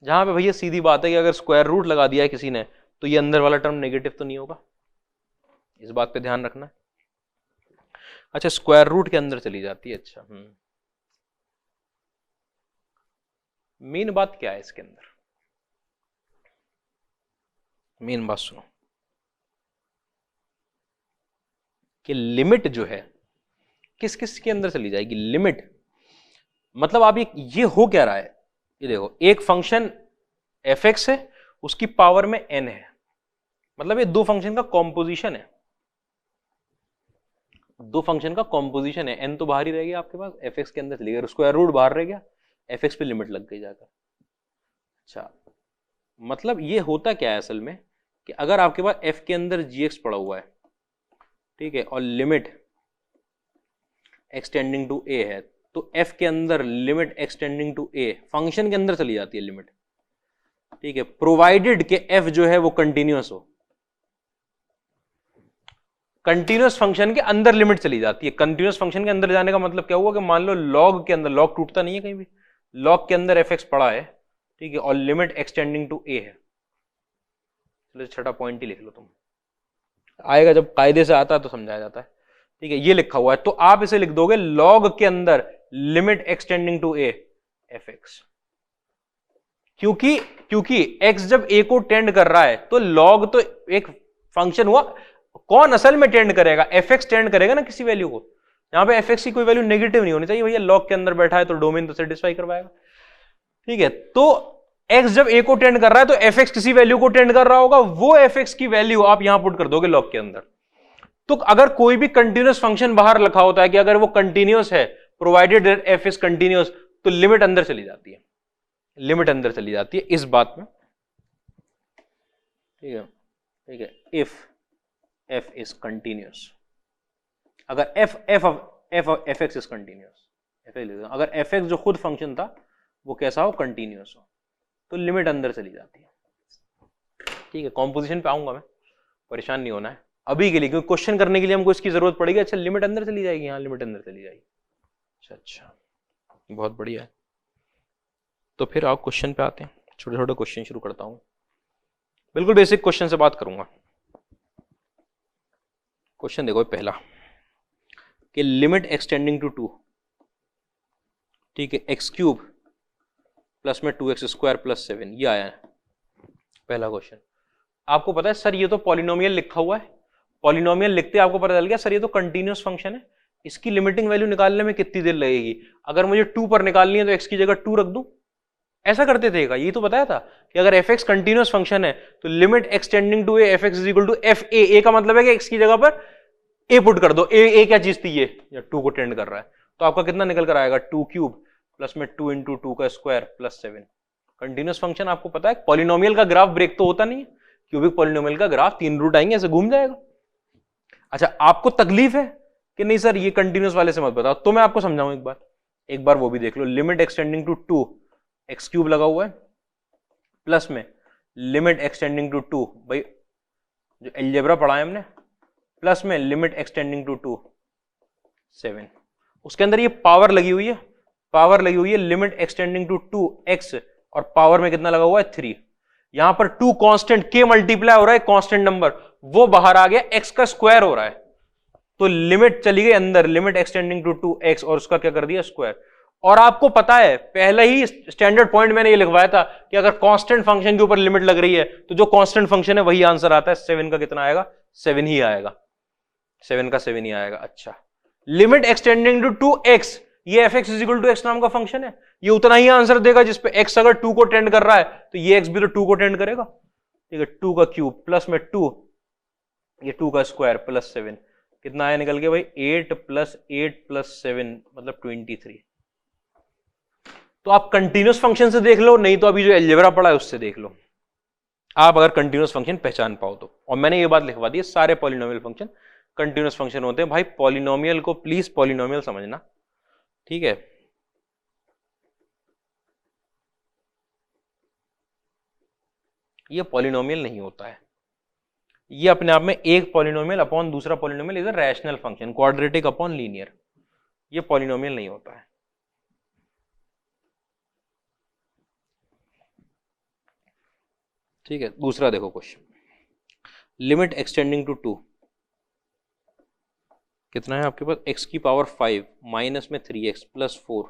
Speaker 1: जहां पे भैया सीधी बात है कि अगर स्क्वायर रूट लगा दिया है किसी ने तो ये अंदर वाला टर्म नेगेटिव तो नहीं होगा, इस बात पे ध्यान रखना है। अच्छा, स्क्वायर रूट के अंदर चली जाती है, अच्छा। मेन बात क्या है इसके अंदर, मेन बात सुनो कि लिमिट जो है किस किस के अंदर चली जाएगी। लिमिट मतलब आप ये हो क्या रहा है, ये देखो, एक फंक्शन एफ एक्स है, उसकी पावर में एन है, मतलब ये दो फंक्शन का कॉम्पोजिशन है, दो फंक्शन का कॉम्पोजिशन है। एन तो बाहर ही रह गया आपके पास, एफ एक्स के अंदर चली गई, स्क्वायर रूट बाहर रह गया, एफ एक्स पे लिमिट लग गई जाकर। अच्छा, मतलब ये होता क्या है असल में कि अगर आपके पास एफ के अंदर जी एक्स पड़ा हुआ है, ठीक है, और लिमिट एक्सटेंडिंग टू ए है, तो एफ के अंदर limit x tending to a function के अंदर चली जाती है लिमिट, ठीक है, प्रोवाइडेड कि एफ जो है वो कंटिन्यूअस हो। कंटिन्यूअस फंक्शन के अंदर लिमिट चली जाती है। कंटिन्यूअस फंक्शन के अंदर जाने का मतलब क्या हुआ कि मान लो लॉग के अंदर, लॉग टूटता नहीं है कहीं भी, लॉग के अंदर एफ एक्स पड़ा है, ठीक है, और लिमिट एक्सटेंडिंग टू ए है। चलो छठा पॉइंट ही लिख लो तुम, आएगा जब कायदे से आता है तो समझाया जाता है, ठीक है। ये लिखा हुआ है तो आप इसे लिख दोगे लॉग के अंदर limit x tending to a f x, क्योंकि x जब a को टेंड कर रहा है तो log तो एक फंक्शन हुआ, कौन असल में टेंड करेगा, fx टेंड करेगा ना किसी वैल्यू को, यहां पे fx की कोई वैल्यू नेगेटिव नहीं होनी चाहिए भैया, log के अंदर बैठा है तो डोमेन तो सेटिस्फाई करवाएगा, ठीक है। तो x जब a को टेंड कर रहा है तो fx किसी वैल्यू को टेंड कर रहा होगा, वो fx की वैल्यू आप यहां पुट कर दोगे log के अंदर। तो अगर कोई भी कंटिन्यूअस फंक्शन बाहर लिखा होता है कि अगर वो कंटिन्यूअस है, प्रोवाइडेड f इज कंटिन्यूअस, तो लिमिट अंदर चली जाती है, लिमिट अंदर चली जाती है इस बात में, ठीक है, ठीक है। इफ f इज कंटिन्यूअस, अगर f एक्स इज कंटिन्यूअस, अगर f एक्स जो खुद फंक्शन था वो कैसा हो, कंटिन्यूअस हो, तो लिमिट अंदर चली जाती है, ठीक है। कॉम्पोजिशन पे आऊंगा मैं, परेशान नहीं होना है अभी के लिए, क्योंकि क्वेश्चन करने के लिए हमको इसकी जरूरत पड़ेगी। अच्छा, लिमिट अंदर चली जाएगी, हाँ लिमिट अंदर चली जाएगी, अच्छा बहुत बढ़िया है। तो फिर आप क्वेश्चन पे आते हैं, छोटे छोटे क्वेश्चन शुरू करता हूं, बिल्कुल बेसिक क्वेश्चन से बात करूंगा। क्वेश्चन देखो पहला कि लिमिट एक्सटेंडिंग टू 2, ठीक है, एक्स क्यूब प्लस में 2x स्क्वायर प्लस 7, ये आया है पहला क्वेश्चन। आपको पता है सर ये तो पॉलिनोमियल लिखा हुआ है, पॉलिनोमियल लिखते आपको पता चल गया सर ये तो कंटिन्यूअस फंक्शन है, इसकी लिमिटिंग वैल्यू निकालने में कितनी देर लगेगी, अगर मुझे 2 पर निकालनी है तो x की जगह 2 रख दूं, ऐसा करते थे। ये तो बताया था कि अगर f(x) कंटिन्यूअस फंक्शन है तो limit x tending to a f(x) is equal to f a का मतलब है कि x की जगह पर a पुट कर दो, a क्या चीज थी, ये 2 को टेंड कर रहा है, तो आपका कितना निकल कर आएगा, 2 क्यूब प्लस में 2 इंटू 2 का स्क्वायर प्लस 7। कंटिन्यूअस फंक्शन आपको पता है, पॉलिनोमियल का ग्राफ ब्रेक तो होता नहीं है, क्यूबिक पॉलिनोमियल का ग्राफ 3 रूट आएंगे ऐसे घूम जाएगा। अच्छा, आपको तकलीफ है कि नहीं सर ये कंटिन्यूअस वाले से मत बताओ, तो मैं आपको समझाऊं एक बार वो भी देख लो। Limit x tending to 2 x cube लगा हुआ है प्लस में लिमिट एक्सटेंडिंग टू 2, भाई जो एल्जेब्रा पढ़ा है हमने, प्लस में लिमिट एक्सटेंडिंग टू 2 7, उसके अंदर ये पावर लगी हुई है, पावर लगी हुई है लिमिट एक्सटेंडिंग टू 2x, और पावर में कितना लगा हुआ है 3। यहां पर 2 कांस्टेंट k मल्टीप्लाई हो रहा है कांस्टेंट नंबर, वो बाहर आ गया, x का स्क्वायर हो रहा है, तो लिमिट चली गई अंदर, लिमिट एक्सटेंडिंग टू 2x, और उसका क्या कर दिया स्क्वायर। और आपको पता है पहले ही स्टैंडर्ड पॉइंट मैंने ये लिखवाया था कि अगर कांस्टेंट फंक्शन के ऊपर लिमिट लग रही है तो जो कांस्टेंट फंक्शन है वही आंसर आता है। 7 का कितना आएगा, 7 ही आएगा, 7 का 7 ही आएगा। अच्छा, लिमिट एक्सटेंडिंग टू 2x, ये fx इक्वल टू x नाम का फंक्शन है, ये उतना ही आंसर देगा जिसपे x अगर 2 को टेंड कर रहा है तो ये x भी तो 2 को टेंड करेगा। ठीक है, 2 का क्यूब प्लस में 2, ये 2 का स्क्वायर प्लस 7, कितना आया निकल के भाई 8 प्लस 7 मतलब 23। तो आप कंटिन्यूअस फंक्शन से देख लो, नहीं तो अभी जो अलजेब्रा पढ़ा है उससे देख लो, आप अगर कंटिन्यूअस फंक्शन पहचान पाओ तो। और मैंने ये बात लिखवा दी है, सारे पॉलिनोमियल फंक्शन कंटिन्यूअस फंक्शन होते हैं भाई। पॉलिनोमियल को प्लीज पॉलिनोमियल समझना, ठीक है। ये पॉलिनोमियल नहीं होता है, ये अपने आप में एक पॉलिनोमियल अपॉन दूसरा polynomial is a rational function, quadratic upon linear, ये पॉलिनोमियल नहीं होता है। ठीक है, दूसरा देखो क्वेश्चन, लिमिट एक्सटेंडिंग टू 2, कितना है आपके पास x की पावर 5 माइनस में 3x प्लस 4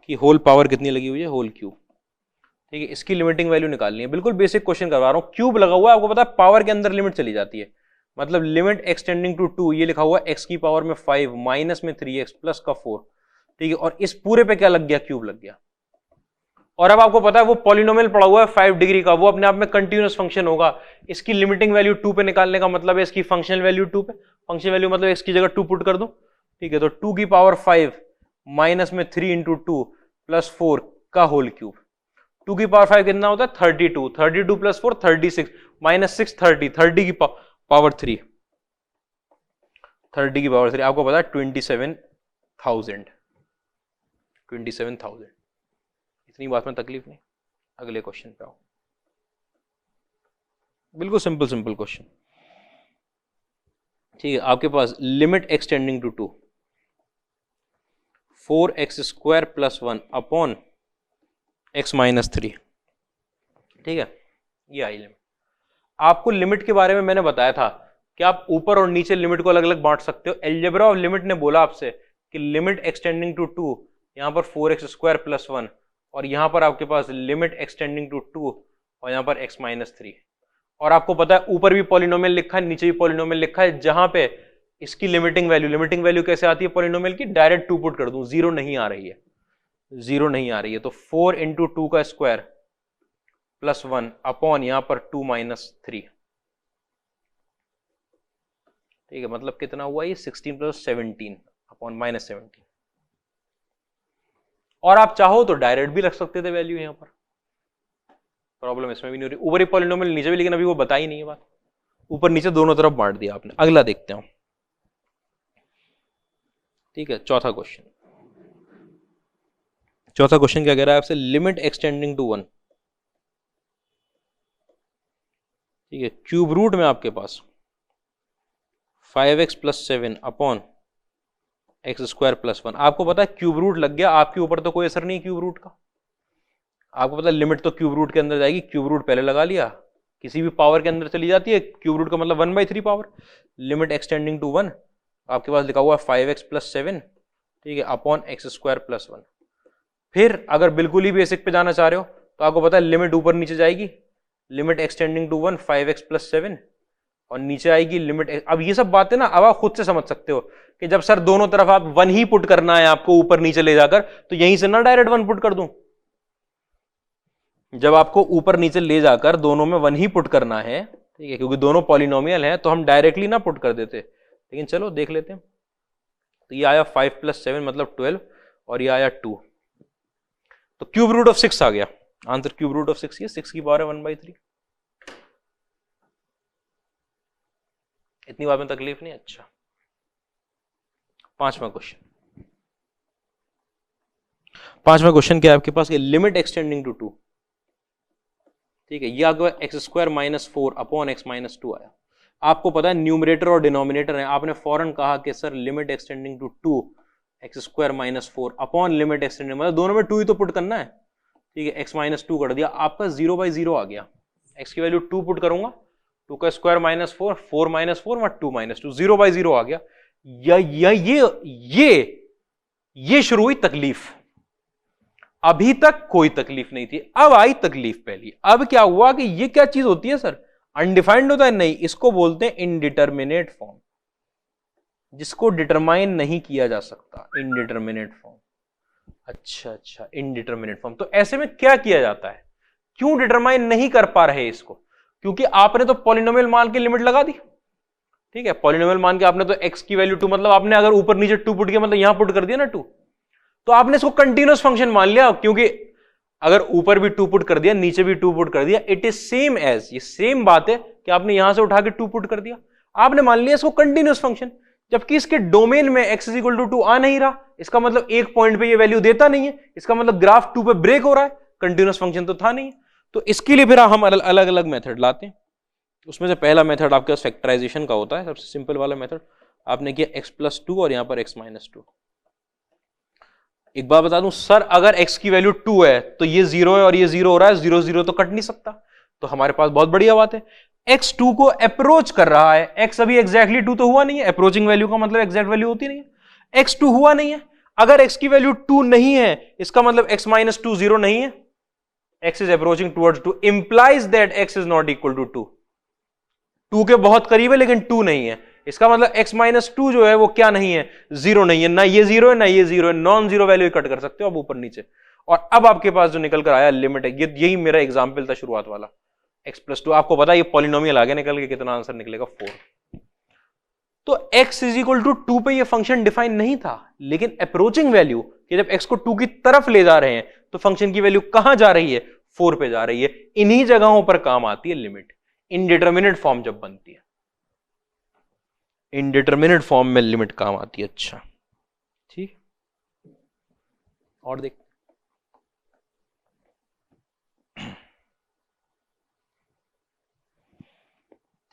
Speaker 1: की होल पावर कितनी लगी हुई है, होल क्यूब। ठीक है, इसकी लिमिटिंग वैल्यू निकालनी है, बिल्कुल बेसिक क्वेश्चन करवा रहा हूं। क्यूब लगा हुआ है, आपको पता है पावर के अंदर लिमिट चली जाती है, मतलब लिमिट एक्सटेंडिंग टू 2, ये लिखा हुआ है x की पावर में 5 माइनस में 3x प्लस का 4। ठीक है, और इस पूरे पे क्या लग गया, क्यूब लग गया। और अब आपको पता है वो पॉलिनोमियल पड़ा हुआ है 5 डिग्री का, वो अपने आप में कंटिन्यूअस फंक्शन होगा। इसकी लिमिटिंग वैल्यू 2 पे निकालने का मतलब है इसकी फंक्शनल वैल्यू 2 पे, फंक्शन वैल्यू मतलब x की जगह 2 पुट कर दो। ठीक है, तो 2 की पावर 5 माइनस में 3 इंटू 2 प्लस 4 का होल क्यूब। 2 की पावर 5 कितना होता है 32, 32 प्लस 4 36, माइनस 6 30, 30 की पावर 3, 30 की पावर 3, आपको पता है 27,000। इतनी बात में तकलीफ नहीं, अगले क्वेश्चन पे आओ। बिल्कुल सिंपल क्वेश्चन। ठीक है, आपके पास limit x tending to 2, 4x square plus 1 upon x minus 3। ठीक है, ये आई लिमिट। आपको लिमिट के बारे में मैंने बताया था कि आप ऊपर और नीचे लिमिट को अलग अलग बांट सकते हो। अलजेब्रा ऑफ लिमिट ने बोला आपसे कि लिमिट एक्सटेंडिंग टू 2, यहां पर 4x स्क्वायर प्लस 1, और यहां पर आपके पास लिमिट एक्सटेंडिंग टू 2 और यहां पर x माइनस 3। और आपको पता है ऊपर भी पॉलिनोमियल लिखा है, नीचे भी पॉलिनोमियल लिखा है, जहां पे इसकी लिमिटिंग वैल्यू कैसे आती है पॉलिनोमियल की, डायरेक्ट 2 पुट कर दूं, 0 नहीं आ रही है, 0 नहीं आ रही है, तो 4 इंटू 2 का स्क्वायर प्लस 1 अपॉन यहां पर 2 माइनस 3। ठीक है, मतलब कितना हुआ ये 16 प्लस 17 अपॉन माइनस 17। और आप चाहो तो डायरेक्ट भी रख सकते थे वैल्यू, यहां पर प्रॉब्लम इसमें भी नहीं हो रही। ऊपर ही पॉलिनोमियल नीचे भी, लेकिन अभी वो बता ही नहीं है बात, ऊपर नीचे दोनों तरफ बांट दिया आपने। अगला देखते हैं। ठीक है, चौथा क्वेश्चन क्या कह रहा है आपसे, लिमिट एक्सटेंडिंग टू 1। ठीक है, क्यूब रूट में आपके पास 5x plus 7 upon x square plus 1। आपको पता है क्यूब रूट लग गया, आपके ऊपर तो कोई असर नहीं क्यूब रूट का, आपको पता है लिमिट तो क्यूब रूट के अंदर जाएगी, क्यूब रूट पहले लगा लिया, किसी भी पावर के अंदर चली जाती है, क्यूब रूट का मतलब 1/3 पावर। लिमिट एक्सटेंडिंग टू 1, आपके पास लिखा हुआ है 5x प्लस 7, ठीक है, अपॉन एक्स स्क्वायर प्लस 1। फिर अगर बिल्कुल ही बेसिक पे जाना चाह रहे हो तो आपको पता है लिमिट ऊपर नीचे जाएगी, limit x tending to 1 5x plus 7, और नीचे आएगी लिमिट। अब ये सब बातें ना अब आप खुद से समझ सकते हो कि जब सर दोनों तरफ आप 1 ही पुट करना है आपको ऊपर नीचे ले जाकर, तो यहीं से ना डायरेक्ट 1 पुट कर दूं। जब आपको ऊपर नीचे ले जाकर दोनों में 1 ही पुट करना है, ठीक है, क्योंकि दोनों पॉलिनोमियल हैं, तो हम डायरेक्टली ना पुट कर देते, लेकिन चलो देख लेते हैं। तो ये आया 5 प्लस 7 मतलब 12, और ये आया 2, तो क्यूब रूट ऑफ 6 आ गया आंसर। क्यूब रूट ऑफ 6 ये 6 की पावर है 1/3। इतनी बात में तकलीफ नहीं। अच्छा, पांचवा क्वेश्चन क्या है आपके पास, लिमिट एक्सटेंडिंग टू 2। ठीक है, ये आ गया x square minus 4 upon x minus 2 आया। आपको पता है न्यूमरेटर और डिनोमिनेटर है, आपने फौरन कहा कि sir limit x tending to 2x² - 4 upon limit x tending, मतलब दोनों में 2 ही तो पुट करना है, ठीक है, x - 2 कर दिया, आपका 0/0 आ गया, x की वैल्यू 2 पुट करूंगा, 2 का स्क्वायर -4, 4 - 4 और 2 - 2, 0/0 आ गया। ये शुरू हुई तकलीफ, अभी तक कोई तकलीफ नहीं थी, अब आई तकलीफ पहली। अब क्या हुआ कि ये क्या चीज होती है सर, अनडिफाइंड होता है, नहीं, इसको बोलते हैं इनडिटरमिनेट फॉर्म, जिसको डिटरमाइन नहीं किया जा सकता, इनडिटरमिनेट फॉर्म। अच्छा, इनडिटरमिनेट फॉर्म, तो ऐसे में क्या किया जाता है, क्यों डिटरमाइन नहीं कर पा रहे इसको, क्योंकि आपने तो पॉलिनोमियल मान की लिमिट लगा दी, ठीक है, पॉलिनोमियल मान के आपने तो x की वैल्यू 2, मतलब आपने अगर ऊपर नीचे 2 पुट किया, मतलब यहां पुट कर दिया ना 2, तो आपने इसको कंटिन्यूअस फंक्शन मान लिया, क्योंकि अगर ऊपर भी 2 पुट कर दिया, नीचे भी 2 पुट कर दिया, इट इज सेम एज, ये सेम बात है कि आपने यहां से उठा के 2 पुट कर दिया, आपने मान लिया इसको कंटिन्यूअस फंक्शन, जबकि इसके डोमेन में x = 2 आ नहीं रहा, इसका मतलब एक पॉइंट पे ये वैल्यू देता नहीं है, इसका मतलब ग्राफ 2 पे ब्रेक हो रहा है, कंटिन्यूअस फंक्शन तो था नहीं। तो इसके लिए फिर हम अलग अलग मेथड लाते हैं। उसमें से पहला मेथड आपके पास फैक्टराइजेशन का होता है, सबसे सिंपल वाला मेथड, आपने किया x + 2 और यहां पर x - 2। एक बात बता दूं सर, अगर x की वैल्यू 2 है तो ये 0 है और ये 0 हो रहा है, 0 0 तो कट नहीं सकता, तो हमारे पास बहुत बढ़िया बात है, x 2 को अप्रोच कर रहा है, x अभी एग्जैक्टली 2 तो हुआ नहीं है, अप्रोचिंग वैल्यू का मतलब एग्जैक्ट वैल्यू होती नहीं है, x 2 हुआ नहीं है, अगर x की वैल्यू 2 नहीं है, इसका मतलब x - 2 0 नहीं है, x is approaching towards 2 implies that x is not equal to 2, 2 के बहुत करीब है लेकिन 2 नहीं है, इसका मतलब x - 2 जो है वो क्या नहीं है, 0 नहीं है, ना ये 0 है ना ये 0 है, नॉन जीरो वैल्यू कट कर सकते हो आप ऊपर नीचे। और अब आपके पास जो निकल कर आया लिमिट है, यही मेरा एग्जाम्पल था शुरुआत वाला, x + 2, आपको पता है ये पॉलिनोमियल आगे निकल के कितना आंसर निकलेगा, 4। तो x = 2 पे ये फंक्शन डिफाइन नहीं था, लेकिन अप्रोचिंग वैल्यू कि जब x को 2 की तरफ ले जा रहे हैं तो फंक्शन की वैल्यू कहां जा रही है, 4 पे जा रही है। इन्हीं जगहों पर काम आती है लिमिट, इनडिटरमिनेट फॉर्म जब बनती है, इनडिटरमिनेट फॉर्म में लिमिट काम आती है। अच्छा ठीक, और देख,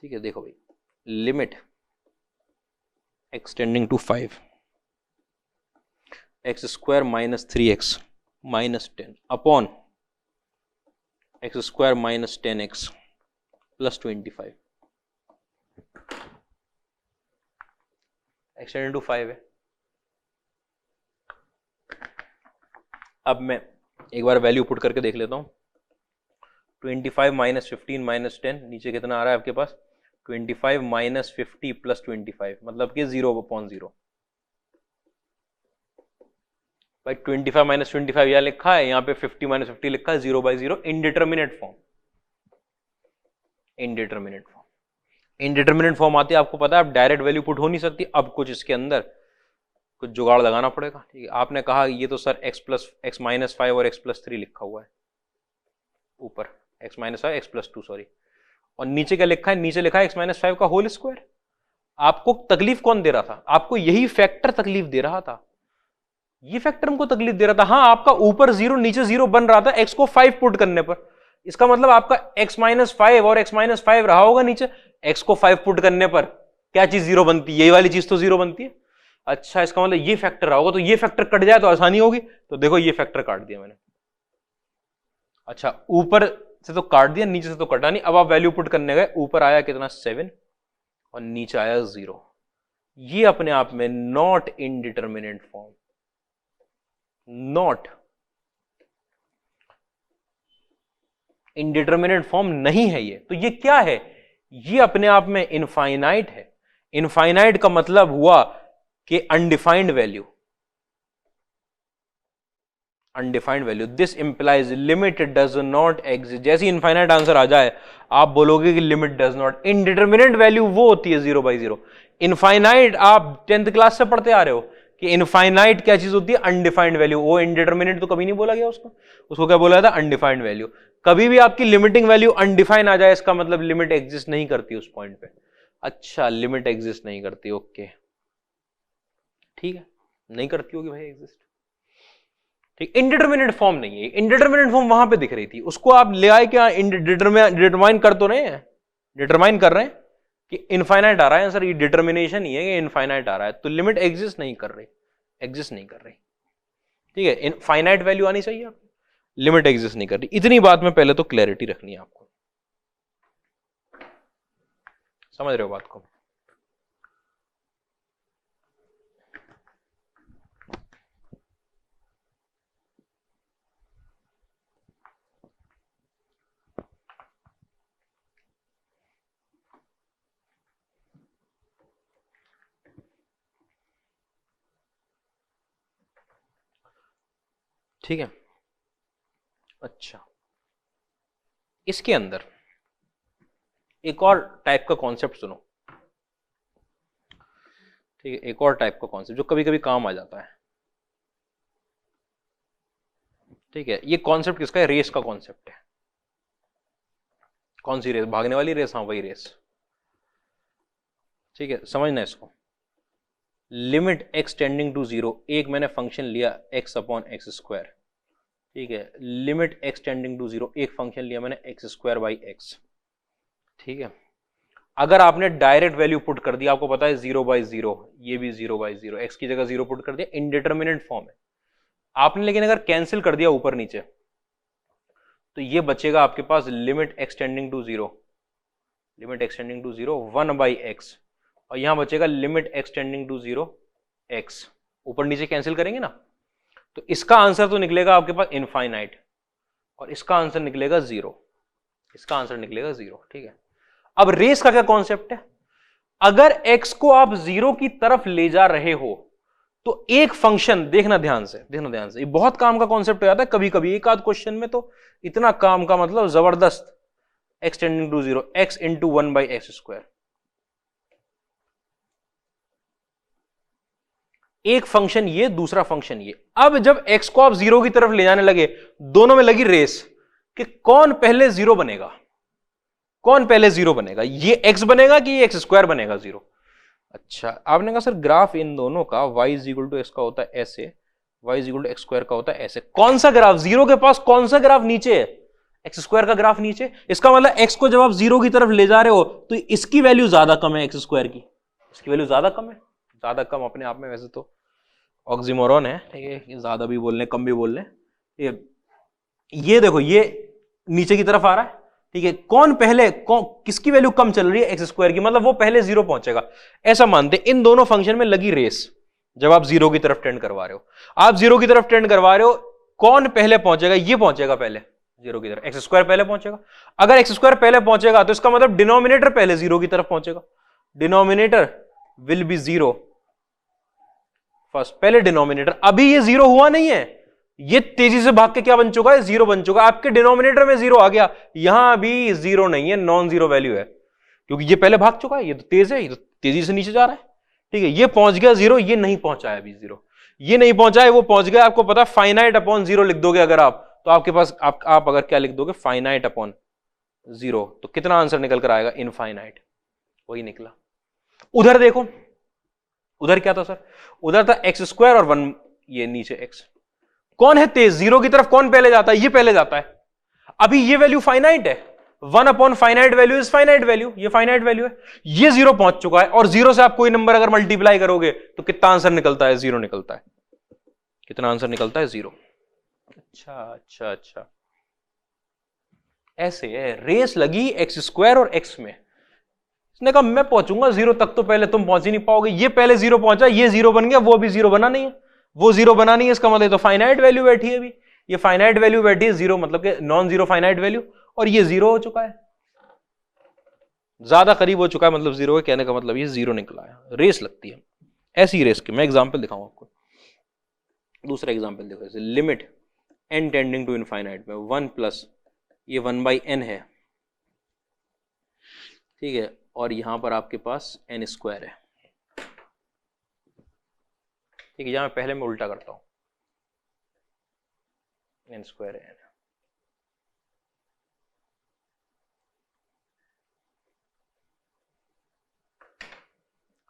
Speaker 1: ठीक है, देखो भाई, limit x tending to 5 x² - 3x - 10 upon x² - 10x + 25 extended to 5 है। अब मैं एक बार वैल्यू पुट करके देख लेता हूं, 25 - 15 - 10, नीचे कितना आ रहा है आपके पास, 25 - 50 + 25, मतलब कि 0/0। भाई 25 - 25 यहां लिखा है, यहां पे 50 - 50 लिखा है, 0/0, indeterminate form, indeterminate form, indeterminate form आती है, आपको पता है अब डायरेक्ट वैल्यू पुट हो नहीं सकती, अब कुछ इसके अंदर कुछ जुगाड़ लगाना पड़ेगा, ठीक है। आपने कहा ये तो सर x - 5 और x + 3 लिखा हुआ है ऊपर, x - 5 x + 2 सॉरी, और नीचे क्या लिखा है, नीचे लिखा है x - 5 का होल स्क्वायर। आपको तकलीफ कौन दे रहा था, आपको यही फैक्टर तकलीफ दे रहा था, ये फैक्टर हमको तकलीफ दे रहा था। हाँ, आपका ऊपर 0 नीचे 0 बन रहा था x को 5 पुट करने पर, इसका मतलब आपका x - 5 और x - 5 रहा होगा नीचे, x को 5 पुट करने पर क्या चीज 0 बनती है, ये वाली चीज तो 0 बनती है। अच्छा, इसका मतलब ये फैक्टर रहा होगा, तो ये फैक्टर कट जाए तो आसानी होगी, तो देखो ये फैक्टर काट दिया मैंने। अच्छा, ऊपर से तो काट दिया, नीचे से तो कटा नहीं। अब आप वैल्यू पुट करने गए, ऊपर आया कितना 7 और नीचे आया 0, ये अपने आप में not indeterminate form, not indeterminate form नहीं है ये। तो ये क्या है, ये अपने आप में इनफाइनाइट है। इनफाइनाइट का मतलब हुआ कि undefined value, undefined value, this implies limit does not exist. जैसे इनफाइनाइट आंसर आ जाए आप बोलोगे कि limit does not, indeterminate value वो होती है 0/0। इनफाइनाइट आप 10th क्लास से पढ़ते आ रहे हो कि इनफाइनाइट क्या चीज होती है, अनडिफाइंड वैल्यू। वो इनडिटरमिनेट तो कभी नहीं बोला गया उसको क्या बोला था, अनडिफाइंड वैल्यू। कभी भी आपकी लिमिटिंग वैल्यू अनडिफाइंड आ जाए, इसका मतलब लिमिट एग्जिस्ट नहीं करती उस पॉइंट पे। अच्छा, लिमिट एग्जिस्ट नहीं करती, ओके ठीक है, नहीं करती होगी भाई एग्जिस्ट, ठीक। इनडिटरमिनेट फॉर्म नहीं है, इनडिटरमिनेट फॉर्म वहां पे दिख रही थी, उसको आप ले आए क्या, डिटरमाइन कर तो रहे हैं, डिटरमाइन कर रहे हैं, कि इनफाइनाइट आ रहा है सर, ये डिटर्मिनेशन ही है कि इनफाइनाइट आ रहा है, तो लिमिट एग्जिस्ट नहीं कर रही, एग्जिस्ट नहीं कर रही, ठीक है, इनफाइनाइट वैल्यू आनी चाहिए, लिमिट एग्जिस्ट नहीं कर रही। इतनी बात में पहले तो क्लैरिटी रखनी है आपको, समझ रहे हो बात को? ठीक है, अच्छा, इसके अंदर एक और टाइप का कॉन्सेप्ट सुनो, ठीक है, एक और टाइप का कॉन्सेप्ट जो कभी कभी काम आ जाता है, ठीक है, ये कॉन्सेप्ट किसका है? रेस का कॉन्सेप्ट है। कौन सी रेस? भागने वाली रेस, हाँ वही रेस, ठीक है, समझना इसको। Limit x tending to zero, एक मैंने फंक्शन लिया एक्स अपॉन एक्स स्क्वायर, ठीक है, limit x tending to zero, एक फंक्शन लिया मैंने एक्स स्क्वायर बाई एक्स, ठीक है। अगर आपने डायरेक्ट वैल्यू पुट कर दिया, आपको पता है 0/0, ये भी 0/0, एक्स की जगह 0 पुट कर दिया, इनडिटर्मिनेट फॉर्म है आपने, लेकिन अगर कैंसिल कर दिया ऊपर नीचे तो ये बचेगा आपके पास limit x tending to zero, limit x tending to zero 1/x, और यहां बचेगा limit x tending to zero x, ऊपर नीचे कैंसिल करेंगे ना, तो इसका आंसर तो निकलेगा आपके पास इनफाइनाइट, और इसका आंसर निकलेगा 0, इसका आंसर निकलेगा 0, ठीक है। अब रेस का क्या कॉन्सेप्ट है? अगर x को आप 0 की तरफ ले जा रहे हो तो एक फंक्शन, देखना ध्यान से, देखना ध्यान से, ये बहुत काम का कॉन्सेप्ट हो जाता है कभी कभी, एक आध क्वेश्चन में तो इतना काम का, मतलब जबरदस्त, x tending to 0, x into 1/x square, एक फंक्शन ये, दूसरा फंक्शन ये। अब जब x को आप 0 की तरफ ले जाने लगे, दोनों में लगी रेस कि कौन पहले 0 बनेगा, कौन पहले 0 बनेगा, ये x बनेगा कि ये x स्क्वायर बनेगा 0। अच्छा, आपने कहा सर ग्राफ इन दोनों का y is equal to x का होता है ऐसे, y is equal to x square का होता है ऐसे, कौन सा ग्राफ 0 के पास, कौन सा ग्राफ नीचे है? एक्स स्क्वायर का ग्राफ नीचे, इसका मतलब x को जब आप 0 की तरफ ले जा रहे हो तो इसकी वैल्यू ज्यादा कम है, एक्स स्क्वायर की, इसकी वैल्यू ज्यादा कम है, ज्यादा कम अपने आप में वैसे तो ऑक्सीमोरॉन है, ठीक है, ज्यादा भी बोल लें कम भी बोल लें, ये देखो ये नीचे की तरफ आ रहा है, ठीक है, कौन पहले, किसकी वैल्यू कम चल रही है? एक्स स्क्वायर की, मतलब वो पहले 0 पहुंचेगा, ऐसा मानते। इन दोनों फंक्शन में लगी रेस, जब आप 0 की तरफ टेंड करवा रहे हो, आप 0 की तरफ टेंड करवा रहे हो, कौन पहले पहुंचेगा? ये पहुंचेगा पहले 0 की तरफ, एक्स स्क्वायर पहले पहुंचेगा। अगर एक्स स्क्वायर पहले पहुंचेगा तो इसका मतलब डिनोमिनेटर पहले 0 की तरफ पहुंचेगा, डिनोमिनेटर विल बी 0 फर्स्ट, पहले डिनोमिनेटर। अभी ये 0 हुआ नहीं है, ये तेजी से भाग के क्या बन चुका है? 0 बन चुका है, आपके डिनोमिनेटर में 0 आ गया, यहां भी 0 नहीं है, नॉन 0 वैल्यू है, क्योंकि ये पहले भाग चुका है, ये तो तेज है, ये तो तेजी से नीचे जा रहा है, ठीक है, ये पहुंच गया 0, ये नहीं पहुंचा है अभी 0, ये नहीं पहुंचा है, वो पहुंच गया। आपको पता है फाइनाइट अपॉन 0 लिख दोगे अगर आप, तो आपके पास आप अगर क्या लिख दोगे? फाइनाइट अपॉन 0, तो कितना आंसर निकल कर आएगा? इनफाइनाइट, वही निकला। उधर देखो, उधर क्या था सर? उधर था एक्स स्क्वायर और 1, ये नीचे एक्स, कौन है तेज? 0 की तरफ कौन पहले जाता है? ये पहले जाता है। अभी ये वैल्यू फाइनाइट है, 1 upon finite value is finite value, ये फाइनाइट वैल्यू है, ये 0 पहुंच चुका है, और 0 से आप कोई नंबर अगर मल्टीप्लाई करोगे तो कितना आंसर निकलता है? 0 निकलता है। कितना आंसर निकलता है? 0। अच्छा अच्छा अच्छा, ऐसे है, रेस लगी एक्स स्क्वायर और एक्स में, इसने कहा मैं पहुंचूंगा 0 तक, तो पहले तुम पहुंच ही नहीं पाओगे, ये पहले 0 पहुंचा, ये 0 बन गया, वो अभी 0 बना नहीं है, वो 0 बना नहीं है, इसका मतलब तो फाइनाइट वैल्यू बैठी है अभी, ये फाइनाइट वैल्यू बैठी है 0, मतलब कि नॉन 0 फाइनाइट वैल्यू, और ये 0 हो चुका है, ज्यादा करीब हो चुका है, मतलब 0 है, कहने का मतलब ये 0 निकला है। रेस लगती है, ऐसी रेस की मैं एग्जाम्पल दिखाऊं आपको। दूसरा एग्जाम्पल देखो, जैसे limit n tending to infinite में 1 प्लस ये 1/n है, ठीक है, और यहां पर आपके पास n स्क्वायर है, ठीक है, यहां पहले मैं उल्टा करता हूं, n स्क्वायर है,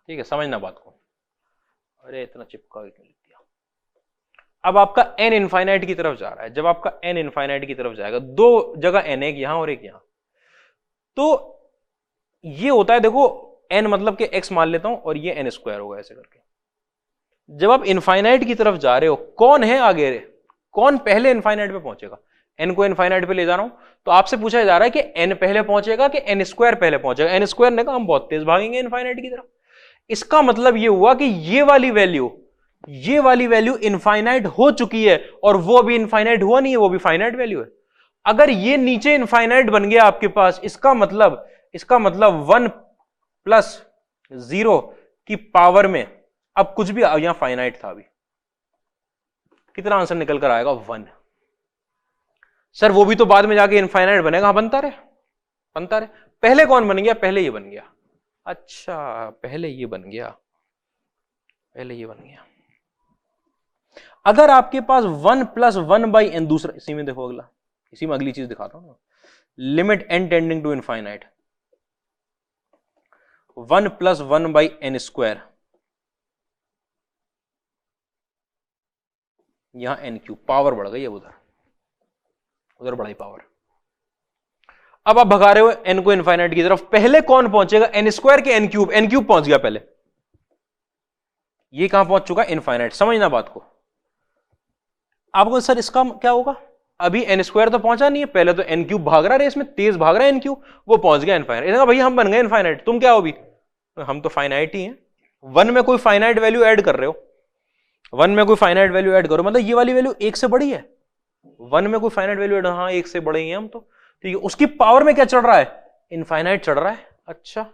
Speaker 1: ठीक है, समझना बात को। अरे इतना चिपका क्यों लिख दिया? अब आपका n इनफाइनाइट की तरफ जा रहा है, जब आपका n इनफाइनाइट की तरफ जाएगा, दो जगह n, एक यहां और एक यहां, तो ये होता है, देखो n मतलब कि x मान लेता हूं और ये n स्क्वायर होगा ऐसे करके। जब आप इनफाइनाइट की तरफ जा रहे हो, कौन है आगे, कौन पहले इनफाइनाइट पे पहुंचेगा? n को इनफाइनाइट पे ले जा रहा हूं, तो आपसे पूछा जा रहा है कि n पहले पहुंचेगा कि n स्क्वायर पहले पहुंचेगा। n स्क्वायर ने कहा हम बहुत तेज भागेंगे इनफाइनाइट की तरफ। इसका मतलब ये हुआ कि ये वाली वैल्यू इनफाइनाइट हो चुकी है, और वो अभी इनफाइनाइट हुआ नहीं है, वो भी फाइनाइट वैल्यू है। अगर ये नीचे इनफाइनाइट बन गया आपके पास, इसका मतलब 1 प्लस 0 की पावर में अब कुछ भी यहां फाइनाइट था, अभी कितना आंसर निकल कर आएगा? 1। सर वो भी तो बाद में जाके इनफाइनाइट बनेगा। बनता रहे। पहले कौन बन गया? पहले ये बन गया। अच्छा, पहले ये बन गया। अगर आपके पास 1 प्लस 1/n, दूसरा इसी में देखो, इसी में अगली चीज दिखाता हूं, limit n tending to infinite 1 plus 1/n square, यहां n क्यूब, पावर बढ़ गई है, उधर बढ़ाई पावर। अब आप भगा रहे हो n को इनफाइनाइट की तरफ, पहले कौन पहुंचेगा? n स्क्वायर के n क्यूब पहुंच गया पहले। ये कहां पहुंच चुका? इनफाइनाइट। समझना बात को। आपको सर इसका क्या होगा? अभी n स्क्वायर तो पहुंचा नहीं है, पहले तो n क्यूब भाग रहा है, रेस में तेज भाग रहा है n क्यूब, वो पहुंच गया इनफाइनाइट। भैया हम बन गए इनफाइनाइट, तुम क्या हो? अभी हम तो फाइनाइट ही हैं। 1 में कोई फाइनाइट वैल्यू ऐड कर रहे हो, 1 में कोई फाइनाइट वैल्यू ऐड करो, मतलब ये वाली वैल्यू 1 से बड़ी है। 1 में कोई फाइनाइट वैल्यू ऐड, हाँ 1 से बड़े ही हैं हम तो, ठीक है। उसकी पावर में क्या चढ़ रहा है? इनफाइनाइट चढ़ रहा है। अच्छा,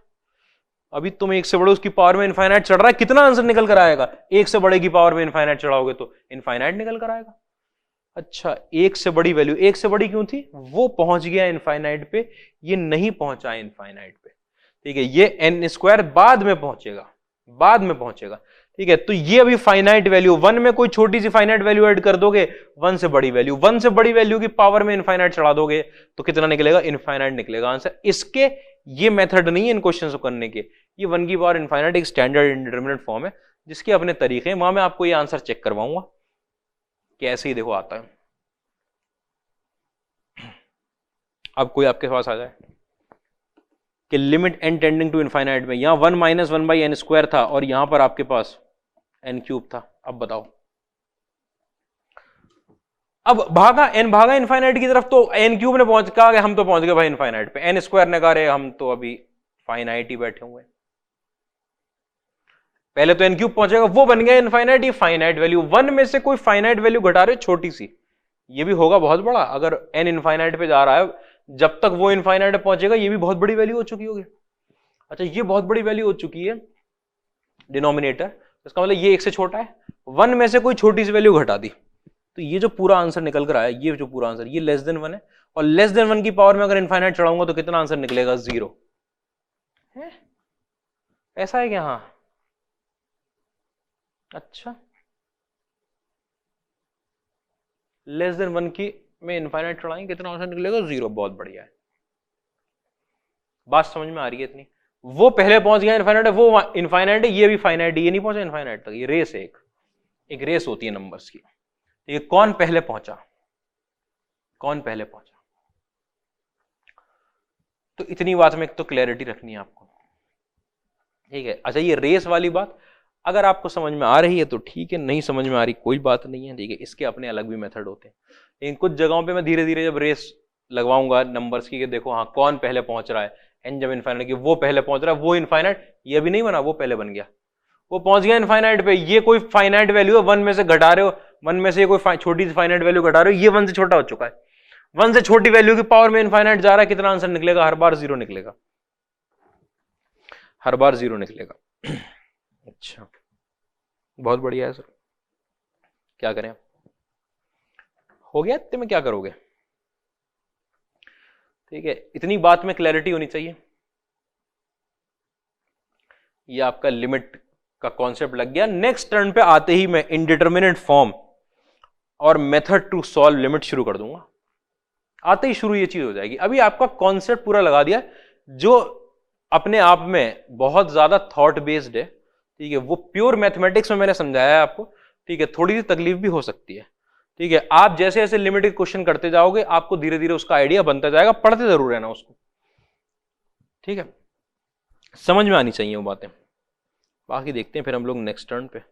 Speaker 1: अभी तुम 1 से बड़े, उसकी पावर में इनफाइनाइट चढ़ रहा है, कितना आंसर निकल कर आएगा? 1 से बड़े की पावर में इनफाइनाइट चढ़ाओगे तो इनफाइनाइट निकल कर आएगा। अच्छा, 1 से बड़ी वैल्यू, 1 से बड़ी क्यों थी? वो पहुंच गया इनफाइनाइट पे, ये नहीं पहुंचा इनफाइनाइट पे, ठीक है। ये n स्क्वायर बाद में पहुंचेगा, ठीक है। तो ये अभी फाइनाइट वैल्यू, 1 में कोई छोटी सी फाइनाइट वैल्यू ऐड कर दोगे, 1 से बड़ी वैल्यू की पावर में इनफाइनाइट चढ़ा दोगे तो कितना निकलेगा? इनफाइनाइट निकलेगा आंसर। इसके ये मेथड नहीं है इन क्वेश्चंस को करने के, ये 1 की पावर इनफाइनाइट एक स्टैंडर्ड इंडिटरमिनेट फॉर्म है, जिसके अपने तरीके हैं। वहां मैं आपको ये आंसर चेक करवाऊंगा कि ऐसे ही देखो आता है। अब कोई आपके पास आ जाए कि limit n tending to infinite में, यहां 1 माइनस 1/n स्क्वायर था और यहां पर आपके पास n क्यूब था। अब बताओ, अब n भागा इनफाइनाइट की तरफ, तो n क्यूब ने कहा हम तो पहुंच गए भाई इनफाइनाइट पे, n स्क्वायर ने कहा रहे हम तो अभी फाइनाइट ही बैठे हुए। पहले तो n क्यूब पहुंचेगा, वो बन गया इनफाइनाइट। ये फाइनाइट वैल्यू, 1 में से कोई फाइनाइट वैल्यू घटा रहे हो छोटी सी, ये भी होगा बहुत बड़ा। अगर n इनफाइनाइट पे जा रहा है, जब तक वो इनफाइनाइट पे पहुंचेगा ये भी बहुत बड़ी वैल्यू हो चुकी होगी। अच्छा, ये बहुत बड़ी वैल्यू हो चुकी है डिनोमिनेटर, इसका मतलब ये 1 से छोटा है। 1 में से कोई छोटी सी वैल्यू घटा दी, तो ये जो पूरा आंसर निकल कर आया, ये जो पूरा आंसर, ये लेस देन 1 है, और लेस देन 1 की पावर में अगर इनफाइनाइट चढ़ाऊंगा तो कितना आंसर निकलेगा? 0 है। ऐसा है क्या? हाँ, अच्छा, लेस देन 1 की में इनफाइनाइट चढ़ाएंगे, कितना आंसर निकलेगा? 0। बहुत बढ़िया है, बात समझ में आ रही है इतनी। वो पहले पहुंच गया इनफाइनाइट है, वो इनफाइनाइट है, ये भी फाइनाइट है, ये नहीं पहुंचा इनफाइनाइट तक। ये रेस है, एक रेस होती है नंबर्स की। ये कौन पहले पहुंचा, तो इतनी बात में एक तो क्लैरिटी रखनी है आपको, ठीक है। अच्छा, ये रेस वाली बात अगर आपको समझ में आ रही है तो ठीक है, नहीं समझ में आ रही कोई बात नहीं है, ठीक है। इसके अपने अलग भी मेथड होते हैं, लेकिन कुछ जगहों पे मैं धीरे धीरे जब रेस लगवाऊंगा नंबर्स की कि देखो हाँ कौन पहले पहुंच रहा है, एन जब इनफाइनाइट की वो पहले पहुंच रहा है, वो इनफाइनाइट ये अभी नहीं बना, वो पहले बन गया, वो पहुंच गया इनफाइनाइट पे। ये कोई फाइनाइट वैल्यू है, 1 में से घटा रहे हो, 1 में से कोई छोटी सी फाइनाइट वैल्यू घटा रहे हो, ये 1 से छोटा हो चुका है। 1 से छोटी वैल्यू की पावर में इनफाइनाइट जा रहा है, कितना आंसर निकलेगा? हर बार 0 निकलेगा, हर बार 0 निकलेगा। अच्छा, बहुत बढ़िया है सर, क्या करें? हो गया इतने में, क्या करोगे? ठीक है, इतनी बात में क्लैरिटी होनी चाहिए। ये आपका लिमिट का कॉन्सेप्ट लग गया। नेक्स्ट टर्न पे आते ही मैं इनडिटरमिनेट फॉर्म और मेथड टू सॉल्व लिमिट शुरू कर दूंगा, आते ही शुरू ये चीज हो जाएगी। अभी आपका कॉन्सेप्ट पूरा लगा दिया, जो अपने आप में बहुत ज्यादा थॉट बेस्ड है, ठीक है। वो प्योर मैथमेटिक्स में मैंने समझाया है आपको, ठीक है। थोड़ी सी तकलीफ भी हो सकती है, ठीक है। आप जैसे जैसे लिमिटेड क्वेश्चन करते जाओगे, आपको धीरे धीरे उसका आइडिया बनता जाएगा, पढ़ते जरूर रहना उसको, ठीक है। समझ में आनी चाहिए वो बातें। बाकी देखते हैं फिर हम लोग नेक्स्ट टर्न पे।